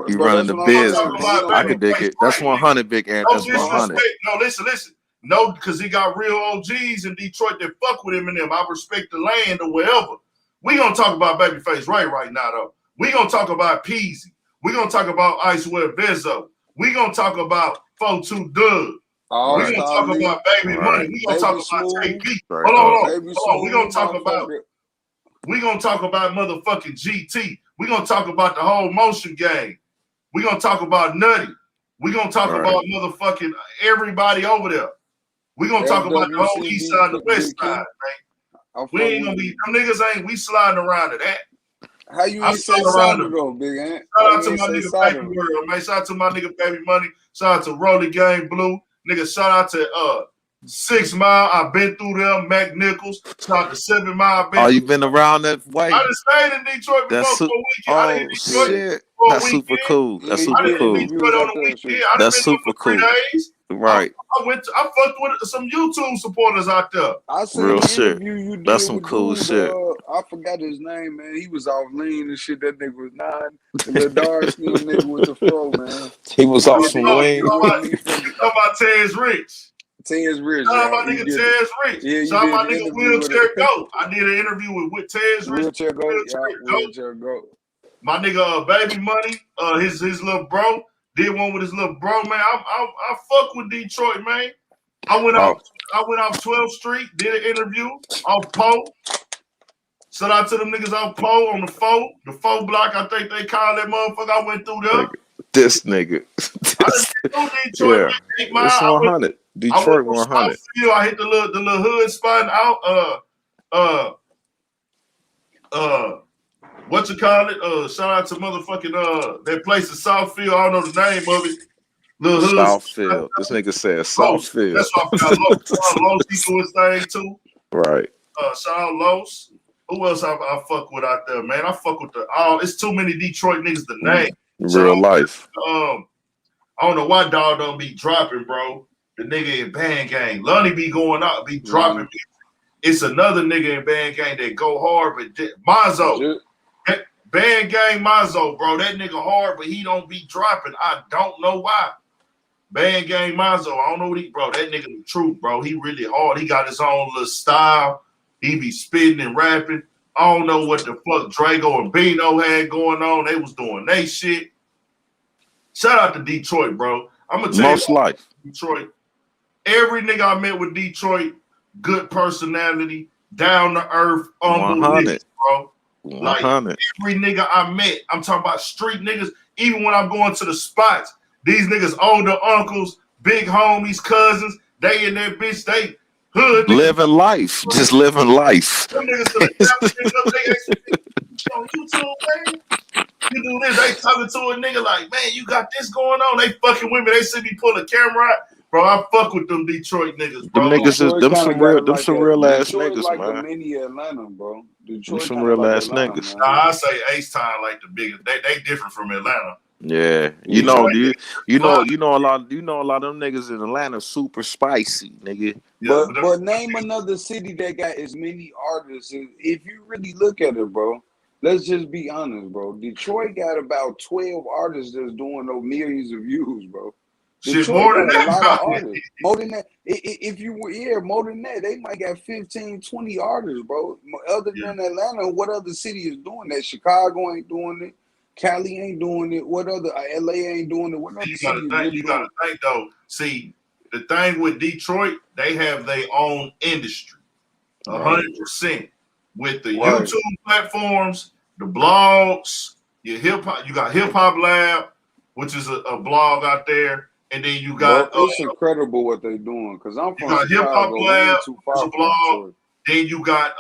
[SPEAKER 11] You running the business. I could dig it. That's 100, Big Ant. That's 100.
[SPEAKER 1] No, listen. No, because he got real OGs in Detroit that fuck with Eminem. I respect the land or wherever. We gonna talk about Babyface right now though. We gonna talk about Peasy. We gonna talk about Icewear Vezzo. We gonna talk about 42 Doug. We gonna talk about Baby Money. We gonna talk about JP. Hold on. We gonna talk about motherfucking GT. We gonna talk about the whole Motion Gang. We gonna talk about Nutty. We gonna talk about motherfucking everybody over there. We gonna talk about the whole east side and the west side, man. We ain't gonna be them niggas ain't we sliding around to that.
[SPEAKER 14] How you ain't say something though, Big Ant?
[SPEAKER 1] Shout out to my nigga Baby World, man. Shout out to my nigga Baby Money. Shout out to Rory Gang Blue. Nigga, shout out to 6 Mile. I've been through them. Mac Nichols. Shout out to 7 Mile.
[SPEAKER 11] Oh, you been around that way?
[SPEAKER 1] I just stayed in Detroit before for a weekend.
[SPEAKER 11] Oh shit, that's super cool. That's super cool. That's super cool. Right.
[SPEAKER 1] I fucked with some YouTube supporters out there.
[SPEAKER 14] I seen
[SPEAKER 11] real
[SPEAKER 14] the
[SPEAKER 11] shit.
[SPEAKER 14] interview you did
[SPEAKER 11] That's some
[SPEAKER 14] with
[SPEAKER 11] cool
[SPEAKER 14] dude,
[SPEAKER 11] shit.
[SPEAKER 14] I forgot his name, man. He was off lean and shit. That nigga was 9. The little dark skin nigga with the fro, man.
[SPEAKER 11] He was off some wing.
[SPEAKER 1] You talking about Tez Rich.
[SPEAKER 14] Tez Rich.
[SPEAKER 1] Shout out my nigga Tez Rich.
[SPEAKER 14] Yeah,
[SPEAKER 1] shout out my nigga Wheelchair Goat. I did an interview with Tez Rich.
[SPEAKER 14] Wheelchair Goat.
[SPEAKER 1] My nigga Baby Money, his little bro, did one with his little bro, man. I fuck with Detroit, man. I went off 12th Street, did an interview off Poe. Shout out to them niggas off Poe on the 4 block. I think they call that motherfucker. I went through there.
[SPEAKER 11] This nigga.
[SPEAKER 1] Detroit,
[SPEAKER 11] it's 100. Detroit 100.
[SPEAKER 1] I hit the little hood spot out. What you call it? Shout out to motherfucking that place in Southfield. I don't know the name of it. Little
[SPEAKER 11] Southfield. This nigga said Southfield.
[SPEAKER 1] That's why I got Los. He do his thing too.
[SPEAKER 11] Right.
[SPEAKER 1] Shout out Los. Who else I fuck with out there, man? I fuck with it's too many Detroit niggas to name.
[SPEAKER 11] Real life.
[SPEAKER 1] I don't know why dog don't be dropping, bro. The nigga in Band Gang. Lonnie be going out, be dropping me. It's another nigga in Band Gang that go hard, but Monzo. Band Gang Monzo, bro. That nigga hard, but he don't be dropping. I don't know why. Band Gang Monzo, I don't know what bro. That nigga the truth, bro. He really hard. He got his own little style. He be spitting and rapping. I don't know what the fuck Drago and Bino had going on. They was doing they shit. Shout out to Detroit, bro. I'm gonna tell
[SPEAKER 11] Most
[SPEAKER 1] you,
[SPEAKER 11] life.
[SPEAKER 1] Detroit. Every nigga I met with Detroit, good personality, down to earth, humble niggas, bro.
[SPEAKER 11] 100.
[SPEAKER 1] Like every nigga I met, I'm talking about street niggas. Even when I'm going to the spots, these niggas, older uncles, big homies, cousins, they in that bitch, they hood niggas.
[SPEAKER 11] Living life, just living life.
[SPEAKER 1] Them niggas to the they on YouTube, man. You do this, they talking to a nigga like, man, you got this going on. They fucking with me. They see me pull a camera out. Bro, I fuck with them Detroit niggas, bro.
[SPEAKER 11] Them niggas is them some real ass
[SPEAKER 14] Detroit
[SPEAKER 11] niggas,
[SPEAKER 14] like
[SPEAKER 11] man.
[SPEAKER 14] a mini Atlanta, bro. Detroit
[SPEAKER 11] Them some real ass niggas.
[SPEAKER 1] Nah, I say H-Town like the biggest. They different from Atlanta.
[SPEAKER 11] Yeah, you know a lot of them niggas in Atlanta super spicy, nigga.
[SPEAKER 14] But name another city that got as many artists. If you really look at it, bro, let's just be honest, bro. Detroit got about 12 artists that's doing those millions of views, bro.
[SPEAKER 1] Shit, more than that.
[SPEAKER 14] A lot of artists. More than that. If you were more than that, they might got 15, 20 artists, bro. Other than Atlanta, what other city is doing that? Chicago ain't doing it. Cali ain't doing it. What other LA ain't doing it? What other city is really
[SPEAKER 1] You gotta think though. See, the thing with Detroit, they have their own industry. 100% with the YouTube platforms, the blogs, your hip hop. You got Hip Hop Lab, which is a blog out there. And then you got
[SPEAKER 14] it's incredible what they're doing because I'm from
[SPEAKER 1] Hip Hop Lab,
[SPEAKER 14] a
[SPEAKER 1] blog. Then you got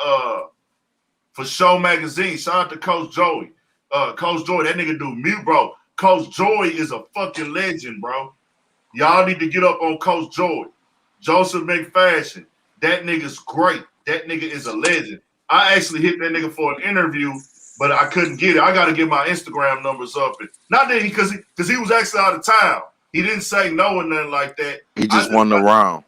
[SPEAKER 1] For Show Magazine. Shout out to Coach Joey. Coach Joey, that nigga do mute, bro. Coach Joey is a fucking legend, bro. Y'all need to get up on Coach Joey. Joseph McFashion. That nigga's great. That nigga is a legend. I actually hit that nigga for an interview, but I couldn't get it. I got to get my Instagram numbers up. Not that because he was actually out of town. He didn't say no or nothing like that.
[SPEAKER 11] He just wasn't around.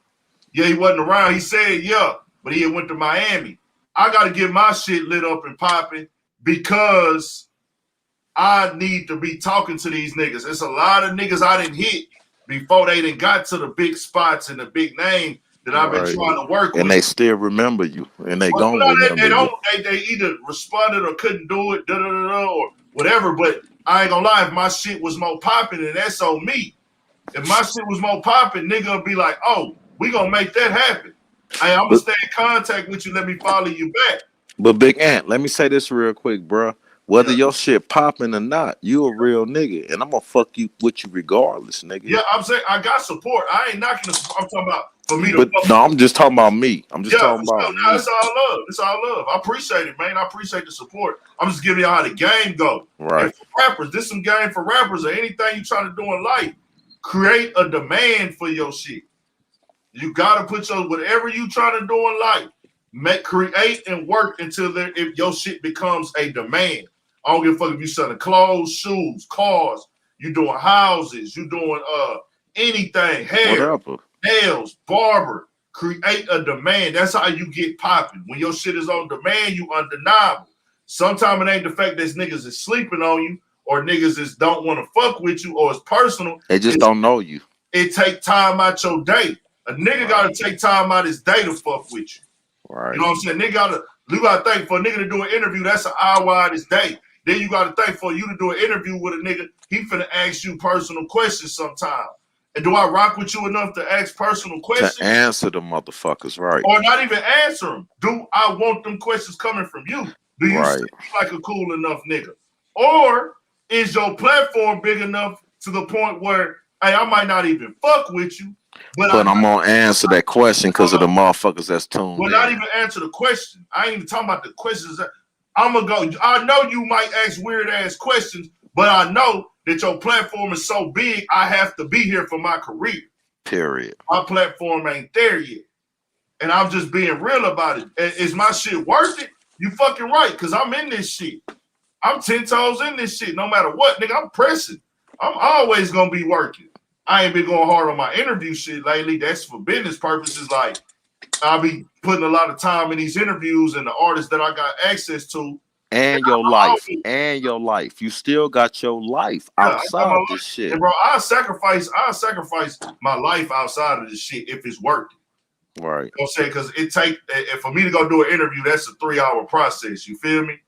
[SPEAKER 1] Yeah, he wasn't around. He said yeah, but he went to Miami. I got to get my shit lit up and popping because I need to be talking to these niggas. It's a lot of niggas I didn't hit before they done got to the big spots and the big name that I've been trying to work with.
[SPEAKER 11] And they still remember you. And they gonna remember you.
[SPEAKER 1] They either responded or couldn't do it, or whatever. But I ain't gonna lie, if my shit was more popping, then that's on me. If my shit was more popping, nigga would be like, oh, we gonna make that happen. Hey, I'm gonna stay in contact with you. Let me follow you back.
[SPEAKER 11] But Big Ant, let me say this real quick, bro. Whether your shit popping or not, you a real nigga, and I'm gonna fuck you with you regardless, nigga.
[SPEAKER 1] Yeah, I'm saying I got support. I ain't knocking the support. I'm talking about for me to.
[SPEAKER 11] But no, I'm just talking about me. I'm just talking about me.
[SPEAKER 1] It's all love. It's all love. I appreciate it, man. I appreciate the support. I'm just giving y'all how the game go.
[SPEAKER 11] Right.
[SPEAKER 1] And for rappers, this some game for rappers or anything you trying to do in life. Create a demand for your shit. You gotta put your whatever you trying to do in life. Create and work until if your shit becomes a demand. I don't give a fuck if you selling clothes, shoes, cars, you doing houses, you doing anything, hair,
[SPEAKER 11] whatever.
[SPEAKER 1] Nails, barber. Create a demand. That's how you get popping. When your shit is on demand, you undeniable. Sometimes it ain't the fact that niggas is sleeping on you or niggas just don't want to fuck with you or it's personal.
[SPEAKER 11] They just don't know you.
[SPEAKER 1] It take time out your day. A nigga gotta take time out his day to fuck with you.
[SPEAKER 11] Right.
[SPEAKER 1] You know what I'm saying? You gotta think for a nigga to do an interview, that's an hour out of his day. Then you gotta think for you to do an interview with a nigga, he finna ask you personal questions sometime. And do I rock with you enough to ask personal questions?
[SPEAKER 11] To answer the motherfuckers, right.
[SPEAKER 1] Or not even answer them. Do I want them questions coming from you? Do you seem like a cool enough nigga? Or is your platform big enough to the point where, hey, I might not even fuck with you, but
[SPEAKER 11] I'm gonna answer that question because of the motherfuckers that's tuned in.
[SPEAKER 1] Not even answer the question. I ain't even talking about the questions. I'm gonna go. I know you might ask weird ass questions, but I know that your platform is so big, I have to be here for my career.
[SPEAKER 11] Period.
[SPEAKER 1] My platform ain't there yet. And I'm just being real about it. Is my shit worth it? You fucking right, because I'm in this shit. I'm 10 toes in this shit. No matter what, nigga, I'm pressing. I'm always gonna be working. I ain't been going hard on my interview shit lately. That's for business purposes. Like, I'll be putting a lot of time in these interviews and the artists that I got access to.
[SPEAKER 15] And your life. You still got your life outside this shit.
[SPEAKER 1] And bro, I sacrifice my life outside of this shit if it's worth it.
[SPEAKER 15] Right.
[SPEAKER 1] You know what I'm saying? Because it take, and for me to go do an interview, that's a 3-hour process. You feel me?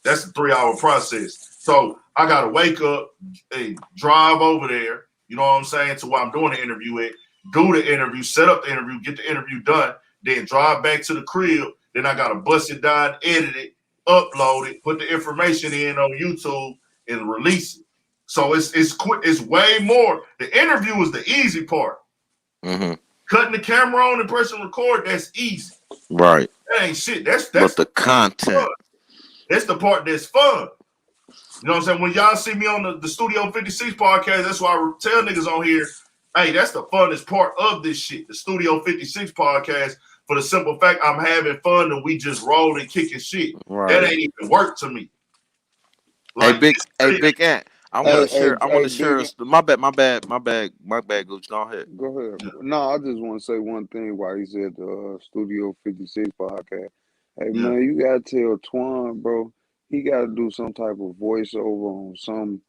[SPEAKER 1] That's a 3-hour process. So I gotta wake up and drive over there, you know what I'm saying, to where I'm doing the interview at, do the interview, set up the interview, get the interview done, then drive back to the crib. Then I gotta bust it down, edit it, upload it, put the information in on YouTube, and release it. So it's quick. It's way more. The interview is the easy part.
[SPEAKER 15] Mm-hmm.
[SPEAKER 1] Cutting the camera on and pressing record, that's easy.
[SPEAKER 15] Right.
[SPEAKER 1] That ain't shit. That's
[SPEAKER 15] but the content.
[SPEAKER 1] Fun. That's the part that's fun. You know what I'm saying? When y'all see me on the Studio 56 podcast, that's why I tell niggas on here, hey, that's the funnest part of this shit, the Studio 56 podcast, for the simple fact I'm having fun and we just rolling, kicking shit. Right. That ain't even work to me.
[SPEAKER 15] Like, hey, Big Ant. I want to share. My bad, Gooch. Go ahead.
[SPEAKER 14] Go ahead. No, I just want to say one thing while he said the Studio 56 podcast. Hey, man, you got to tell Twan, bro, he got to do some type of voiceover on some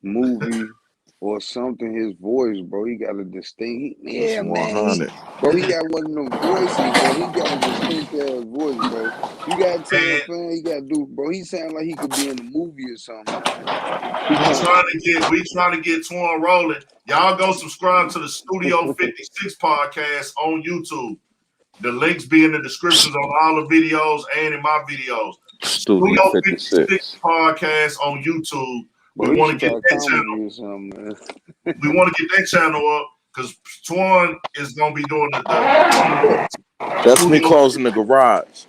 [SPEAKER 14] movie or something. His voice, bro, he got a distinct. Yeah, man. Bro, he got one of them voices, bro. He got a distinct ass voice, bro. You got to tell him, man, he got to do, bro. He sound like he could be in a movie or something.
[SPEAKER 1] We trying to get Twan rolling. Y'all go subscribe to the Studio 56 podcast on YouTube. The links be in the descriptions on all the videos and in my videos. Studio 56 podcast on YouTube. We want to get that channel. We want to get that channel up because Twan is gonna be doing the
[SPEAKER 15] that's me closing the garage.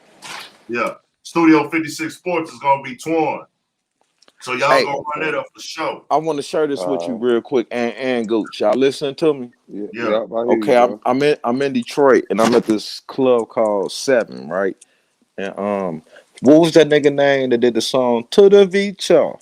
[SPEAKER 1] Yeah, Studio 56 Sports is gonna be Twan. So y'all gonna run that up for sure.
[SPEAKER 15] I want to share this with you real quick, and Gooch. Y'all listen to me?
[SPEAKER 1] Yeah.
[SPEAKER 15] Okay, I'm in Detroit, and I'm at this club called 7, right? And what was that nigga name that did the song To the Vicho?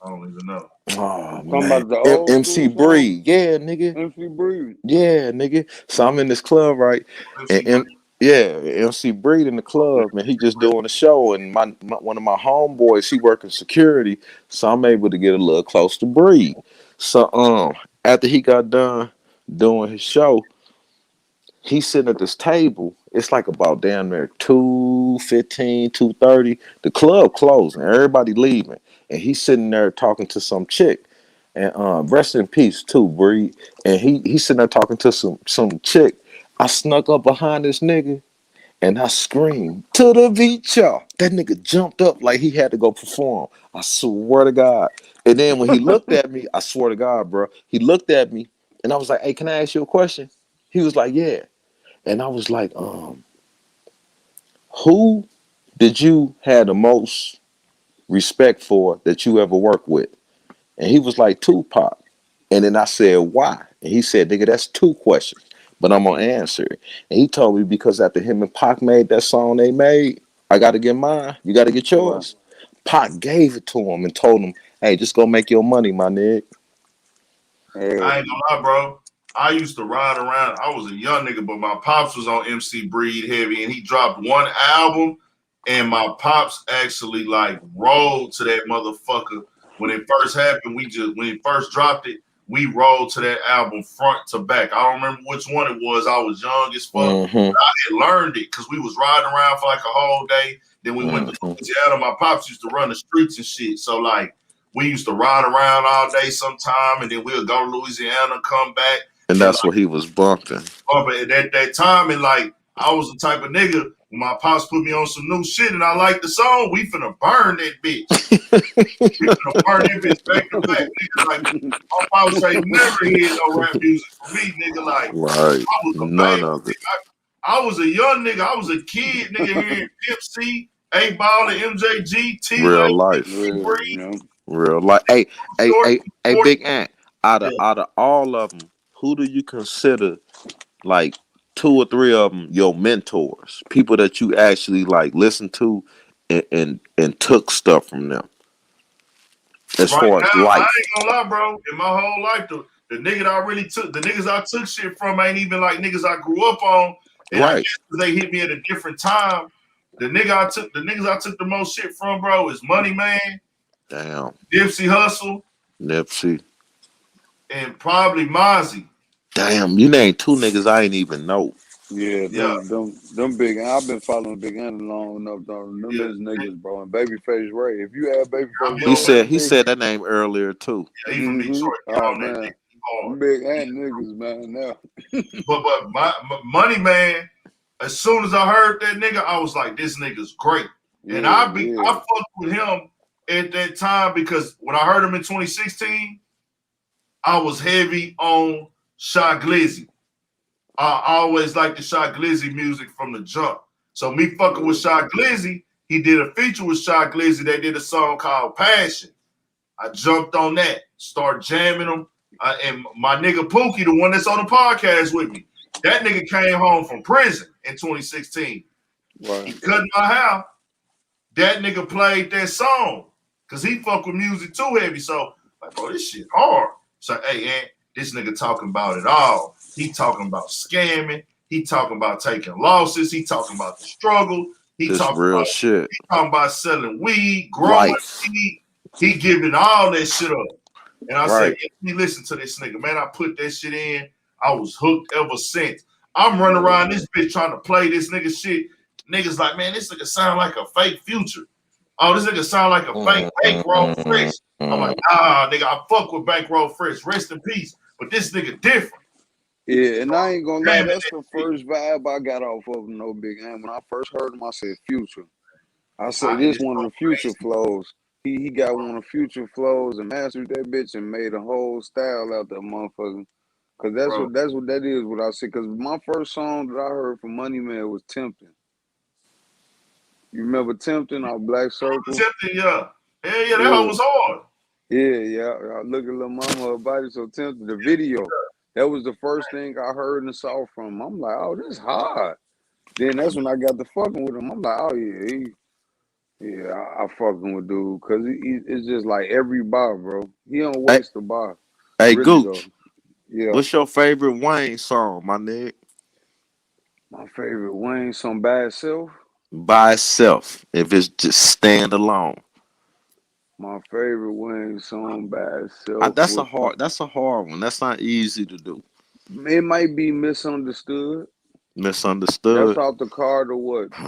[SPEAKER 1] I don't even know.
[SPEAKER 15] Oh, man. MC Breed. Yeah, nigga.
[SPEAKER 14] MC Breed.
[SPEAKER 15] Yeah, nigga. So I'm in this club, right? And MC Breed in the club, man. He just doing a show, and one of my homeboys, he working security, so I'm able to get a little close to Breed. So after he got done doing his show, he's sitting at this table. It's like about damn near 2:15, 2:30. The club closing, everybody leaving, and he's sitting there talking to some chick. And rest in peace too, Breed. And he's sitting there talking to some chick. I snuck up behind this nigga and I screamed, To the Vicho. That nigga jumped up like he had to go perform. I swear to God. And then when he looked at me, I swear to God, bro, he looked at me and I was like, hey, can I ask you a question? He was like, yeah. And I was like, who did you have the most respect for that you ever worked with? And he was like, Tupac. And then I said, why? And he said, nigga, that's 2 questions, but I'm going to answer it. And he told me because after him and Pac made that song they made, I got to get mine. You got to get yours. Pac gave it to him and told him, hey, just go make your money, my nigga.
[SPEAKER 1] Hey. I ain't gonna lie, bro. I used to ride around. I was a young nigga, but my pops was on MC Breed heavy, and he dropped one album, and my pops actually like rolled to that motherfucker. When it first happened, when he first dropped it, we rolled to that album front to back. I don't remember which one it was. I was young as fuck.
[SPEAKER 15] Mm-hmm.
[SPEAKER 1] I had learned it because we was riding around for like a whole day. Then we went to Louisiana. My pops used to run the streets and shit. So like we used to ride around all day sometime, and then we'll go to Louisiana, come back.
[SPEAKER 15] And that's what he was bumping.
[SPEAKER 1] But at that time, and like I was the type of nigga. When my pops put me on some new shit and I like the song, we finna burn that bitch. We finna burn that bitch back to back. Nigga, like, my pops say never hear no rap music for me, nigga. Like,
[SPEAKER 15] right. None of it.
[SPEAKER 1] I was a young nigga. I was a kid, nigga, hearing Pimp C, A-Ball, and MJG, T.
[SPEAKER 15] Real life. Real life. Hey, Big Ant, out of all of them, who do you consider, like, 2 or 3 of them your mentors, people that you actually like listened to and took stuff from them as far as life?
[SPEAKER 1] I ain't gonna lie, bro. In my whole life, the the nigga that I really took, the niggas I took shit from ain't even like niggas I grew up on. And I guess they hit me at a different time. The niggas I took the most shit from, bro, is Money Man.
[SPEAKER 15] Damn.
[SPEAKER 1] Nipsey Hussle.
[SPEAKER 15] Nipsey.
[SPEAKER 1] And probably Mozzie.
[SPEAKER 15] Damn, you named two niggas I ain't even know.
[SPEAKER 14] Yeah, them big. I've been following Big N long enough. Them is niggas, bro. And Babyface Ray. If you had Babyface Ray,
[SPEAKER 15] He said that name earlier too.
[SPEAKER 1] Yeah, he from Detroit.
[SPEAKER 14] Oh man, Big N niggas, man. Now,
[SPEAKER 1] but my Money Man. As soon as I heard that nigga, I was like, this nigga's great. And I fucked with him at that time because when I heard him in 2016, I was heavy on Shy Glizzy. I always liked the Shy Glizzy music from the jump. So me fucking with Shy Glizzy, he did a feature with Shy Glizzy. They did a song called Passion. I jumped on that, started jamming them. And my nigga Pookie, the one that's on the podcast with me, that nigga came home from prison in 2016.
[SPEAKER 14] Right.
[SPEAKER 1] He cut my hair. That nigga played that song because he fuck with music too heavy. So, like, bro, this shit hard. So, hey, Aunt, this nigga talking about it all. He talking about scamming. He talking about taking losses. He talking about the struggle. He talking
[SPEAKER 15] real
[SPEAKER 1] about
[SPEAKER 15] shit.
[SPEAKER 1] He talking about selling weed, growing weed. He giving all that shit up. And I said, yeah, let me listen to this nigga. Man, I put that shit in. I was hooked ever since. I'm running around this bitch trying to play this nigga shit. Niggas like, man, this nigga sound like a fake Future. Oh, this nigga sound like a fake Bankroll Fresh. I'm like, nah, nigga, I fuck with Bankroll Fresh. Rest in peace. But this nigga different.
[SPEAKER 14] Yeah, and I ain't gonna lie, that's the first vibe I got off of No Big M. When I first heard him, I said Future. I said this one of the Future flows. He got one of Future flows and mastered that bitch and made a whole style out that motherfucker. Cause that's what that is. What I said. Cause my first song that I heard from Money Man was Tempting. You remember Tempting on Black Circle?
[SPEAKER 1] Tempting, yeah. Yeah, that one was hard.
[SPEAKER 14] Yeah. I look at Lil Mama, her body so tempting. The video, that was the first thing I heard and saw from him. I'm like, oh, this hard. Then that's when I got to fucking with him. I'm like, oh yeah, I fucking with dude, cause it's just like every bar, bro. He don't waste the bar.
[SPEAKER 15] Hey,
[SPEAKER 14] really,
[SPEAKER 15] Gooch.
[SPEAKER 14] though. Yeah.
[SPEAKER 15] What's your favorite Wayne song, my nigga?
[SPEAKER 14] My favorite Wayne song, By Itself.
[SPEAKER 15] By itself, if it's just stand alone.
[SPEAKER 14] My favorite Wayne song, By Itself.
[SPEAKER 15] That's a hard one. That's not easy to do.
[SPEAKER 14] It might be Misunderstood.
[SPEAKER 15] Misunderstood.
[SPEAKER 14] That's off the card or what? 3?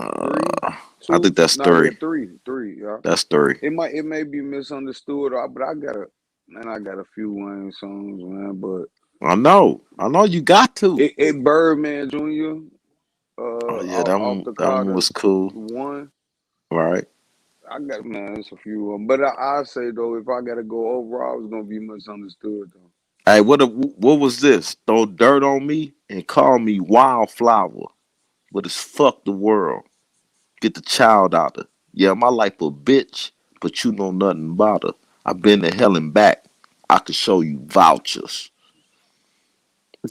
[SPEAKER 14] 2?
[SPEAKER 15] I think that's 3.
[SPEAKER 14] Yeah, 3. Yeah.
[SPEAKER 15] That's 3.
[SPEAKER 14] It may be Misunderstood, but I got a few Wayne songs, man. But
[SPEAKER 15] I know you got to.
[SPEAKER 14] It Birdman Jr.
[SPEAKER 15] That one was cool.
[SPEAKER 14] 1.
[SPEAKER 15] Right.
[SPEAKER 14] I got it's a few of them, but I say though, if I gotta go overall, it's gonna be Misunderstood though.
[SPEAKER 15] Hey, what was this? Throw dirt on me and call me Wildflower. But it's fuck the world. Get the child out of. Yeah, my life a bitch, but you know nothing about her. I've been to hell and back. I could show you vouchers.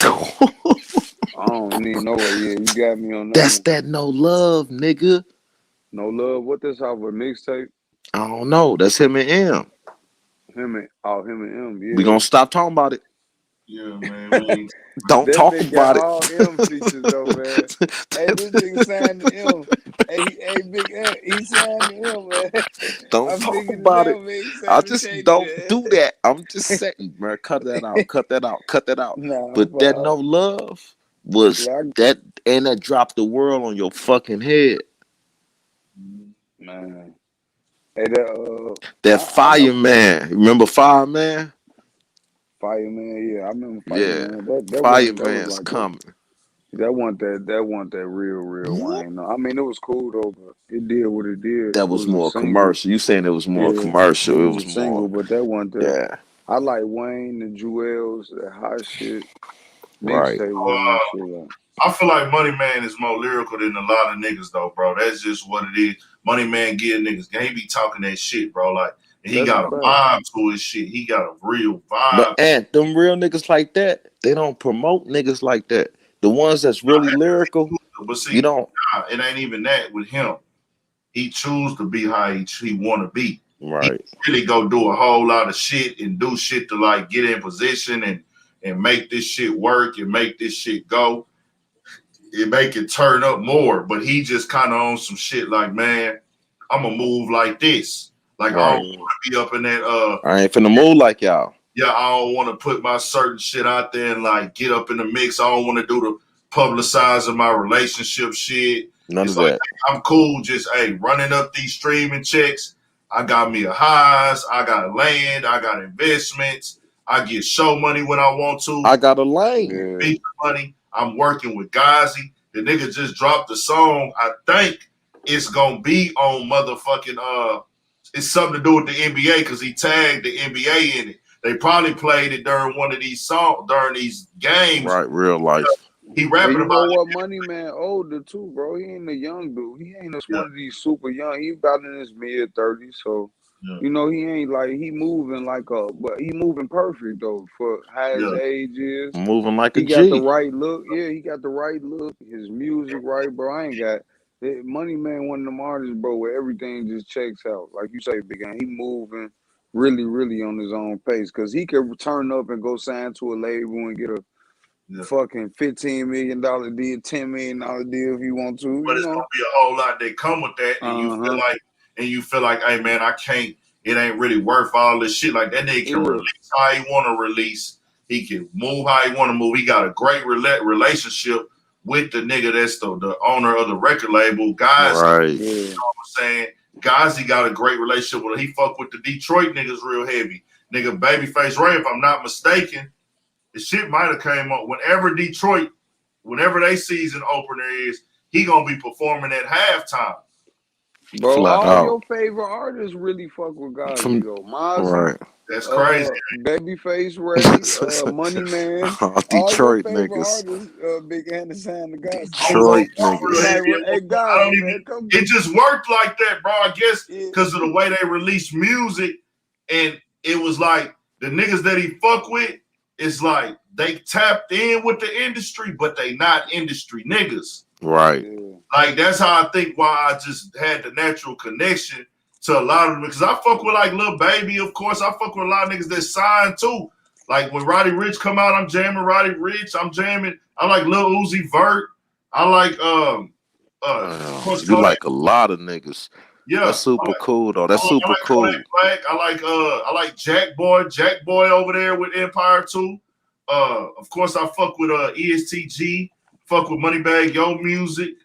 [SPEAKER 14] I don't need no way. Yeah, you got me on that.
[SPEAKER 15] That's that No Love, nigga.
[SPEAKER 14] No Love. What this off a mixtape?
[SPEAKER 15] I don't know. That's him and M.
[SPEAKER 14] Him and M. Yeah.
[SPEAKER 15] We gonna stop talking about it.
[SPEAKER 1] Yeah, man.
[SPEAKER 15] Don't talk about it.
[SPEAKER 14] All M features though, man. Hey, this nigga signed to M. Hey, Big M, he signed to M, man.
[SPEAKER 15] Don't talk about it. I just don't do that. I'm just saying, man. Cut that out.
[SPEAKER 14] Nah,
[SPEAKER 15] but that No Love was that, and that dropped the world on your fucking head,
[SPEAKER 14] man. Hey,
[SPEAKER 15] that Fireman. Remember Fireman?
[SPEAKER 14] Fireman, yeah, I remember Fireman.
[SPEAKER 15] Yeah, Fireman's coming.
[SPEAKER 14] That wasn't that real Wayne. No. I mean, it was cool though, but it did what it did.
[SPEAKER 15] That was more commercial. You saying it was more commercial? It was
[SPEAKER 14] single,
[SPEAKER 15] more,
[SPEAKER 14] but that wasn't that. Yeah. I like Wayne, the Jewels, that hot shit.
[SPEAKER 15] Right.
[SPEAKER 1] I feel like Money Man is more lyrical than a lot of niggas though, bro. That's just what it is. Money Man getting niggas. He be talking that shit, bro. Like. He got a vibe to his shit. He got a real vibe.
[SPEAKER 15] And them real niggas like that, they don't promote niggas like that. The ones that's really lyrical,
[SPEAKER 1] but see,
[SPEAKER 15] you don't.
[SPEAKER 1] It ain't even that with him. He choose to be how he want to be.
[SPEAKER 15] Right.
[SPEAKER 1] He really go do a whole lot of shit and do shit to like get in position and make this shit work and make this shit go. It make it turn up more, but he just kind of on some shit like, man, I'm gonna move like this. Like I don't want to be up in that.
[SPEAKER 15] I ain't finna move like y'all.
[SPEAKER 1] Yeah, I don't want to put my certain shit out there and like get up in the mix. I don't want to do the publicizing my relationship shit.
[SPEAKER 15] None
[SPEAKER 1] It's
[SPEAKER 15] of
[SPEAKER 1] like,
[SPEAKER 15] that.
[SPEAKER 1] I'm cool, just running up these streaming checks. I got me a highs, I got land, I got investments. I get show money when I want to.
[SPEAKER 15] I got a lane.
[SPEAKER 1] Feature money. I'm working with Gazi. The nigga just dropped the song. I think it's gonna be on motherfucking it's something to do with the NBA because he tagged the NBA in it. They probably played it during one of these songs during these games.
[SPEAKER 15] Right, real life.
[SPEAKER 1] He rapping
[SPEAKER 14] you
[SPEAKER 1] about
[SPEAKER 14] know what, Money Man older too, bro. He ain't a young dude. He ain't one of these super young. He about in his mid-30s, so you know he ain't like he moving like but he moving perfect though for how his age is.
[SPEAKER 15] Moving like a
[SPEAKER 14] He got the
[SPEAKER 15] G.
[SPEAKER 14] right look. Yeah, he got the right look. His music right, bro. I ain't got Money Man, one of them artists, bro, where everything just checks out. Like you say, Big Gang, he moving really, really on his own pace because he could turn up and go sign to a label and get a fucking $15 million deal, $10 million deal if you want to.
[SPEAKER 1] But it's gonna be a whole lot that come with that, and you feel like, hey man, I can't. It ain't really worth all this shit. Like that nigga can release how he want to release. He can move how he want to move. He got a great relationship with the nigga that's the owner of the record label, guys.
[SPEAKER 15] Right.
[SPEAKER 1] You know what I'm saying? Guys, he got a great relationship with him. He fuck with the Detroit niggas real heavy. Nigga, Babyface Ray, if I'm not mistaken, the shit might have came up whenever Detroit, whenever they season opener is, he gonna be performing at halftime.
[SPEAKER 14] Bro, all your favorite artists really fuck with Gazi though. Mozzie,
[SPEAKER 15] right.
[SPEAKER 1] That's crazy.
[SPEAKER 14] Babyface Ray, Money Man, all your
[SPEAKER 15] Detroit
[SPEAKER 14] favorite
[SPEAKER 15] niggas.
[SPEAKER 14] artists, Big Anderson, the Gazi.
[SPEAKER 15] Detroit niggas.
[SPEAKER 14] Hey, Gazi, man, come.
[SPEAKER 1] It just worked like that, bro. I guess because of the way they released music, and it was like the niggas that he fuck with. It's like they tapped in with the industry, but they not industry niggas.
[SPEAKER 15] Right.
[SPEAKER 1] Like that's how I think why I just had the natural connection to a lot of them because I fuck with like Lil Baby, of course. I fuck with a lot of niggas that signed too. Like when Roddy Ricch come out, I'm jamming Roddy Ricch. I'm jamming. I like Lil Uzi Vert. I like
[SPEAKER 15] you like a lot of niggas.
[SPEAKER 1] Yeah,
[SPEAKER 15] that's super cool though. That's super cool.
[SPEAKER 1] I like Jack Boy over there with Empire too. Of course I fuck with ESTG, fuck with Moneybagg Yo Music.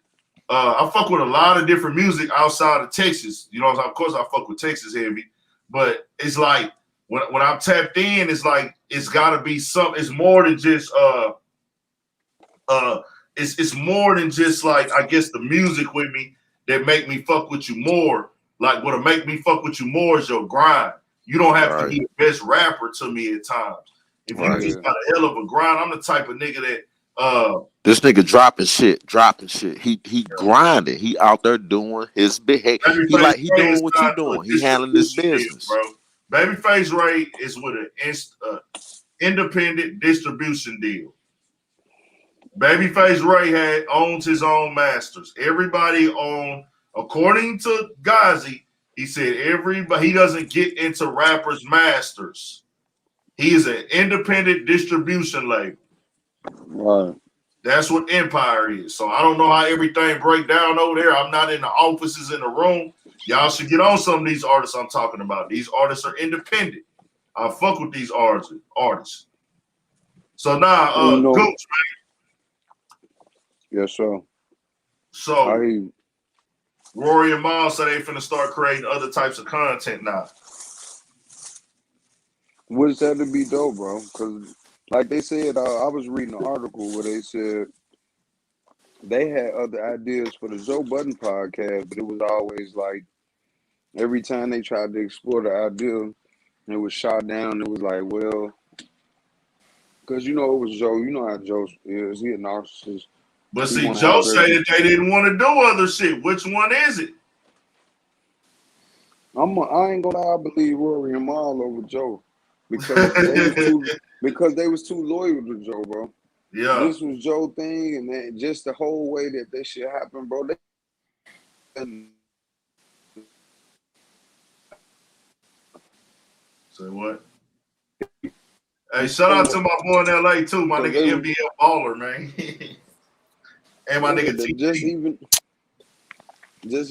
[SPEAKER 1] I fuck with a lot of different music outside of Texas. You know, of course I fuck with Texas heavy, but it's like when I'm tapped in, it's like it's gotta be something. It's more than just it's more than just like I guess the music with me that make me fuck with you more. Like what'll make me fuck with you more is your grind. You don't have to be the best rapper to me at times. If you just got a hell of a grind, I'm the type of nigga that
[SPEAKER 15] this nigga dropping shit. He grinding. He out there doing his behavior. He doing what you doing. He handling his business.
[SPEAKER 1] Bro. Babyface Ray is with an independent distribution deal. Babyface Ray owns his own masters. Everybody according to Gazi, he said he doesn't get into rappers' masters. He is an independent distribution label.
[SPEAKER 14] Right.
[SPEAKER 1] That's what Empire is. So I don't know how everything break down over there. I'm not in the offices in the room. Y'all should get on some of these artists I'm talking about. These artists are independent. I fuck with these artists. So now, Gooch, man.
[SPEAKER 14] Yes, sir.
[SPEAKER 1] So Rory and Miles say they finna start creating other types of content now.
[SPEAKER 14] What's that to be dope, bro? Because like they said, I was reading an article where they said they had other ideas for the Joe Budden podcast, but it was always like every time they tried to explore the idea, it was shot down. It was like, well, because you know it was Joe. You know how Joe is. He a narcissist.
[SPEAKER 1] But see, Joe said that they didn't want to do other shit. Which one is it?
[SPEAKER 14] I ain't gonna lie, I believe Rory and Mal over Joe because they was too loyal to Joe, bro.
[SPEAKER 1] Yeah,
[SPEAKER 14] this was Joe thing, and then just the whole way that this shit happened, bro.
[SPEAKER 1] Say what? Hey, shout out to my boy in LA too, my nigga
[SPEAKER 14] they-
[SPEAKER 1] NBL baller, man. And my nigga T.
[SPEAKER 14] Just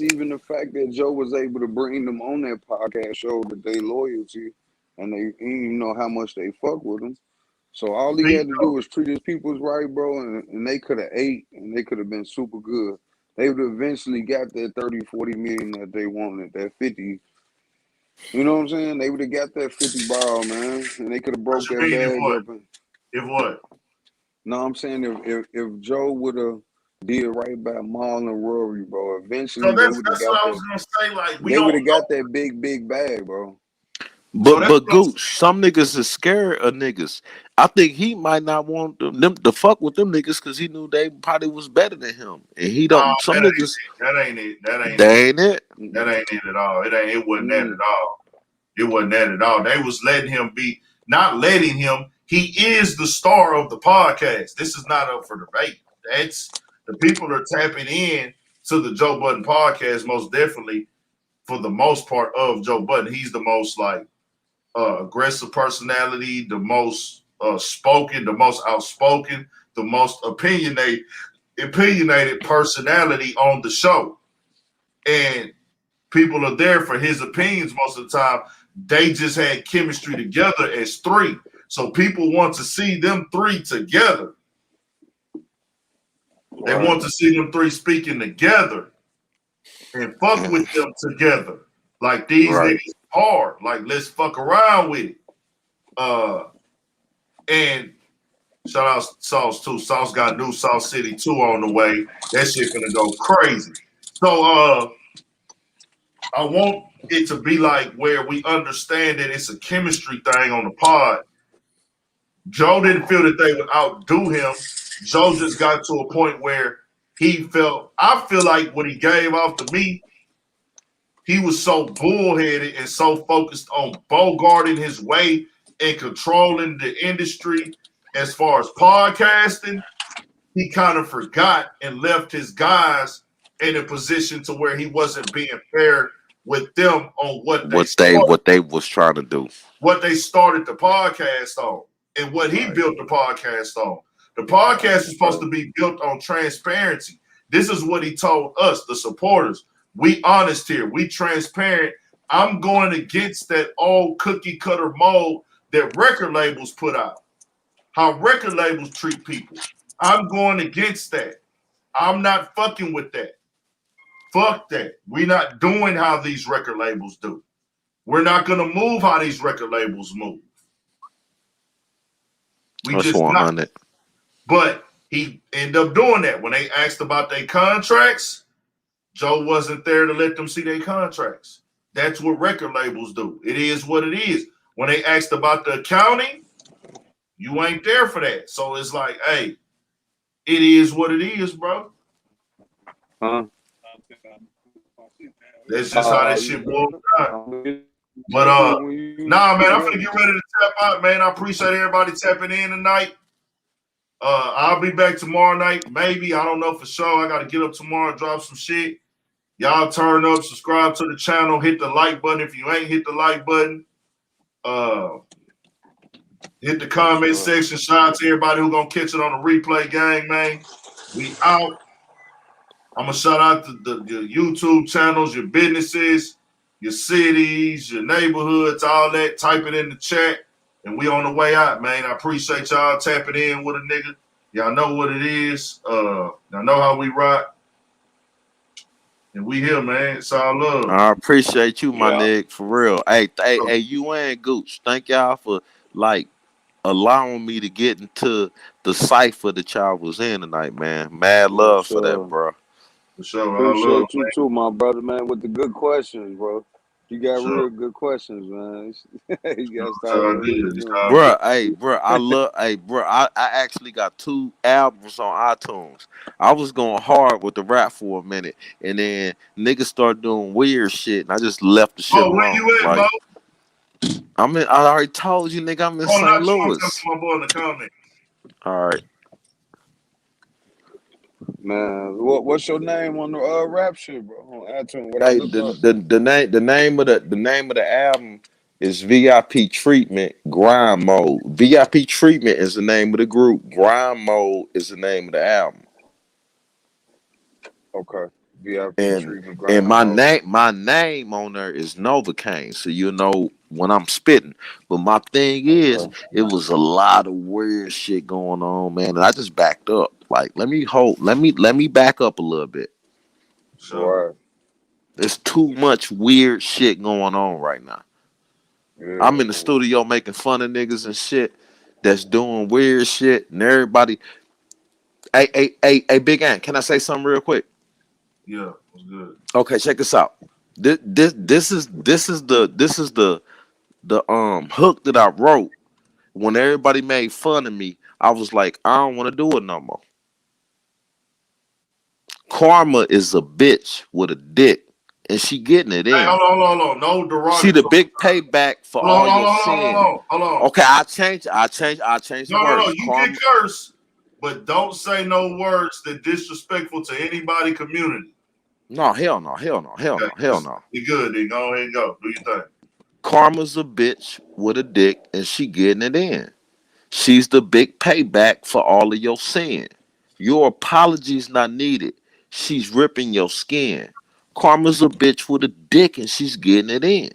[SPEAKER 14] even the fact that Joe was able to bring them on that podcast showed that they loyalty and they how much they fuck with him. So all he had to do was treat his peoples right, bro, and they could have ate and they could have been super good. They would have eventually got that 30, 40 million that they wanted, that 50. You know what I'm saying? They would have got that 50 ball, man, and they could have broke that bag up.
[SPEAKER 1] If what?
[SPEAKER 14] No, I'm saying if Joe would have did right by Maul and Rory, bro, eventually
[SPEAKER 1] So that's what I was gonna say. Like
[SPEAKER 14] they would have got that big bag, bro.
[SPEAKER 15] But Gooch, some niggas is scared of niggas. I think he might not want them to fuck with them niggas because he knew they probably was better than him, and he don't. Some niggas
[SPEAKER 1] that ain't it. That ain't
[SPEAKER 15] it.
[SPEAKER 1] That ain't it at all. It wasn't that at all. It wasn't that at all. They was letting him be, not letting him. He is the star of the podcast. This is not up for debate. That's the people are tapping in to the Joe Budden podcast most definitely. For the most part of Joe Budden, he's the most like aggressive personality, the most spoken, the most outspoken, the most opinionated personality on the show. And people are there for his opinions most of the time. They just had chemistry together as three. So people want to see them three together. They want to see them three speaking together and fuck with them together. Like these niggas hard. Like let's fuck around with it. And shout out Sauce too. Sauce got new South City 2 on the way. That shit gonna go crazy. So I want it to be like where we understand that it's a chemistry thing on the pod. Joe didn't feel that they would outdo him. Joe just got to a point where he felt, I feel like what he gave off to me, he was so bullheaded and so focused on bogarting his way and controlling the industry as far as podcasting, he kind of forgot and left his guys in a position to where he wasn't being fair with them on what they
[SPEAKER 15] was trying to do,
[SPEAKER 1] what they started the podcast on, and what he built the podcast on. The podcast is supposed to be built on transparency. This is what he told us, the supporters. We honest here. We transparent. I'm going against that old cookie cutter mold that record labels put out. How record labels treat people. I'm going against that. I'm not fucking with that. Fuck that. We're not doing how these record labels do. We're not going to move how these record labels move. We
[SPEAKER 15] That's
[SPEAKER 1] just
[SPEAKER 15] 100.
[SPEAKER 1] not. But he ended up doing that. When they asked about their contracts, Joe wasn't there to let them see their contracts. That's what record labels do. It is what it is. When they asked about the accounting, you ain't there for that. So it's like, hey, it is what it is, bro. That's just how that shit boils down. But nah, man, I'm finna get ready to tap out, man. I appreciate everybody tapping in tonight. I'll be back tomorrow night, maybe. I don't know for sure. I got to get up tomorrow and drop some shit. Y'all turn up, subscribe to the channel, hit the like button if you ain't hit the like button. Hit the comment section. Shout out to everybody who gonna catch it on the replay gang, man. We out. I'm gonna shout out to the YouTube channels, your businesses, your cities, your neighborhoods, all that. Type it in the chat, and we on the way out, man. I appreciate y'all tapping in with a nigga. Y'all know what it is. Y'all know how we rock. And we here, man. It's all love.
[SPEAKER 15] I appreciate you, my nigga, for real. Hey, you and Gooch. Thank y'all for like allowing me to get into the cipher that y'all was in tonight, man. Mad love for that, bro.
[SPEAKER 1] For sure.
[SPEAKER 14] Appreciate you too, my brother, man, with the good questions, bro. You got real good questions, man. You gotta start
[SPEAKER 15] Bro, I actually got 2 albums on iTunes. I was going hard with the rap for a minute, and then niggas started doing weird shit, and I just left the shit alone.
[SPEAKER 1] Where you at,
[SPEAKER 15] like,
[SPEAKER 1] bro?
[SPEAKER 15] I already told you, nigga, I'm in St. Louis.
[SPEAKER 1] My boy in the comments.
[SPEAKER 15] All right.
[SPEAKER 14] Man, what's your name on the rap shit, bro? On iTunes.
[SPEAKER 15] Hey, the name of the album It's VIP treatment, grind mode. VIP treatment is the name of the group. Grind mode is the name of the album.
[SPEAKER 14] Okay. VIP
[SPEAKER 15] And
[SPEAKER 14] treatment, grind
[SPEAKER 15] my
[SPEAKER 14] mode.
[SPEAKER 15] name on there is Novocaine, so you know when I'm spitting. But my thing is,
[SPEAKER 14] Okay.
[SPEAKER 15] it was a lot of weird shit going on, man. And I just backed up. Like, let me back up a little bit.
[SPEAKER 14] Right.
[SPEAKER 15] There's too much weird shit going on right now.
[SPEAKER 14] Yeah.
[SPEAKER 15] I'm in the studio making fun of niggas and shit that's doing weird shit, and everybody. Hey, Big Ant, can I say something real quick?
[SPEAKER 1] Yeah, what's good?
[SPEAKER 15] Okay, check this out. This is the hook that I wrote when everybody made fun of me. I was like, I don't want to do it no more. Karma is a bitch with a dick, and she getting it in.
[SPEAKER 1] Hey, hold on. No derogatory.
[SPEAKER 15] See the big payback for all your sin.
[SPEAKER 1] Hold on.
[SPEAKER 15] Okay, I change the words.
[SPEAKER 1] No. You
[SPEAKER 15] Karma.
[SPEAKER 1] can curse, but don't say no words that disrespectful to anybody community.
[SPEAKER 15] No, hell no.
[SPEAKER 1] You're good, then go ahead and go. Do your thing.
[SPEAKER 15] Karma's a bitch with a dick, and she getting it in. She's the big payback for all of your sin. Your apologies not needed. She's ripping your skin. Karma's a bitch with a dick, and she's getting it in.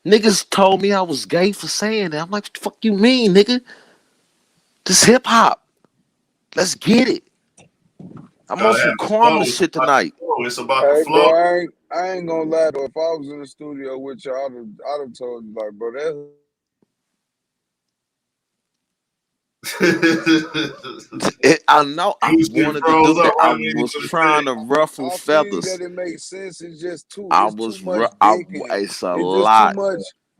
[SPEAKER 15] Niggas told me I was gay for saying that. I'm like, what the fuck you mean, nigga? This hip hop. Let's get it. I'm on some Karma shit tonight.
[SPEAKER 1] It's about
[SPEAKER 14] Hey,
[SPEAKER 1] the flow.
[SPEAKER 14] bro, I ain't gonna lie though. If I was in the studio with you, I'd have told you like, bro, that's
[SPEAKER 15] I know. I wanted to do that. I was trying to ruffle feathers.
[SPEAKER 14] That it makes sense. It's just too.
[SPEAKER 15] It's a lot.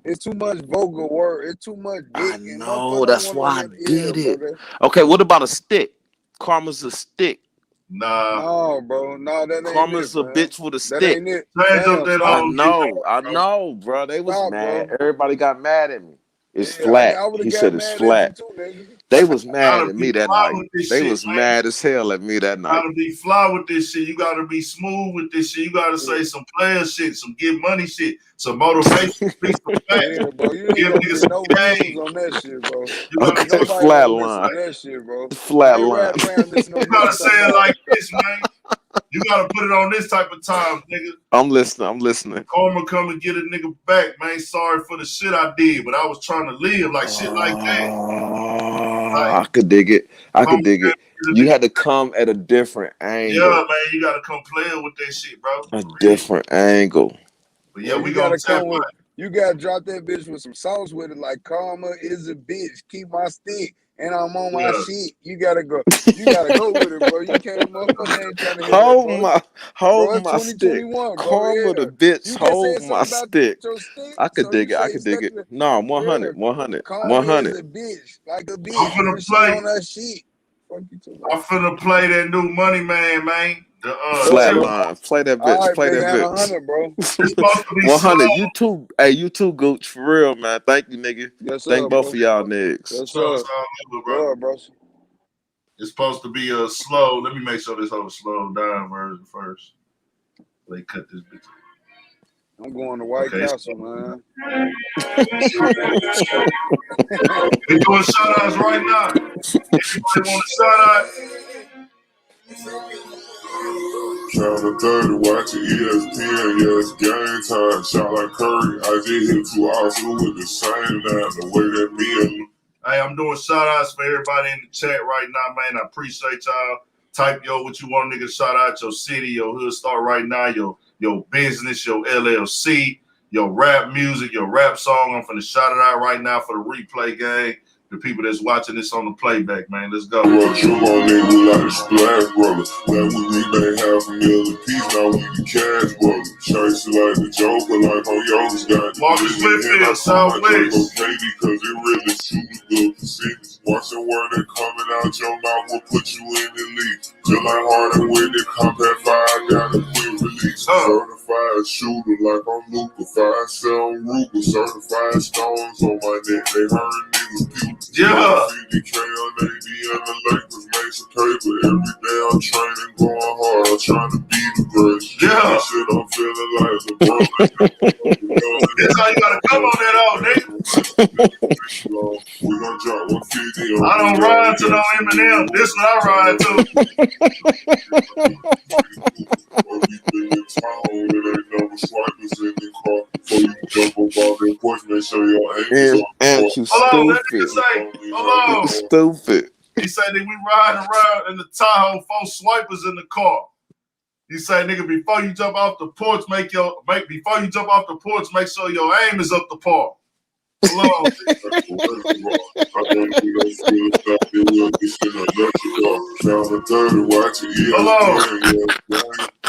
[SPEAKER 14] It's too much vulgar word. It's too much dick.
[SPEAKER 15] I know. That's why I did it.
[SPEAKER 14] Bro,
[SPEAKER 15] okay, what about a stick? Karma's a stick.
[SPEAKER 1] Nah.
[SPEAKER 14] No, bro. No, that ain't
[SPEAKER 15] Karma's
[SPEAKER 14] it,
[SPEAKER 15] a bitch with a stick.
[SPEAKER 14] That ain't it.
[SPEAKER 15] I know, bro. They was mad. Bro. Everybody got mad at me. It's flat. He said it's flat. They was mad at me that night. They was mad as hell at me that night.
[SPEAKER 1] You gotta be fly with this shit. You gotta be smooth with this shit. You gotta say some player shit, some get money shit, some motivation. Speak some facts.
[SPEAKER 14] Bro, you ain't gonna get no views on that shit, bro.
[SPEAKER 15] Okay, flat line.
[SPEAKER 14] That shit, bro.
[SPEAKER 15] Flat line.
[SPEAKER 1] You gotta say it like this, man. You gotta put it on this type of time, nigga.
[SPEAKER 15] I'm listening.
[SPEAKER 1] Karma come and get a nigga back, man. Sorry for the shit I did, but I was trying to live like shit like that.
[SPEAKER 15] I could dig it. You had to come at a different angle.
[SPEAKER 1] Yeah, man, you gotta come playing with that shit, bro.
[SPEAKER 15] A different angle.
[SPEAKER 1] But yeah, we gotta come with.
[SPEAKER 14] You gotta drop that bitch with some sauce with it, like Karma is a bitch. Keep my stick. And I'm on my shit. You gotta go with it, bro. You can't motherfucker ain't trying to
[SPEAKER 15] hold my stick. Karma the bitch, hold my stick. I could dig it. No, 100.
[SPEAKER 14] Karma is a bitch, like a bitch.
[SPEAKER 1] I'm finna play
[SPEAKER 14] on that shit.
[SPEAKER 1] I'm finna play that new Money Man, man.
[SPEAKER 15] Flatline. Play that bitch.
[SPEAKER 14] Right,
[SPEAKER 15] play that bitch.
[SPEAKER 14] 100, bro.
[SPEAKER 15] 100. You too. Hey, you too, Gooch. For real, man. Thank you, nigga.
[SPEAKER 14] Yes,
[SPEAKER 15] Thank both of y'all niggas.
[SPEAKER 14] Yes, sir. Bro.
[SPEAKER 1] It's supposed to be a slow. Let me make sure this whole slow down version first. They cut this bitch.
[SPEAKER 14] I'm going to White Castle, man.
[SPEAKER 1] We're doing shout outs right now. Anybody want a shout out?
[SPEAKER 16] Count to 30, watching ESPN, yeah, it's game time. Shot like Curry, I just hit 2 Arsenal with the same line, the way that me and...
[SPEAKER 1] Hey, I'm doing shout outs for everybody in the chat right now, man. I appreciate y'all. Type what you want, nigga. Shout out your city, your hood star right now, your business, your LLC, your rap music, your rap song. I'm finna shout it out right now for the replay game. The people that's watching this on the playback, man. Let's go.
[SPEAKER 16] Bro, you my nigga like the Splash Brothers. That we made $500,000 apiece, now we the Cash Brothers. Chasing like the Joker, like on Yoga's got
[SPEAKER 1] Marcus Whitfield, Southwest.
[SPEAKER 16] Katie, cause it really shooting good for cities. Watch the word that coming out your mouth will put you in the league. Just like Harden with the Compact 5, got a quick release. Certified shooter like I'm Luka, 5'7" Ruger. Certified stones on my neck, they heard niggas puke.
[SPEAKER 1] Yeah.
[SPEAKER 16] 50K on AD and the Lakers made chasing paper. Every day I'm training, going hard. I'm trying to be the greatest.
[SPEAKER 1] Yeah.
[SPEAKER 16] Shit, I'm feeling like LeBron.
[SPEAKER 1] That's how you gotta come on that all, nigga.
[SPEAKER 16] We gon' drop 150 on
[SPEAKER 1] I don't ride to no Eminem. This what I ride to.
[SPEAKER 15] And you
[SPEAKER 1] Hold on, that nigga
[SPEAKER 15] stupid.
[SPEAKER 1] say, hold on.
[SPEAKER 15] Stupid.
[SPEAKER 1] He say that we riding around in the Tahoe, 4 swipers in the car. He say, nigga, before you jump off the porch, make sure your aim is up the park. Hold on.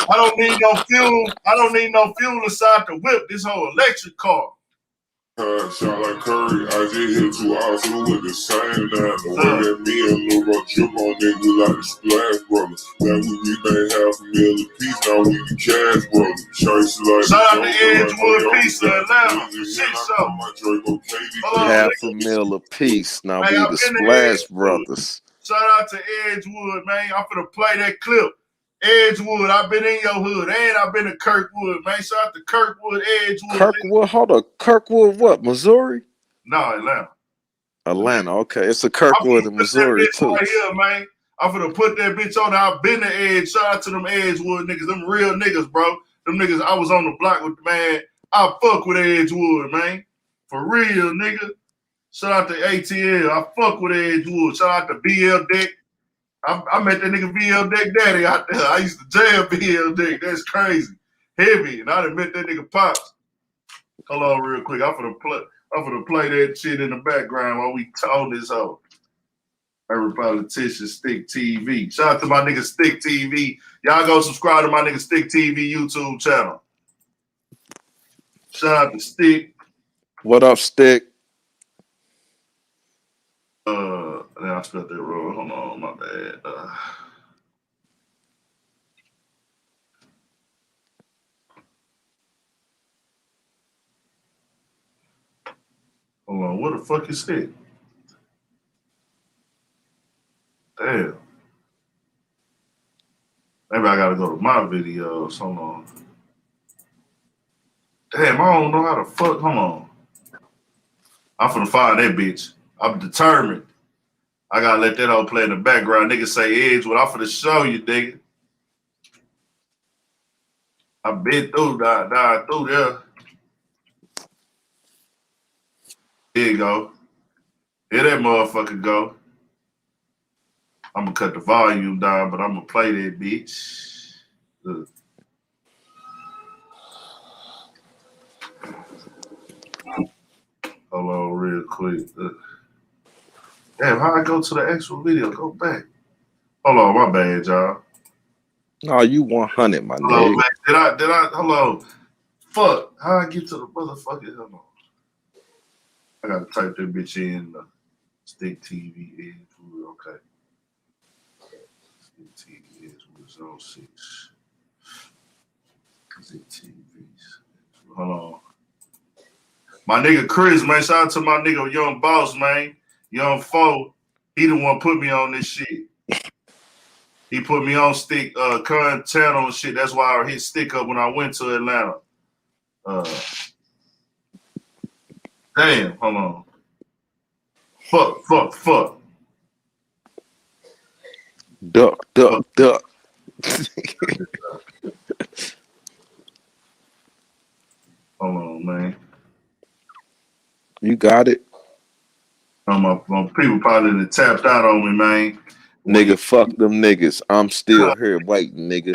[SPEAKER 1] I don't need no fuel inside the whip. This whole electric car.
[SPEAKER 16] Shot like Curry, I just hit 2 hours with the same line. The way that me and Lil Rock trip on niggas like the Splash Brothers. Now we made $500,000 apiece, now we the Cash Brothers. Chase like
[SPEAKER 1] shout out to Edgewood Pizza Atlanta. Shit show.
[SPEAKER 15] $500,000 apiece. Now we the Splash Brothers.
[SPEAKER 1] Shout out to Edgewood, man. I'm finna play that clip. Edgewood, I've been in your hood, and I've been to Kirkwood, man. Shout out to Kirkwood, Edgewood.
[SPEAKER 15] Kirkwood, hold on. Kirkwood, what? Missouri?
[SPEAKER 1] No, Atlanta.
[SPEAKER 15] Atlanta, okay. It's a Kirkwood in Missouri, too.
[SPEAKER 1] Right here, man. I'm finna put that bitch on there. I've been to Edge. Shout out to them Edgewood niggas. Them real niggas, bro. Them niggas, I was on the block with, man. I fuck with Edgewood, man. For real, nigga. Shout out to ATL. I fuck with Edgewood. Shout out to BL Deck. I met that nigga BL Deck Daddy out there. I used to jam BL Deck. That's crazy. Heavy. And I done met that nigga Pops. Hold on real quick. I'm finna play that shit in the background while we on this hoe. Every politician, Stick TV. Shout out to my nigga Stick TV. Y'all go subscribe to my nigga Stick TV YouTube channel. Shout out to Stick.
[SPEAKER 15] What up, Stick?
[SPEAKER 1] I spelled that wrong. Hold on, my bad. Hold on, what the fuck is Stick? Damn. Maybe I gotta go to my videos. Hold on. Damn, I don't know how to fuck. Hold on. I'm finna find that bitch. I'm determined. I gotta let that hoe play in the background. Nigga say Edgewood. I'm finna show you, nigga. I've been through that, through there. There you go. Here that motherfucker go. I'm gonna cut the volume down, but I'm gonna play that bitch. Look. Hold on real quick. Damn, how I go to the actual video? Go back. Hold on, my bad, y'all.
[SPEAKER 15] No, you 100, my
[SPEAKER 1] Hold on,
[SPEAKER 15] nigga.
[SPEAKER 1] man. Did I, hold on. Fuck, how I get to the motherfucker? Hold on. I gotta type that bitch in. Stick TV Edgewood, okay. Stick TV Edgewood 06. Stick TV. Hold on. My nigga Chris, man. Shout out to my nigga Young Boss, man. Young Foe. He the one put me on this shit. He put me on Stick current channel and shit. That's why I hit Stick up when I went to Atlanta. Damn, hold on. Fuck.
[SPEAKER 15] Duck.
[SPEAKER 1] Hold on, man.
[SPEAKER 15] You got it.
[SPEAKER 1] My people probably tapped out on me, man.
[SPEAKER 15] Nigga, fuck them niggas. I'm still here waiting, nigga.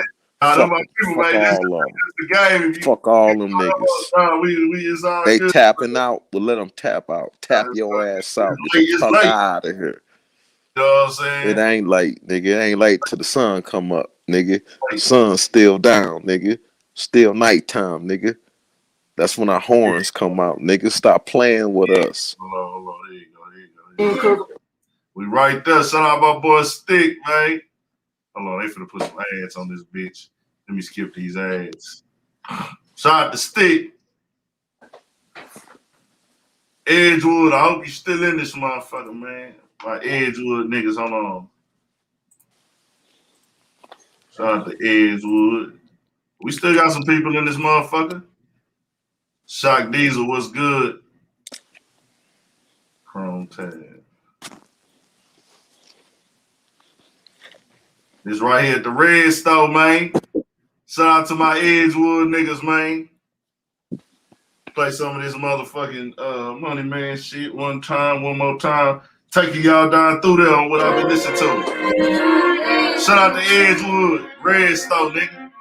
[SPEAKER 15] Fuck all them niggas. They tapping out, but let them tap out. Tap your ass out. Get the fuck out of here.
[SPEAKER 1] You know what I'm saying?
[SPEAKER 15] It ain't late, nigga. It ain't late till the sun come up, nigga. Sun's still down, nigga. Still nighttime, nigga. That's when our horns come out, nigga. Stop playing with us.
[SPEAKER 1] Hold on. Here you go. We right there. Shout out my boy Stick, man. Hold on, they finna put some ads on this bitch. Let me skip these ads. Shout out to Stick. Edgewood, I hope you still in this motherfucker, man. My Edgewood niggas, hold on. Shout out to Edgewood. We still got some people in this motherfucker. Shock Diesel, what's good? Chrome Tab. This right here at the Red Store, man. Shout out to my Edgewood niggas, man. Play some of this motherfucking Money Man shit one more time. Taking y'all down through there on what I've been listening to. Shout out to Edgewood, Red Store, nigga.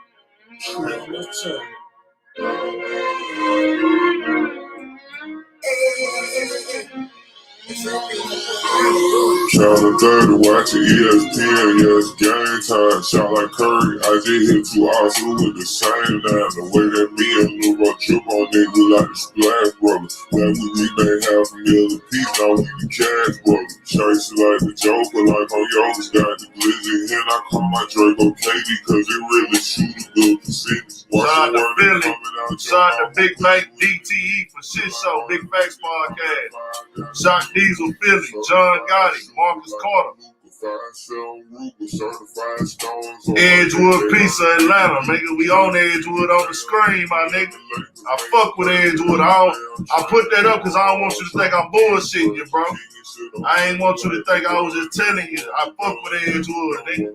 [SPEAKER 16] Shout out 30, watching ESPN, yes, game time. Shout like Curry, I just hit 2 Arsenal with the same line. The way that me and Lil Rock trip on nigga like the Splash Brothers. That we made half a million piece, now we the Cash Brothers. Chase like the Joker, like on Yoga's got the glizzy. And I call my Draco Katie, cause it really shoot a good percentage.
[SPEAKER 1] Shout out to Philly. Shout out to Big Bank DTE for Shit Show, Big Facts Podcast. Shock Diesel Philly, John Gotti, Marcus Carter. Edgewood Pizza Atlanta, nigga. We on Edgewood on the screen, my nigga. I fuck with Edgewood. I put that up because I don't want you to think I'm bullshitting you, bro. I ain't want you to think I was just telling you. I fuck with Edgewood, nigga.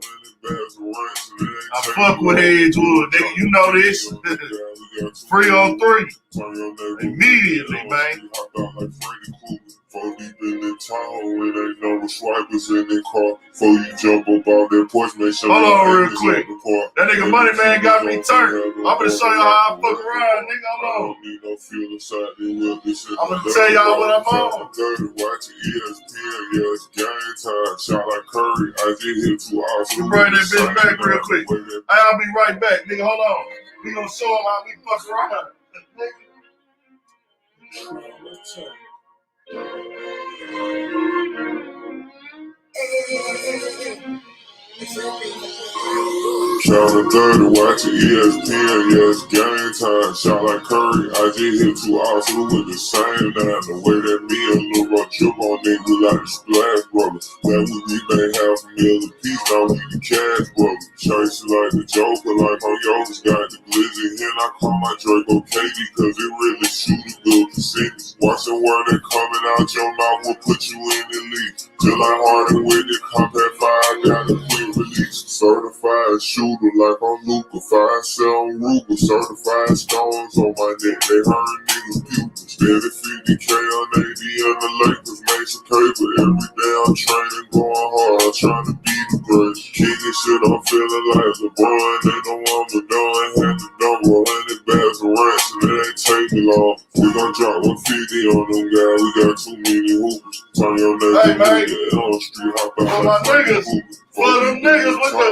[SPEAKER 1] I fuck with Edgewood, nigga. You know this. 303. Immediately, man.
[SPEAKER 16] 4 deep in the town, it ain't no swipers in the car. Before you jump up off that porch, make sure.
[SPEAKER 1] Hold on real quick. That nigga Money Man got me turned. I'm gonna show y'all how I fuck around, nigga. Hold on. I'm gonna tell y'all what I'm on.
[SPEAKER 16] 30, watching ESPN, yes, game time. Shout like Curry, I just hit 2 hours.
[SPEAKER 1] You bring that bitch back real quick. I'll be right back, nigga. Hold on. We gonna show them how we fuck around.
[SPEAKER 16] Shout out 30, watching ESPN, yes, game time. Shout like Curry, I just hit 2 Arsenal with the same line. The way that me and Lil Rock trip on nigga like the Splash Brothers. That we made half a million piece, now we the Cash Brothers. Chase like the Joker, like on Yoga's got the glizzy. And I call my Draco Katie, cause it really shoot a good percentage. Watch the word that coming out your mouth will put you in the league. Till I harden with the Compact 5, got a quick release. Certified shooter like I'm Luka, 5-7 Ruger. Certified stones on my neck, they hurt niggas pupils. Steady 50K on AD and the Lakers, made some paper. Every day I'm training, going hard, I'm trying to be the great. King and shit, I'm feeling like LeBron, ain't no one but done. Had the number, 100 bags of rents, and it ain't take me long. We gon' drop 150 on them guys, we got too many hoopers. Turn your nigga on the street, hop out
[SPEAKER 1] for my niggas. For them niggas with the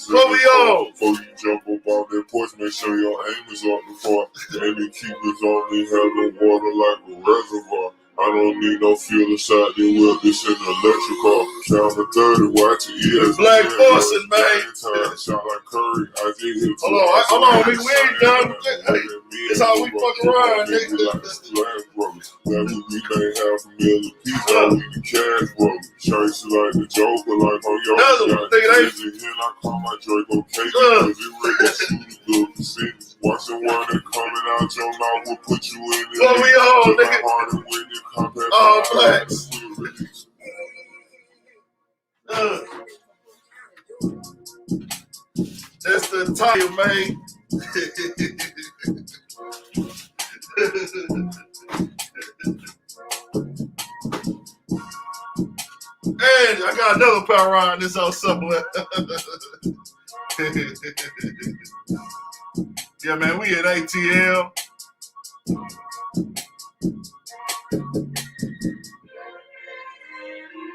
[SPEAKER 16] what we on? Before you jump up on that porch, make sure your aim is up before. Aiming keepers only having water like a reservoir. I don't need no fuel inside the whip, this in the electric car. Count to 30, watch it, yeah.
[SPEAKER 1] Black Forces, man.
[SPEAKER 16] Shout like Curry, I just hit.
[SPEAKER 1] Hold on, nigga, we ain't done. Hey, it's how we fuck around, nigga.
[SPEAKER 16] That we made half a million piece, now we the Cash Brothers. Chase like the Joker, like on your and I call my Draco Katie, cause it really shoot a good percentage. Watch the one that coming out your mouth will put you in the
[SPEAKER 1] what we on, nigga?
[SPEAKER 16] Harder with the Compact
[SPEAKER 1] all blacks. That's the tire, man. And I got another power on this out somewhere. Yeah, man, we at ATL.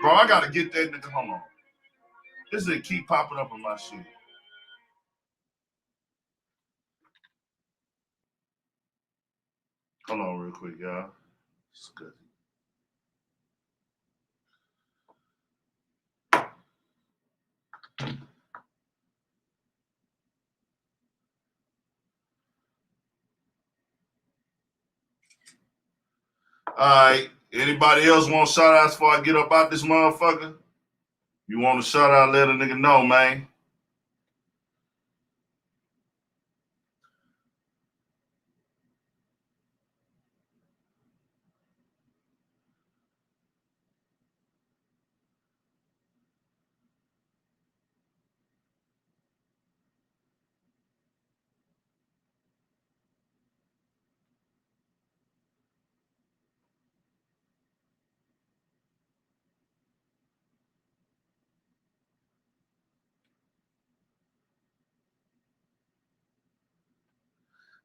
[SPEAKER 1] Bro, I gotta get that nigga. Hold on. This is keep popping up on my shit. Hold on real quick, y'all. It's good. All right. Anybody else want shout outs before I get up out this motherfucker? You want a shout out, let a nigga know, man.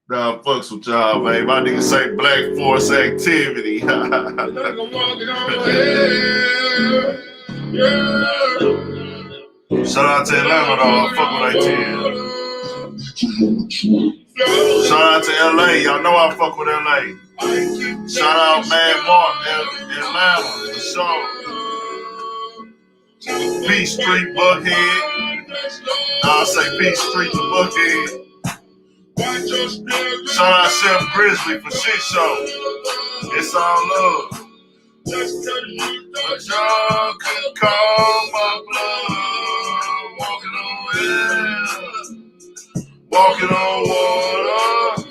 [SPEAKER 1] Nah, fucks with y'all, man. My nigga say black force activity. Shout out to Atlanta, though. I fuck with ATL. Shout out to LA. Y'all know I fuck with LA. Shout out Mad Mark, Atlanta, for sure. Peace Street, Buckhead. I'll say Peace Street to Buckhead. Shout out Chef Grizzly for shit show. It's all love. But y'all can call my blood. Walking on water.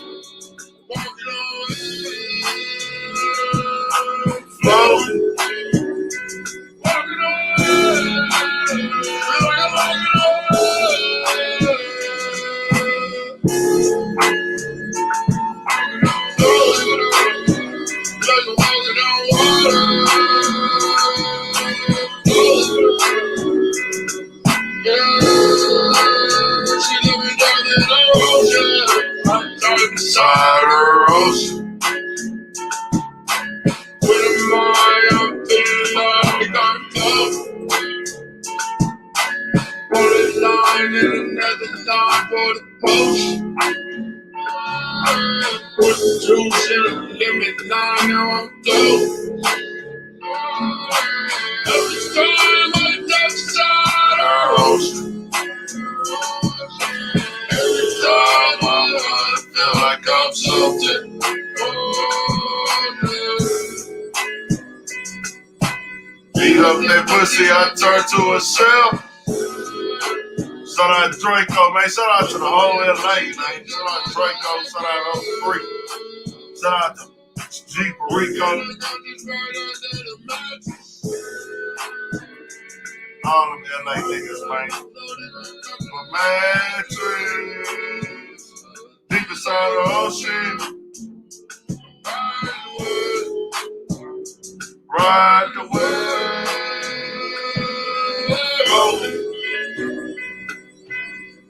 [SPEAKER 1] Floating. Side of the ocean. When am I? I'm feeling like I'm tough. One line and another line for the post. Put the juice in a limit line, now I'm through. Every time I touch side of the ocean. Every time I feel like I'm something. Beat up that pussy, I turn to a shell. Shout out Draco, man. Shout out to the whole LA, man. Shout out Draco, shout out Free. Shout out to G Perico. All them LA niggas, man. My mattress. Deep inside the ocean. Ride the wave.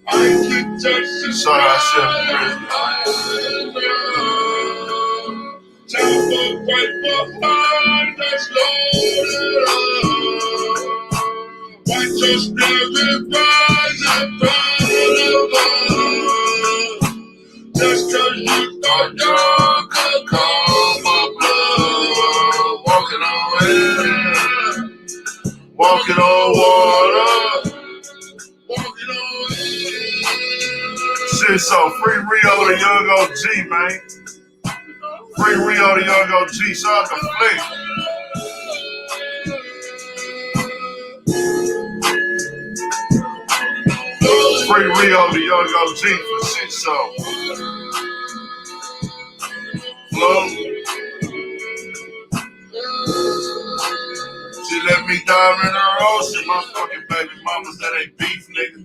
[SPEAKER 1] I can touch the shout out Chef Grizzly. Time for fight for fire that's loaded up. Watch your spirit rise in front of us. Just cause you thought y'all could call my blood. Walking on air, walking on water, walking on air. Shit, so free Rio the young OG, man. Free Rio the young OG, shout out to Flick. Free Rio the young OG for shit show. Flow. She let me dive in her ocean. My fucking baby mamas, that ain't beef, nigga.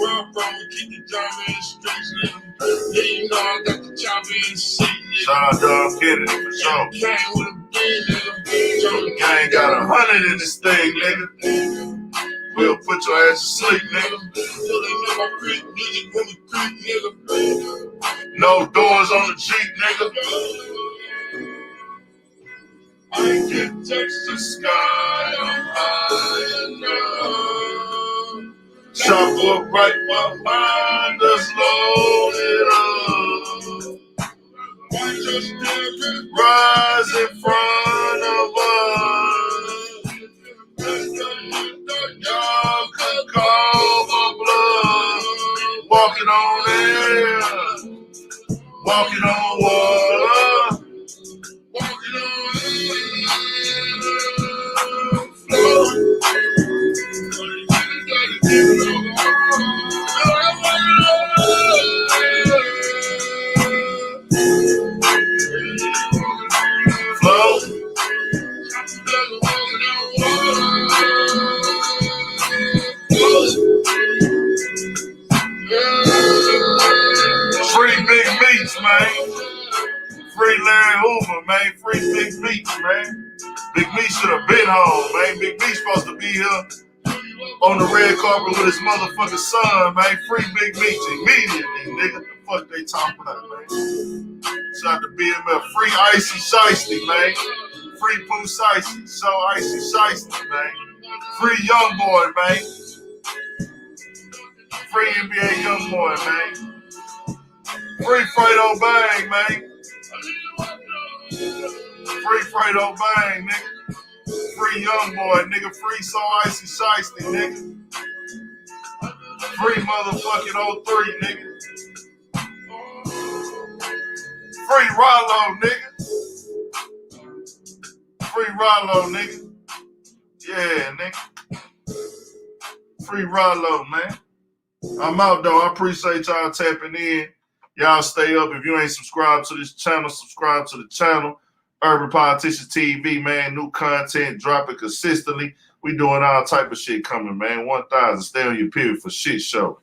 [SPEAKER 1] Where I'm from, we keep the drama in the streets, nigga. Yeah, you know I got the chopper in the seat, nigga. Shout out Dom Kennedy for sure. Came with a bean, nigga. The gang got 100 in this thing, nigga. We'll put your ass to sleep, nigga. No doors on the Jeep, nigga. I can touch the sky, I'm high enough. Chopper right behind us, loaded up. Watch your spirit rise in front of us. Y'all could call my blood. Walking on air, walking on water, walking on Free Big Meats, man. Free Larry Hoover, man. Free Big Meats, man. Big Meats should have been home, man. Big Meats supposed to be here on the red carpet with his motherfucking son, man. Free Big Meats immediately, nigga. fuck they talking about, man. Shout out to BMF. Free Icy Shiesty, man. Free Pooh Shiesty. So Icy Shiesty, man. Free Young Boy, man. Free NBA Young Boy, man. Free Fredo Bang, man. Free Fredo Bang, nigga. Free Young Boy, nigga. Free So Icy Shiesty, nigga. Free motherfucking 03, nigga. Free Rollo, nigga. Free Rollo, nigga. Yeah, nigga. Free Rollo, man. I'm out, though. I appreciate y'all tapping in. Y'all stay up. If you ain't subscribed to this channel, subscribe to the channel. Urban Politicians TV, man. New content dropping consistently. We doing all type of shit coming, man. 1,000. Stay on your period for shit show.